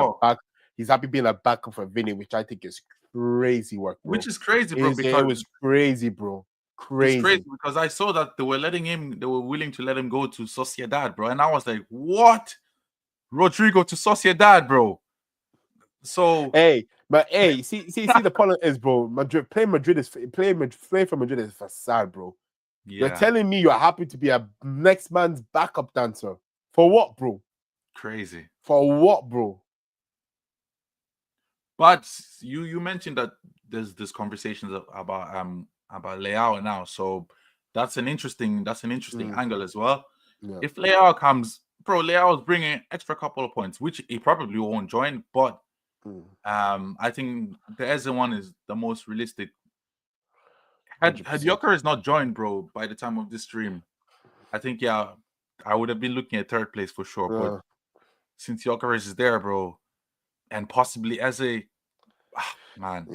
He's happy being a backup for Vinny, which I think is crazy work, bro. Which is crazy, bro. Because it was crazy, bro. Crazy. It's crazy because I saw that they were willing to let him go to Sociedad, bro. And I was like, what? Rodrigo to Sociedad, bro. So see the problem is, bro. Playing for Madrid is facade, bro. Yeah. You're telling me you're happy to be a next man's backup dancer for what, bro? Crazy. For what, bro? But you mentioned that there's conversations about Leao now, so that's an interesting angle as well. Yeah. If Leao comes, bro, Leao is bringing an extra couple of points, which he probably won't join. But I think the Eze one is the most realistic. Had Gyökeres not joined, bro, by the time of this stream, I think I would have been looking at third place for sure. But since Gyökeres is there, bro, and possibly Eze, man.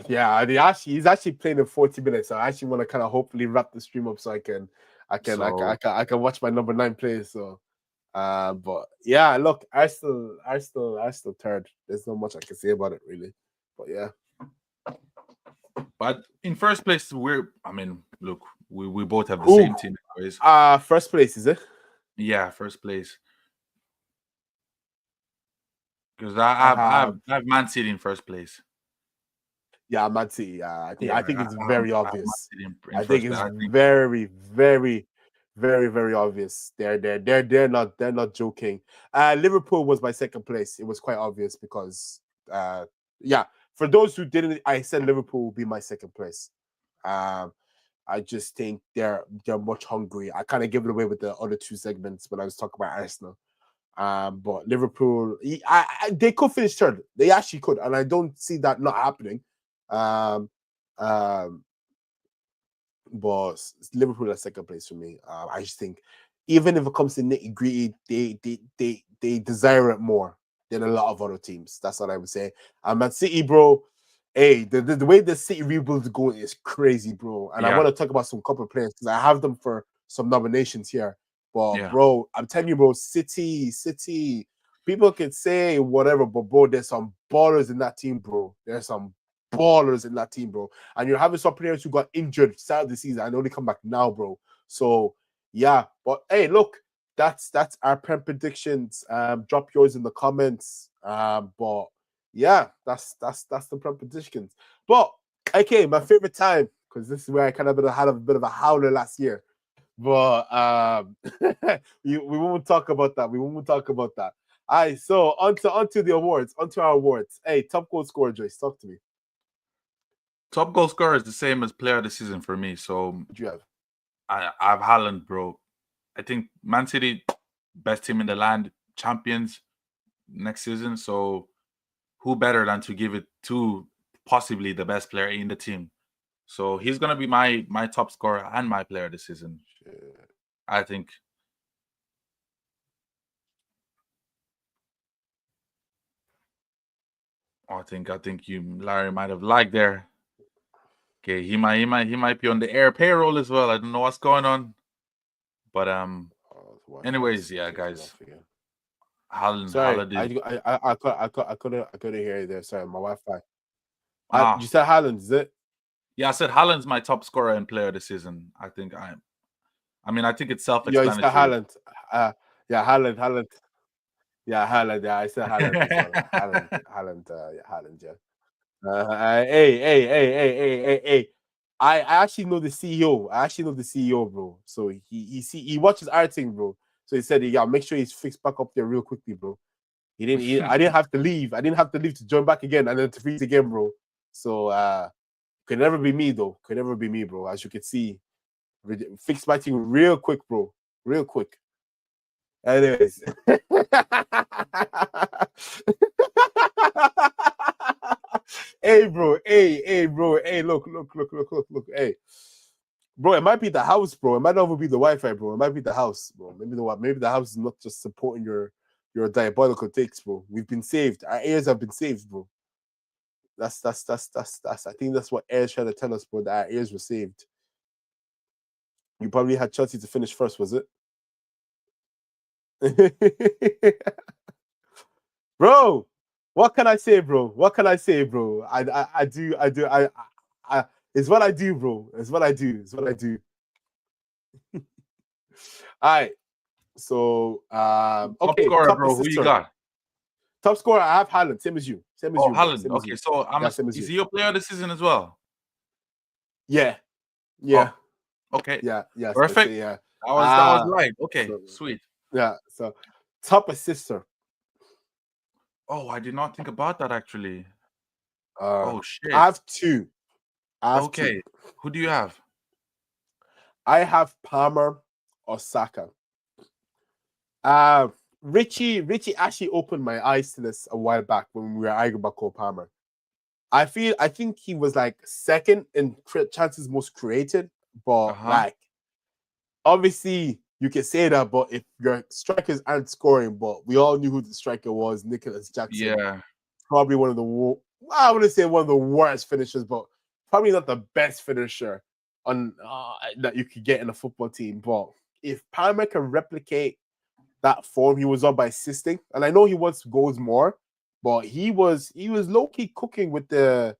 He's actually playing in 40 minutes. So I actually want to kind of hopefully wrap the stream up so I can watch my number 9 play. So but yeah, look, I still third. There's not much I can say about it really. But yeah. But in first place, we both have the same team anyways. First place, is it? Yeah, first place. Because I have Man City in first place. Yeah, Man City. I think it's very obvious. I think it's very, very, very, very obvious. They're not joking. Liverpool was my second place. It was quite obvious because for those who didn't, I said Liverpool will be my second place. I just think they're much hungry. I kind of give it away with the other two segments when I was talking about Arsenal. But Liverpool, they could finish third. They actually could, and I don't see that not happening. But Liverpool at second place for me. I just think even if it comes to nitty-gritty, they desire it more than a lot of other teams. That's what I would say. Man City, bro. Hey, the way the City rebuild is going is crazy, bro. And I want to talk about some couple of players because I have them for some nominations here. But bro, I'm telling you, bro, City. People can say whatever, but bro, there's some ballers in that team, bro. There's some ballers in that team, bro. And you're having some players who got injured start of the season and only come back now, bro. So yeah, but hey, look, that's our predictions. Drop yours in the comments. But yeah, that's the predictions. But okay, my favorite time, because this is where I kind of had a bit of a howler last year. But we won't talk about that. All right, so onto the awards, onto our awards. Hey, top goal scorer, Joyce, talk to me. Top goal scorer is the same as player of the season for me. So what do you have? I have Haaland, bro. I think Man City, best team in the land, champions. next season. So who better than to give it to possibly the best player in the team? So he's gonna be my top scorer and my player this season. I think. I think Larry might have lagged there. Okay, he might be on the air payroll as well. I don't know what's going on. But anyways, yeah, guys. Sorry, Haaland I couldn't hear you there. Sorry, my Wi-Fi. You said Haaland, is it? Yeah, I said Haaland's my top scorer and player this season. I think I think it's self-explanatory. Yeah, Haaland. Haaland. Yeah, Haaland. Yeah, I said Haaland as well. Haaland. Yeah, Haaland. Yeah. Hey. I actually know the CEO. Bro. So he watches our thing, bro. So he said, yeah, make sure he's fixed back up there real quickly, bro. I didn't have to leave. I didn't have to leave to join back again and then to freeze again, bro. So could never be me though. Could never be me, bro. As you can see, fix my thing real quick, bro. Real quick. Anyways. Hey, bro. Hey, look. Hey. Bro, it might be the house, bro. It might not even be the Wi-Fi, bro. It might be the house, bro. Maybe the house is not just supporting your diabolical takes, bro. We've been saved. Our ears have been saved, bro. That's I think that's what Air's trying to tell us, bro, that our ears were saved. You probably had Chelsea to finish first, was it? Bro, what can I say, bro? I do. It's what I do, bro. It's what I do. All right. So, okay. Top scorer, bro. Who you got? Top scorer, I have Haaland. Same as you. Haaland. Okay, so is he your player of the season as well? Yeah. Oh, okay. Yeah. Perfect. Yeah. That was right. Okay, so, sweet. Yeah. So, top assister. Oh, I did not think about that actually. Oh shit. I have two. Okay. Who do you have? I have Palmer or Saka. Richie actually opened my eyes to this a while back when we were arguing about Cole Palmer. I think he was like second in chances most created, but like obviously you can say that, but if your strikers aren't scoring, but we all knew who the striker was, Nicholas Jackson. Yeah. Probably one of the I wouldn't say one of the worst finishers, but probably not the best finisher on that you could get in a football team. But if Palmer can replicate that form he was on by assisting, and I know he wants goals more, but he was low-key cooking with the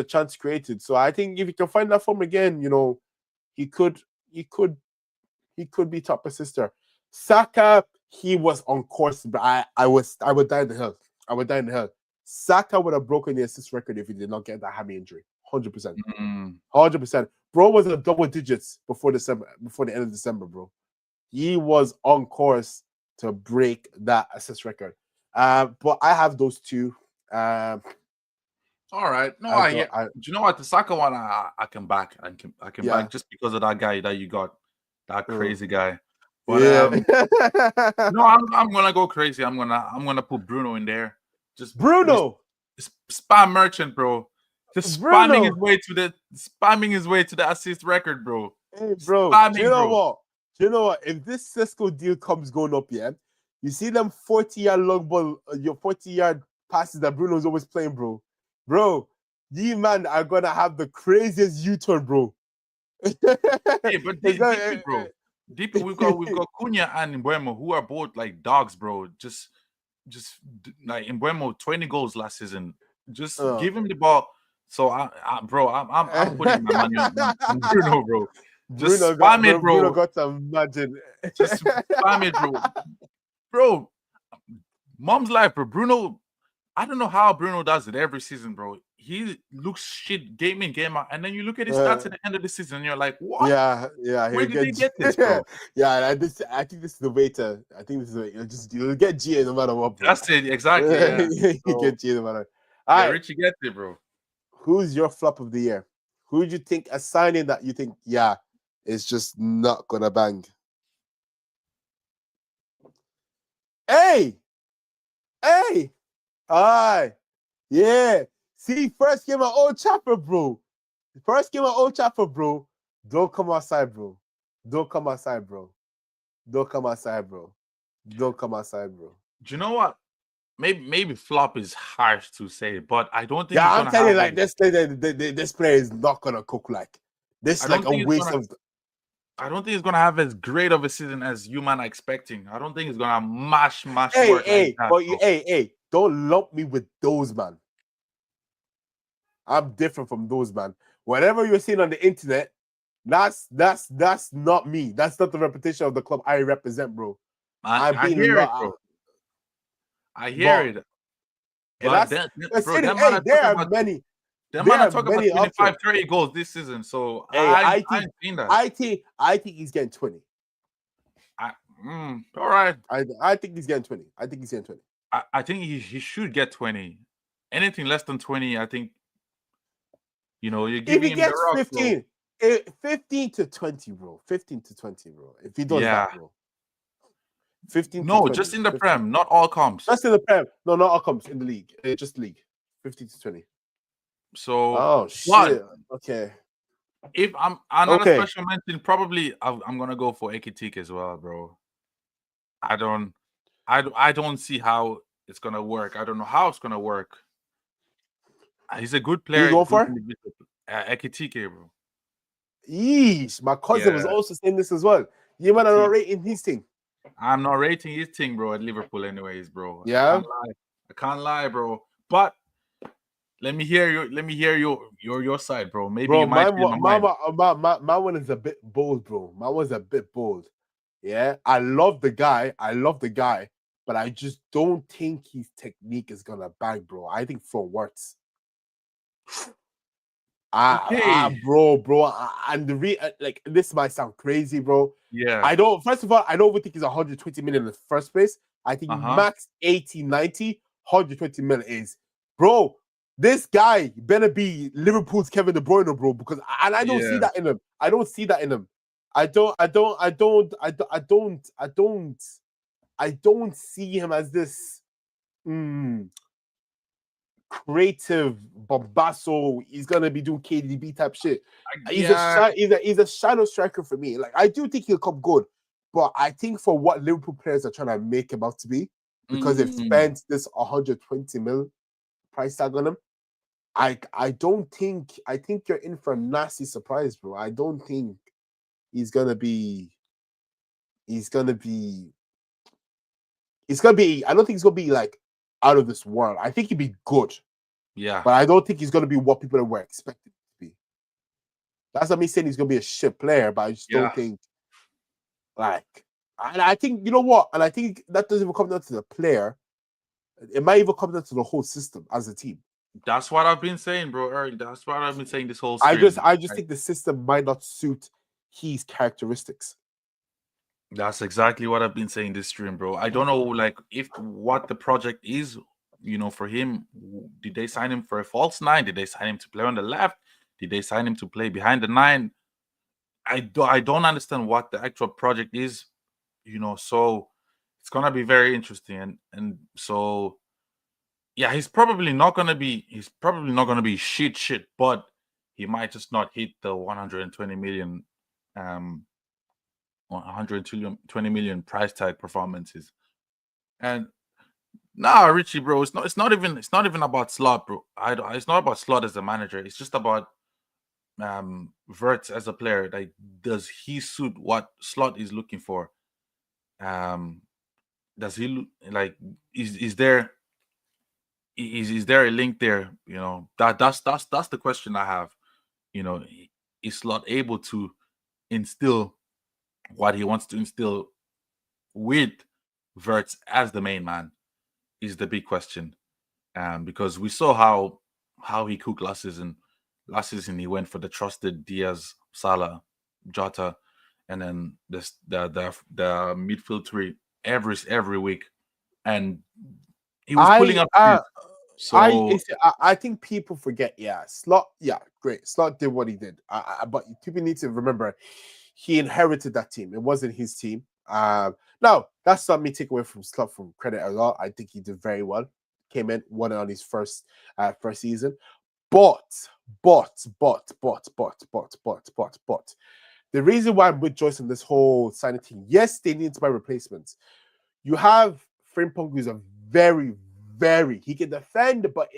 chance created. So I think if he can find that form again, you know, he could be top assister. Saka, he was on course, but I would die in the hill. Saka would have broken the assist record if he did not get that hammy injury. 100%. 100%. Bro was in double digits before the end of December, bro. He was on course to break that assist record. But I have those two. All right. No, do you know what? The Saka one I can back. I can back just because of that guy that you got. That crazy guy. But no, I'm gonna go crazy. I'm gonna put Bruno in there. Just Bruno, spam merchant, bro. Just spamming his way to the assist record, bro. Hey, bro. Do you know what? If this Cisco deal comes going up, yeah, you see them 40-yard long ball, your 40-yard passes that Bruno's always playing, bro. Bro, you man are gonna have the craziest U-turn, bro. Hey, but deeper, we've got Cunha and Mbeumo, who are both like dogs, bro. Just like Mbeumo, 20 goals last season. Just give him the ball. So I'm putting my money on Bruno, bro. Just spam it, bro. Bruno got to imagine. Just spam it, bro. Bro, mom's life, bro. Bruno, I don't know how Bruno does it every season, bro. He looks shit game in, game out. And then you look at his stats at the end of the season and you're like, what? Yeah. Where did they get this, bro? I think this is the way you'll get GA no matter what, bro. That's it, exactly. Yeah. You get GA no matter. All right. Richie gets it, bro. Who's your flop of the year? Who do you think a signing that you think, it's just not gonna bang? Hey, Hey, aye, yeah. See, first game at Old Trafford, bro. First game at Old Trafford, bro. Don't come outside, bro. Don't come outside, bro. Don't come outside, bro. Don't come outside, bro. Do you know what? Maybe flop is harsh to say, but I don't think Yeah, he's I'm gonna telling you, have. like this player, this player is not gonna cook like this. I Like don't a think he's waste gonna. of. I don't think he's gonna have as great of a season as you man are expecting. I don't think he's gonna mash Hey, work like hey, that. but you, hey, don't lump me with those, man. I'm different from those, man. Whatever you're seeing on the internet, that's not me. That's not the reputation of the club I represent, bro. I've I been hear it, lot, bro. I hear but it. But that's then, bro, listen. them man Hey, are talking about them man are talking about 25, options. 30 goals this season. So Hey, I ain't seen that. I think he's getting 20. All right. I think he's getting 20. I think he's getting 20. I think he should get 20. Anything less than 20, I think, you're If giving he him the gets rock, bro. 15 to 20, bro. 15 to 20, bro. If he does Yeah. that, bro. 15 to No, 20. just in the 15. Prem, not all comps. Just in the Prem. No, not all comes in the league. Just league. 15 to 20. So, Oh, but shit. Okay. if I'm another Okay. special mention, probably I'm gonna go for Ekitik as well, bro. I don't see how it's gonna work. I don't know how it's gonna work. He's a good Who you player, going good for? individual. Ekitike, bro. Yeesh. My cousin was Yeah, also saying this as well. You man are not Ekitike. rating his team. I'm not rating his thing, bro, at Liverpool, anyways, bro. Yeah. I can't lie, bro. But let me hear you. Let me hear your side, bro. Maybe Bro, you might change my mind. my one is a bit bold, bro. My one's a bit bold. Yeah. I love the guy. But I just don't think his technique is gonna bang, bro. I think for words. Okay. Bro, and like this might sound crazy, bro. Yeah. I don't. First of all, I don't think he's 120 million in the first place. I think max 80, 90, 120 million is, bro. This guy better be Liverpool's Kevin De Bruyne, bro. Because I don't see that in him. I don't see that in him. I don't see him as this. Creative Bombasso, he's gonna be doing KDB type shit. He's a shadow striker for me. Like I do think he'll come good, but I think for what Liverpool players are trying to make him out to be, because they've spent this 120 mil price tag on him, I think you're in for a nasty surprise, bro. I don't think he's gonna be. I don't think he's gonna be like out of this world. I think he'd be good. Yeah. But I don't think he's going to be what people were expecting to be. That's not me saying he's going to be a shit player, but I just don't think, like, and I think, you know what? And I think that doesn't even come down to the player. It might even come down to the whole system as a team. That's what I've been saying, bro. Eric, that's what I've been saying this whole stream. I just think the system might not suit his characteristics. That's exactly what I've been saying this stream, bro. I don't know, like, if what the project is, for him. Did they sign him for a false nine? Did they sign him to play on the left? Did they sign him to play behind the nine? I don't understand what the actual project is, so it's gonna be very interesting. And so yeah, he's probably not gonna be shit, but he might just not hit the 120 million 120 million price tag performances. And nah, Richie, bro, it's not even about Slot, bro. It's not about Slot as a manager. It's just about Verts as a player. Like, does he suit what Slot is looking for? Does he like is there a link there? That's the question I have. Is Slot able to instill what he wants to instill with Verts as the main man? Is the big question. Because we saw how he cooked last season. Last season he went for the trusted Diaz, Salah, Jota, and then the midfield three every week, and he was pulling up. I think people forget. Yeah, Slot. Yeah, great. Slot did what he did. But people need to remember, he inherited that team. It wasn't his team. Now that's not me taking away from Slot from credit at all. I think he did very well. Came in, won it on his first season. But the reason why I'm with Joyce on this whole signing team, yes, they need to buy replacements. You have Frimpong, who's a very, he can defend, but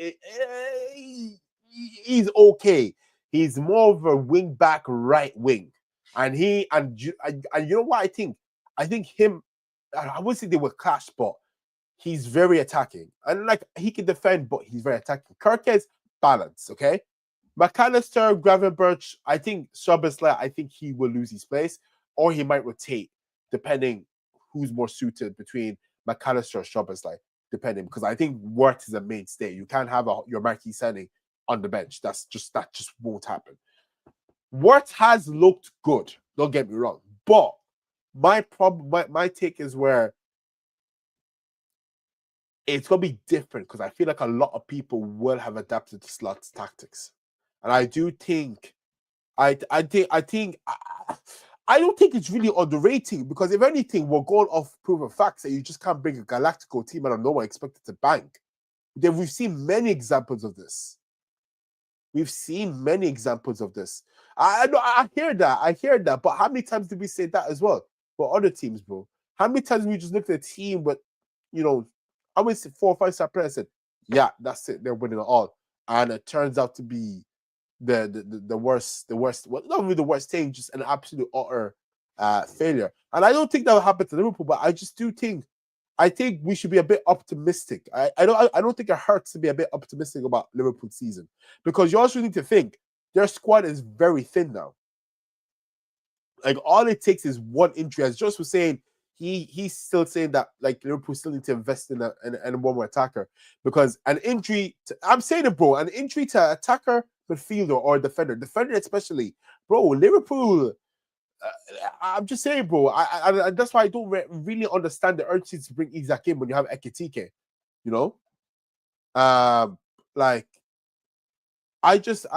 he's okay. He's more of a wing back, right wing, and you know what I think? I think him. I would say they were clash, but he's very attacking, and like he can defend, but he's very attacking. Kirk's balance, okay. McAllister, Gravenberch, I think Szoboszlai, I think he will lose his place, or he might rotate, depending who's more suited between McAllister or Szoboszlai, depending, because I think Wirtz is a mainstay. You can't have your marquee signing on the bench. That just won't happen. Wirtz has looked good, don't get me wrong, but my take is where it's gonna be different, because I feel like a lot of people will have adapted to Slot's tactics. And I do think, I don't think it's really underrated, because if anything, we're going off proven facts that you just can't bring a Galactico team out of nowhere expected to bank. Then we've seen many examples of this. I hear that, but how many times did we say that as well for other teams, bro? How many times we just looked at a team with, I would say 4 or 5 star players said, yeah, that's it, they're winning it all, and it turns out to be the worst, well, not really the worst thing, just an absolute utter failure. And I don't think that will happen to Liverpool, but I just do think, we should be a bit optimistic. I don't think it hurts to be a bit optimistic about Liverpool's season, because you also need to think their squad is very thin now. Like, all it takes is one injury. As Josh was saying, he's still saying that like Liverpool still need to invest in a one more attacker, because an injury I'm saying it, bro, an injury to attacker, midfielder, or defender especially, bro, Liverpool. I'm just saying, bro. I that's why I don't really understand the urgency to bring Isak in when you have Ekitike. Like, I just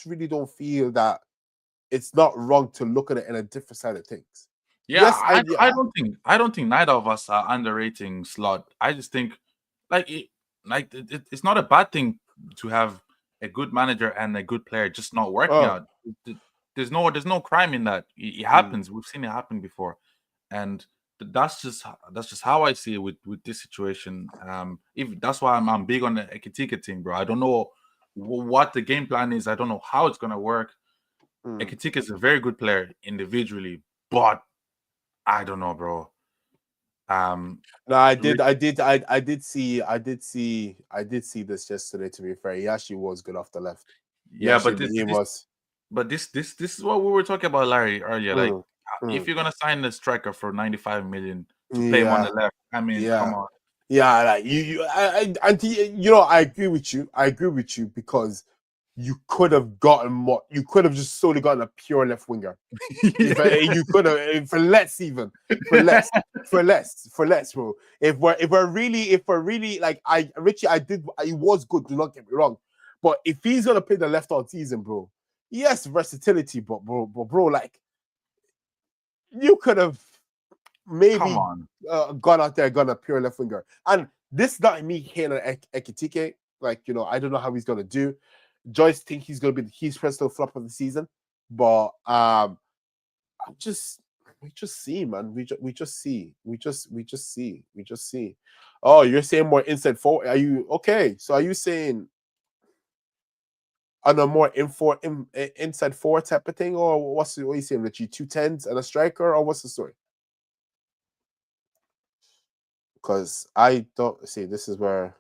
really don't feel that it's not wrong to look at it in a different side of things. Yeah, yes, I don't think neither of us are underrating Slot. I just think it's not a bad thing to have a good manager and a good player just not working out. There's no crime in that. It happens. We've seen it happen before, and that's just how I see it with this situation. If that's why I'm big on the Ekitike thing, bro. I don't know what the game plan is. I don't know how it's gonna work. Ekitike is a very good player individually, but I don't know, bro. No, I did see this yesterday. To be fair, he actually was good off the left. Yeah, but this is what we were talking about, Larry, earlier. Like, if you're gonna sign the striker for 95 million to play him on the left, I mean, come on. Yeah, like I agree with you, because you could have gotten more. You could have just solely gotten a pure left winger. You could have for less, bro. If we're really like Richie, he was good. Do not get me wrong, but if he's gonna play the left all season, bro, yes, versatility, but bro, like, you could have maybe gone out there, gone a pure left winger. And this is not me hating on Ekitike. Like, I don't know how he's gonna do. Joyce think he's gonna be his personal flop of the season, but we just see, man. We just see. Oh, you're saying more inside forward? Are you okay? So are you saying on a more inside forward type of thing, or what are you saying, Richie? 2 10s and a striker, or what's the story? Because I don't see, this is where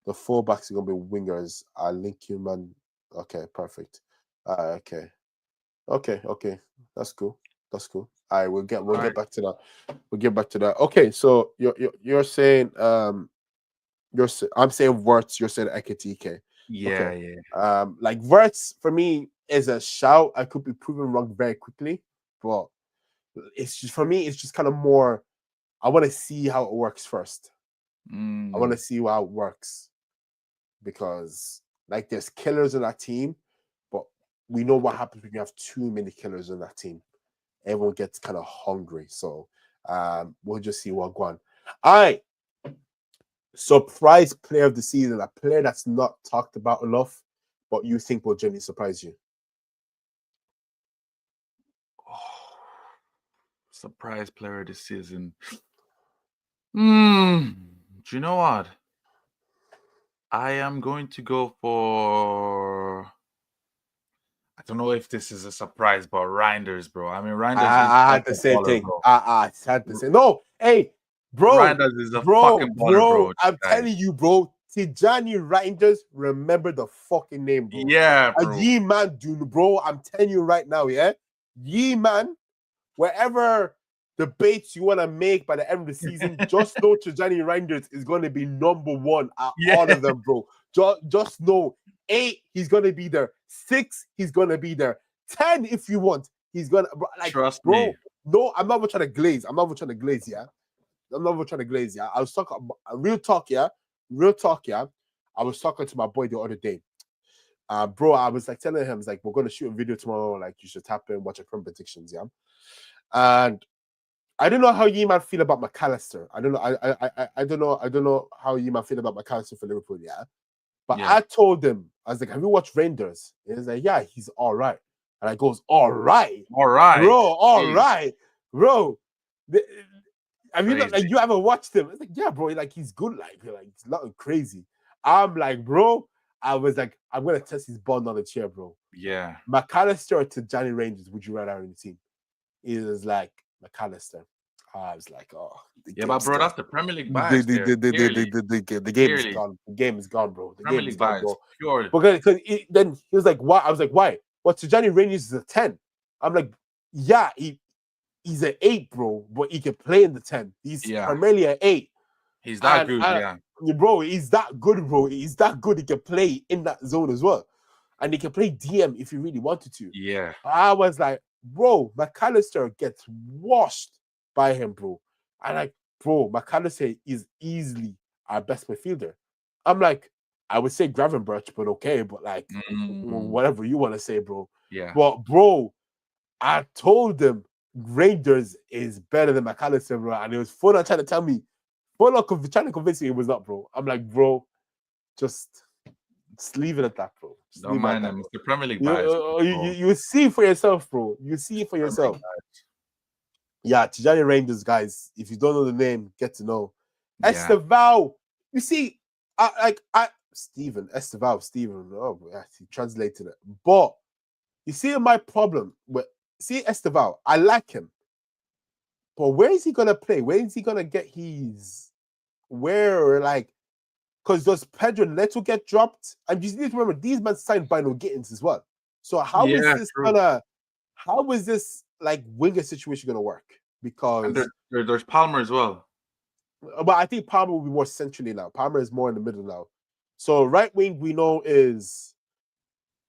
the fullbacks are gonna be wingers. I link you, man. Okay, perfect. Okay. That's cool. All right, we'll get back to that. We'll get back to that. Okay, so you're saying I'm saying Wirtz, you're saying Ekitike. Yeah, okay. Like, Wirtz for me is a shout. I could be proven wrong very quickly, but it's just, for me, it's just kind of more, I want to see how it works first. I want to see how it works, because like, there's killers in that team, but we know what happens when you have too many killers on that team. Everyone gets kind of hungry. So we'll just see what goes on. All right. Surprise player of the season, a player that's not talked about enough, but you think will genuinely surprise you. Surprise player this season. Do you know what? I am going to go for. I don't know if this is a surprise, but Reinders, bro. I mean, Reinders is I a had the same baller, thing. bro. I had the same. No, hey, bro. Reinders is a fucking baller, bro. I'm telling you, bro. Tijani Reinders, remember the fucking name, bro. Yeah, bro. Ye man, dude, bro. I'm telling you right now, yeah. Ye man, wherever debates you want to make by the end of the season, just know Tijani Reinders is going to be number one at all of them, bro. Just know 8, he's going to be there. 6, he's going to be there. 10, if you want, he's going to, like, trust bro, me. No, I'm not even trying to glaze. Yeah. I was talking real talk, yeah. I was talking to my boy the other day. Bro, I was like telling him, it's like, we're going to shoot a video tomorrow. Like, you should tap in, watch our current predictions, yeah. And I don't know how you man feel about McAllister. I don't know how you man feel about McAllister for Liverpool, yeah. But I told him, I was like, have you watched Rangers? And he's like, yeah, he's all right. And I goes, all right, bro, all right, bro. I mean, like, you haven't watched him? It's like, yeah, bro, like, he's good, like he's nothing crazy. I'm like, bro, I was like, I'm gonna test his bond on the chair, bro. Yeah. McAllister to Johnny Rangers, would you rather have in the team? He was like, McAllister. I was like, oh, yeah, but bro, that's the Premier League vibes. The game is gone. The game is gone, bro. The Premier game is League gone, vibes, bro. purely. Because then he was like, why? I was like, why? Well, Tijani Rangers is a 10. I'm like, yeah, he's an 8, bro, but he can play in the 10. He's primarily an 8. He's that good, yeah. Bro, he's that good, bro. He's that good. He can play in that zone as well. And he can play DM if he really wanted to. Yeah. I was like, bro, McAllister gets washed by him, bro. And like, bro, McAllister is easily our best midfielder. I'm like, I would say Gravenberch, but okay, but like, whatever you want to say, bro. Yeah. But bro, I told them Rangers is better than McAllister, bro. And it was fun trying to tell me, trying to convince me it was not, bro. I'm like, bro, just leave it at that, bro. Don't mind him. It's the Premier League vibes. You see for yourself, bro. You see it for yourself. Yeah, Tijani Rangers, guys. If you don't know the name, get to know. Yeah. Esteval. You see, Steven. Oh, yeah, he translated it. But you see my problem with Esteval. I like him. But where is he gonna play? Where is he gonna get his because does Pedro Neto get dropped? And you need to remember these men signed by no Gittins as well. So how is this like winger situation gonna work? Because there's Palmer as well. But I think Palmer will be more centrally now. Palmer is more in the middle now. So right wing we know is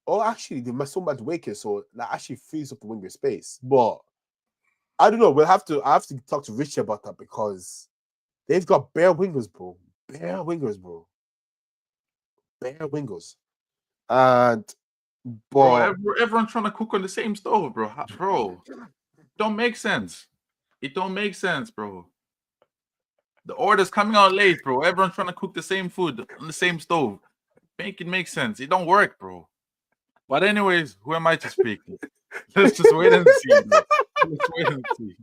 actually they must so much Waker, so that actually frees up the winger space. But I don't know. I have to talk to Richie about that because they've got bare wingers, bro. Bare wingers. And bro, everyone's trying to cook on the same stove, bro. Bro, don't make sense. It don't make sense, bro. The order's coming out late, bro. Everyone's trying to cook the same food on the same stove. Make it make sense. It don't work, bro. But anyways, who am I to speak? Let's just wait and see, bro. Let's wait and see.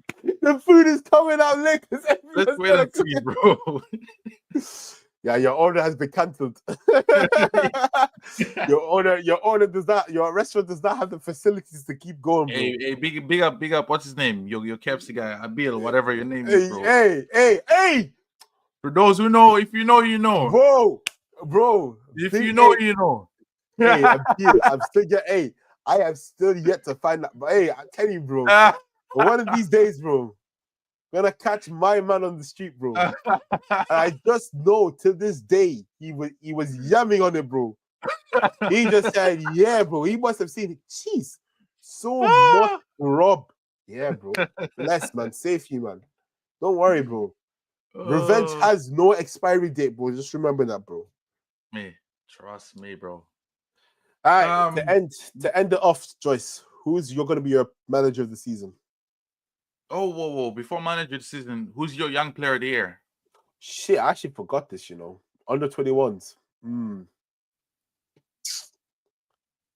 The food is coming out late. Let's wait and see, bro. Yeah, your order has been cancelled. Your restaurant does not have the facilities to keep going, bro. Hey, big up, what's his name? Your KFC guy, Abil, whatever your name is, bro. Hey. For those who know, if you know, you know. Bro. If you know, you know. Hey, I have still yet to find that. But hey, I'm telling you, bro. One of these days, bro, gonna catch my man on the street, bro. I just know till this day he was yamming on it, bro. He just said, yeah, bro. He must have seen it. Jeez, so much rub. Yeah, bro. Bless, man. Safe you, man. Don't worry, bro. Revenge has no expiry date, bro. Just remember that, bro. Trust me, bro. All right, to end it off, Joyce, you're going to be your manager of the season? Oh, whoa! Before manager of the season, who's your young player of the year? Shit, I actually forgot this. Under 21s.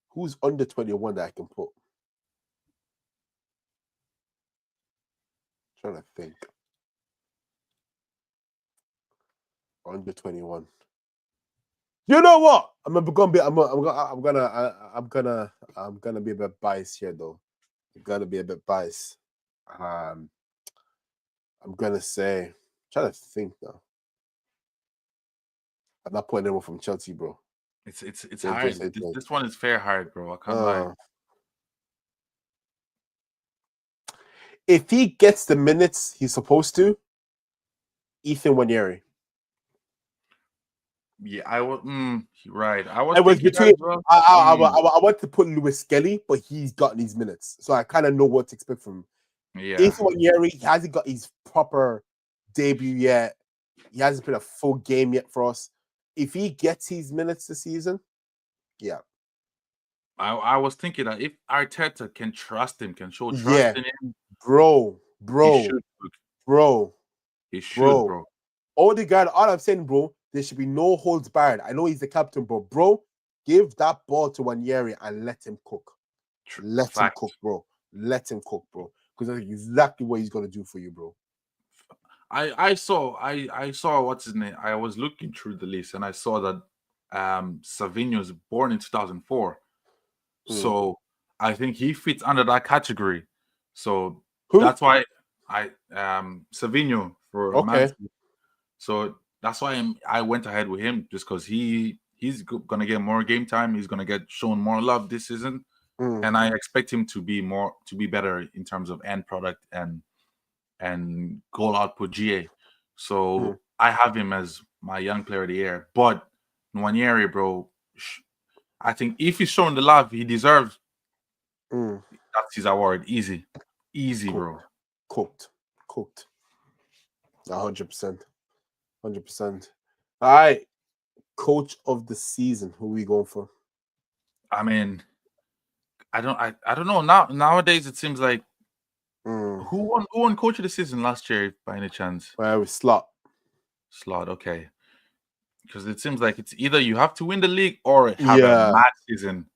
Who's under 21 that I can put? Trying to think. Under 21. You know what? I'm gonna be a bit biased here, though. I'm gonna be a bit biased. I'm gonna say. I'm trying to think now. I'm not putting anyone from Chelsea, bro. It's hard. This one is fair hard, bro. I can't lie. If he gets the minutes he's supposed to, Ethan Wanyeri. Yeah, I was right. I was between. Well. I want to put Lewis Skelly, but he's gotten his minutes, so I kind of know what to expect from him. Yeah, Ethan Wanyeri, he hasn't got his proper debut yet. He hasn't played a full game yet for us. If he gets his minutes this season, yeah. I was thinking that if Arteta can trust him, can show trust in him, bro. He should. Odegaard, all I'm saying, bro, there should be no holds barred. I know he's the captain, but bro, give that ball to Wanyeri and let him cook. Let him cook, bro. Because that's exactly what he's gonna do for you, bro. I saw what's his name. I was looking through the list and I saw that Savinho was born in 2004. So I think he fits under that category. So that's why Savinho for Man City. So that's why I went ahead with him, just because he's gonna get more game time. He's gonna get shown more love this season, and I expect him to be better in terms of end product and goal output GA. So I have him as my young player of the year. But Nwaneri, bro, I think if he's showing the love he deserves, that's his award. Easy, bro. Cooked. 100%. 100%. All right. Coach of the season. Who are we going for? I mean, I don't know. Nowadays it seems like who won coach of the season last year by any chance? Well, it was Slot, okay. Because it seems like it's either you have to win the league or have a mad season.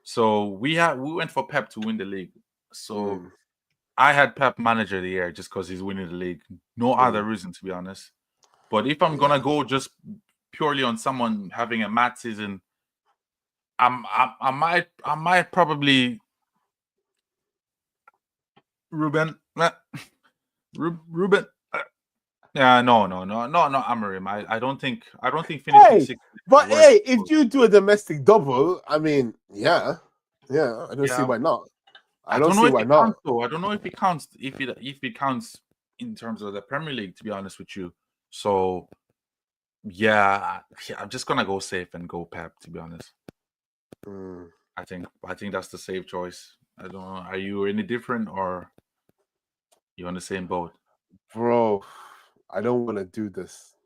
So we went for Pep to win the league. So I had Pep manager of the year just because he's winning the league. No other reason, to be honest. But if I'm gonna go just purely on someone having a mad season, I might probably Ruben. Yeah, no, Amorim. I don't think finishing sixth. But hey, if you do a domestic double, I mean, yeah, I don't see why not. I don't see why not. I don't know if it counts. If it counts in terms of the Premier League, to be honest with you. So yeah, I'm just gonna go safe and go Pep. To be honest, I think that's the safe choice. I don't know. Are you any different or you on the same boat, bro? I don't want to do this.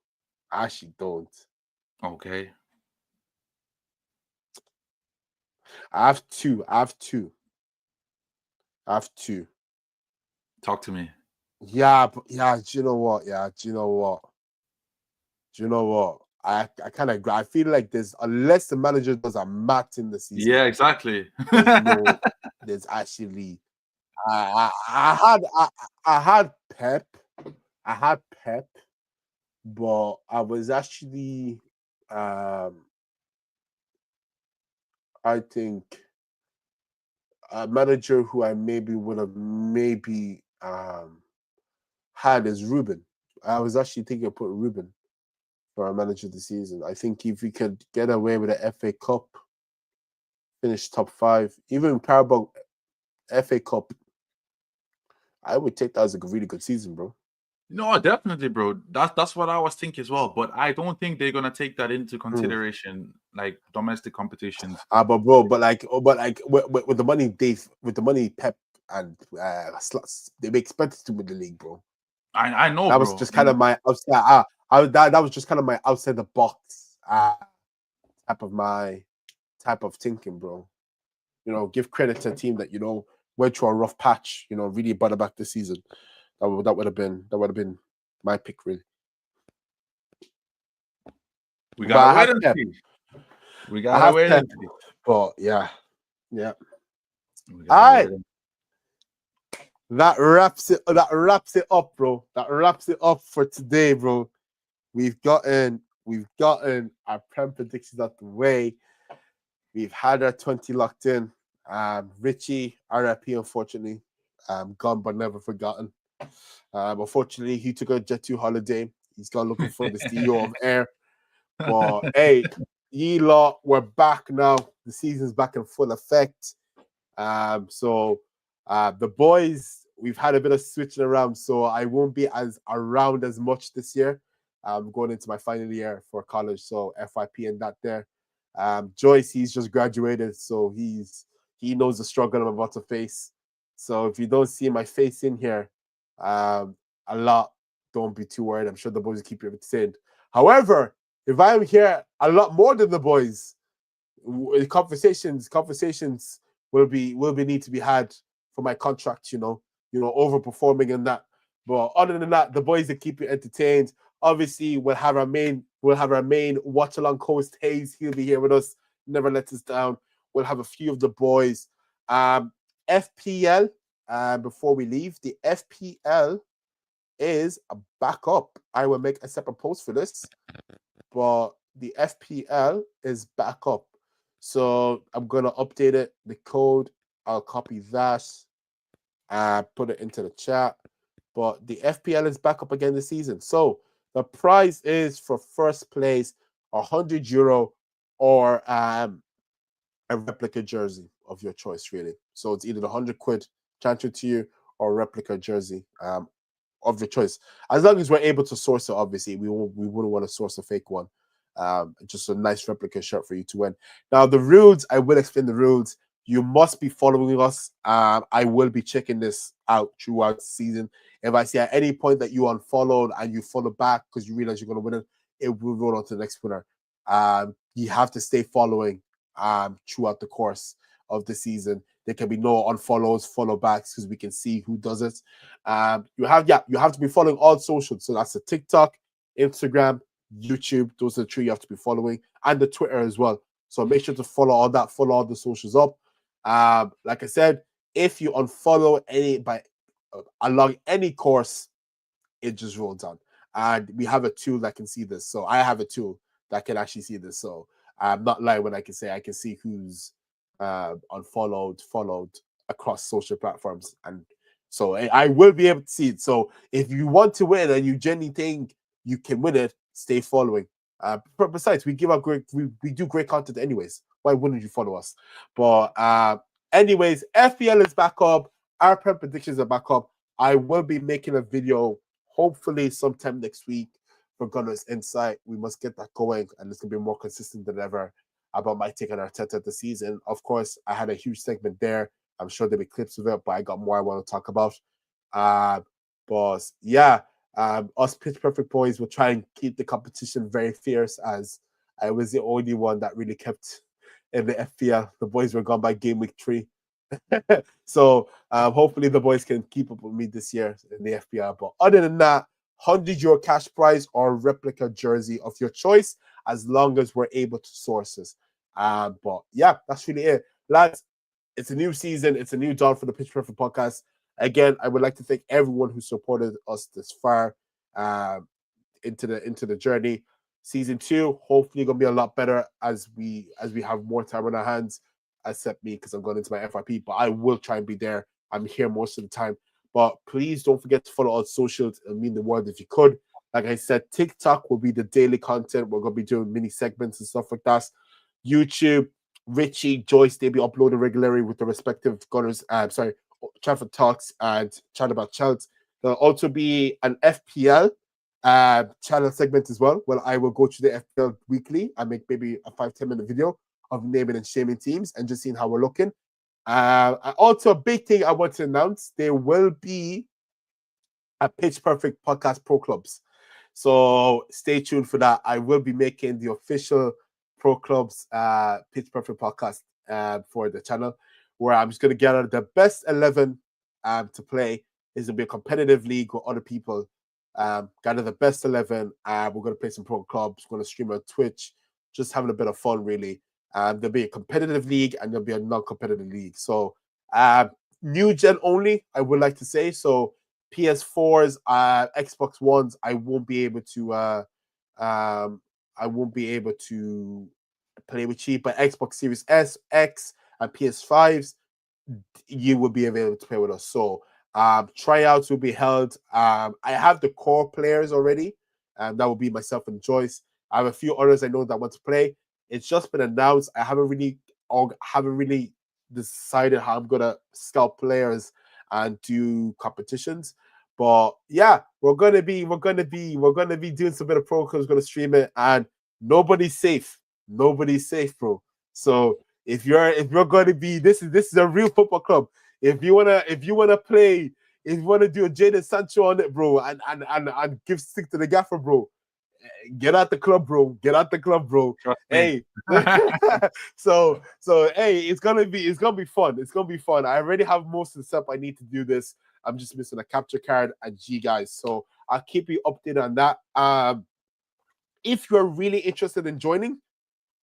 I actually don't. Okay. I have two. Talk to me. Yeah. Do you know what? I kind of I feel like unless the manager does a mat in the season. Yeah, exactly. There's actually I had Pep. But I was actually I think a manager who I maybe would have had is Ruben. I was actually thinking of putting Ruben for our manager of the season. I think if we could get away with the FA Cup, finish top 5, even Carabao FA Cup, I would take that as a really good season, bro. No, definitely, bro. That's what I was thinking as well. But I don't think they're gonna take that into consideration, like domestic competitions. But with the money Pep and Slots, they be expected to win the league, bro. I know. That was just kind of my outside. That was just kind of my outside the box type of my type of thinking, bro. You know, give credit to a team that, you know, went through a rough patch, you know, really brought it back this season. That would have been my pick, really. We gotta wait and see. We gotta wait and see. But yeah. All right. That wraps it up, bro. That wraps it up for today, bro. We've gotten our Prem predictions out the way. We've had our 20 locked in. Richie, RIP, unfortunately. Gone but never forgotten. Unfortunately, he took a Jet 2 holiday. He's gone looking for the CEO of Air. But hey, ye lot, we're back now. The season's back in full effect. So the boys, we've had a bit of switching around, so I won't be as around as much this year. I'm going into my final year for college, so FYP and that there. Joyce, he's just graduated, so he knows the struggle I'm about to face. So if you don't see my face in here a lot, don't be too worried. I'm sure the boys will keep you entertained. However, if I'm here a lot more than the boys, conversations will be need to be had for my contract, you know, overperforming and that. But other than that, the boys that keep you entertained. Obviously, we'll have our main watch along host Hayes. He'll be here with us. Never let us down. We'll have a few of the boys. FPL. Before we leave, the FPL is a backup. I will make a separate post for this, but the FPL is back up. So I'm gonna update it. The code, I'll copy that, put it into the chat. But the FPL is back up again this season. So the prize is for first place €100 or a replica jersey of your choice, really. So it's either the £100 transferred to you or a replica jersey of your choice. As long as we're able to source it, obviously, we wouldn't want to source a fake one. Just a nice replica shirt for you to win. Now, the rules, I will explain the rules. You must be following us. I will be checking this out throughout the season. If I see at any point that you unfollowed and you follow back because you realize you're going to win it, it will roll on to the next winner. You have to stay following throughout the course of the season. There can be no unfollows, follow backs, because we can see who does it. You have to be following all socials. So that's the TikTok, Instagram, YouTube. Those are the three you have to be following, and the Twitter as well. So make sure to follow all that, follow all the socials up. Like I said, if you unfollow along any course, it just rolls on. And we have a tool that can see this. So I have a tool that can actually see this. So I'm not lying when I can say I can see who's unfollowed, followed across social platforms. And so I will be able to see it. So if you want to win and you genuinely think you can win it, stay following. Besides, we give out we do great content anyways. Why wouldn't you follow us? But anyways, FPL is back up. Our Prem predictions are back up. I will be making a video hopefully sometime next week for Gunners Insight. We must get that going, and it's going to be more consistent than ever about my take on Arteta this season. Of course, I had a huge segment there. I'm sure there'll be clips of it, but I got more I want to talk about. But yeah, us Pitch Perfect boys will try and keep the competition very fierce, as I was the only one that really kept in the FPL. The boys were gone by game week 3. So hopefully the boys can keep up with me this year in the FPL. But other than that, €100 cash prize or replica jersey of your choice, as long as we're able to source this. But yeah, that's really it, lads. It's a new season. It's a new dawn for the Pitch Perfect podcast. Again, I would like to thank everyone who supported us this far into the journey. Season 2, hopefully, gonna be a lot better as we have more time on our hands. Except me, because I'm going into my FYP, but I will try and be there. I'm here most of the time. But please don't forget to follow our socials. It mean the world if you could. Like I said, TikTok will be the daily content. We're going to be doing mini segments and stuff like that. YouTube, Richie, Joyce, they'll be uploading regularly with the respective Gunners, Trafford Talks and Chat About Chelsea. There'll also be an FPL channel segment as well. Well, I will go to the FPL weekly. I make maybe a 5-10 minute video of naming and shaming teams and just seeing how we're looking. Also, a big thing I want to announce, there will be a Pitch Perfect Podcast Pro Clubs. So stay tuned for that. I will be making the official Pro Clubs Pitch Perfect podcast for the channel, where I'm just going to gather the best 11 to play. It's going to be a competitive league with other people. Gather the best 11. We're going to play some pro clubs. We're going to stream on Twitch, just having a bit of fun, really. There'll be a competitive league and there'll be a non-competitive league. So, new gen only, I would like to say. So, PS4s, Xbox Ones, I won't be able to play with you, but Xbox Series S, X, and PS5s, you will be able to play with us. So, tryouts will be held. I have the core players already, and that will be myself and Joyce. I have a few others I know that want to play. It's just been announced. I haven't really decided how I'm gonna scout players and do competitions. But yeah, we're gonna be doing some bit of pro clubs, gonna stream it, and nobody's safe. Nobody's safe, bro. So if you're gonna be this is a real football club. If you wanna play, if you wanna do a Jadon Sancho on it, bro, and give stick to the gaffer, bro, get out the club, bro. Get out the club, bro. Hey, so hey, it's gonna be fun. It's gonna be fun. I already have most of the stuff I need to do this. I'm just missing a capture card and G guys. So I'll keep you updated on that. If you're really interested in joining,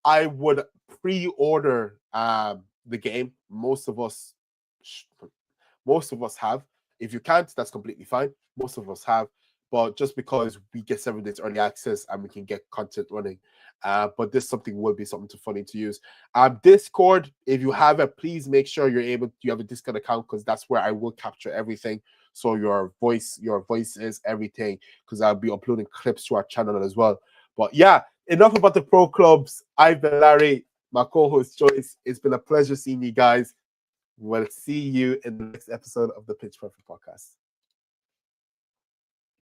I would pre-order the game. Most of us have. If you can't, that's completely fine. Most of us have. But just because we get 7 days early access and we can get content running. But this will be something funny to use. Discord, if you have it, please make sure you have a Discord account, because that's where I will capture everything. So your voice is everything, because I'll be uploading clips to our channel as well. But yeah, enough about the pro clubs. I've been Larry, my co-host Joyce. It's been a pleasure seeing you guys. We'll see you in the next episode of the Pitch Perfect podcast.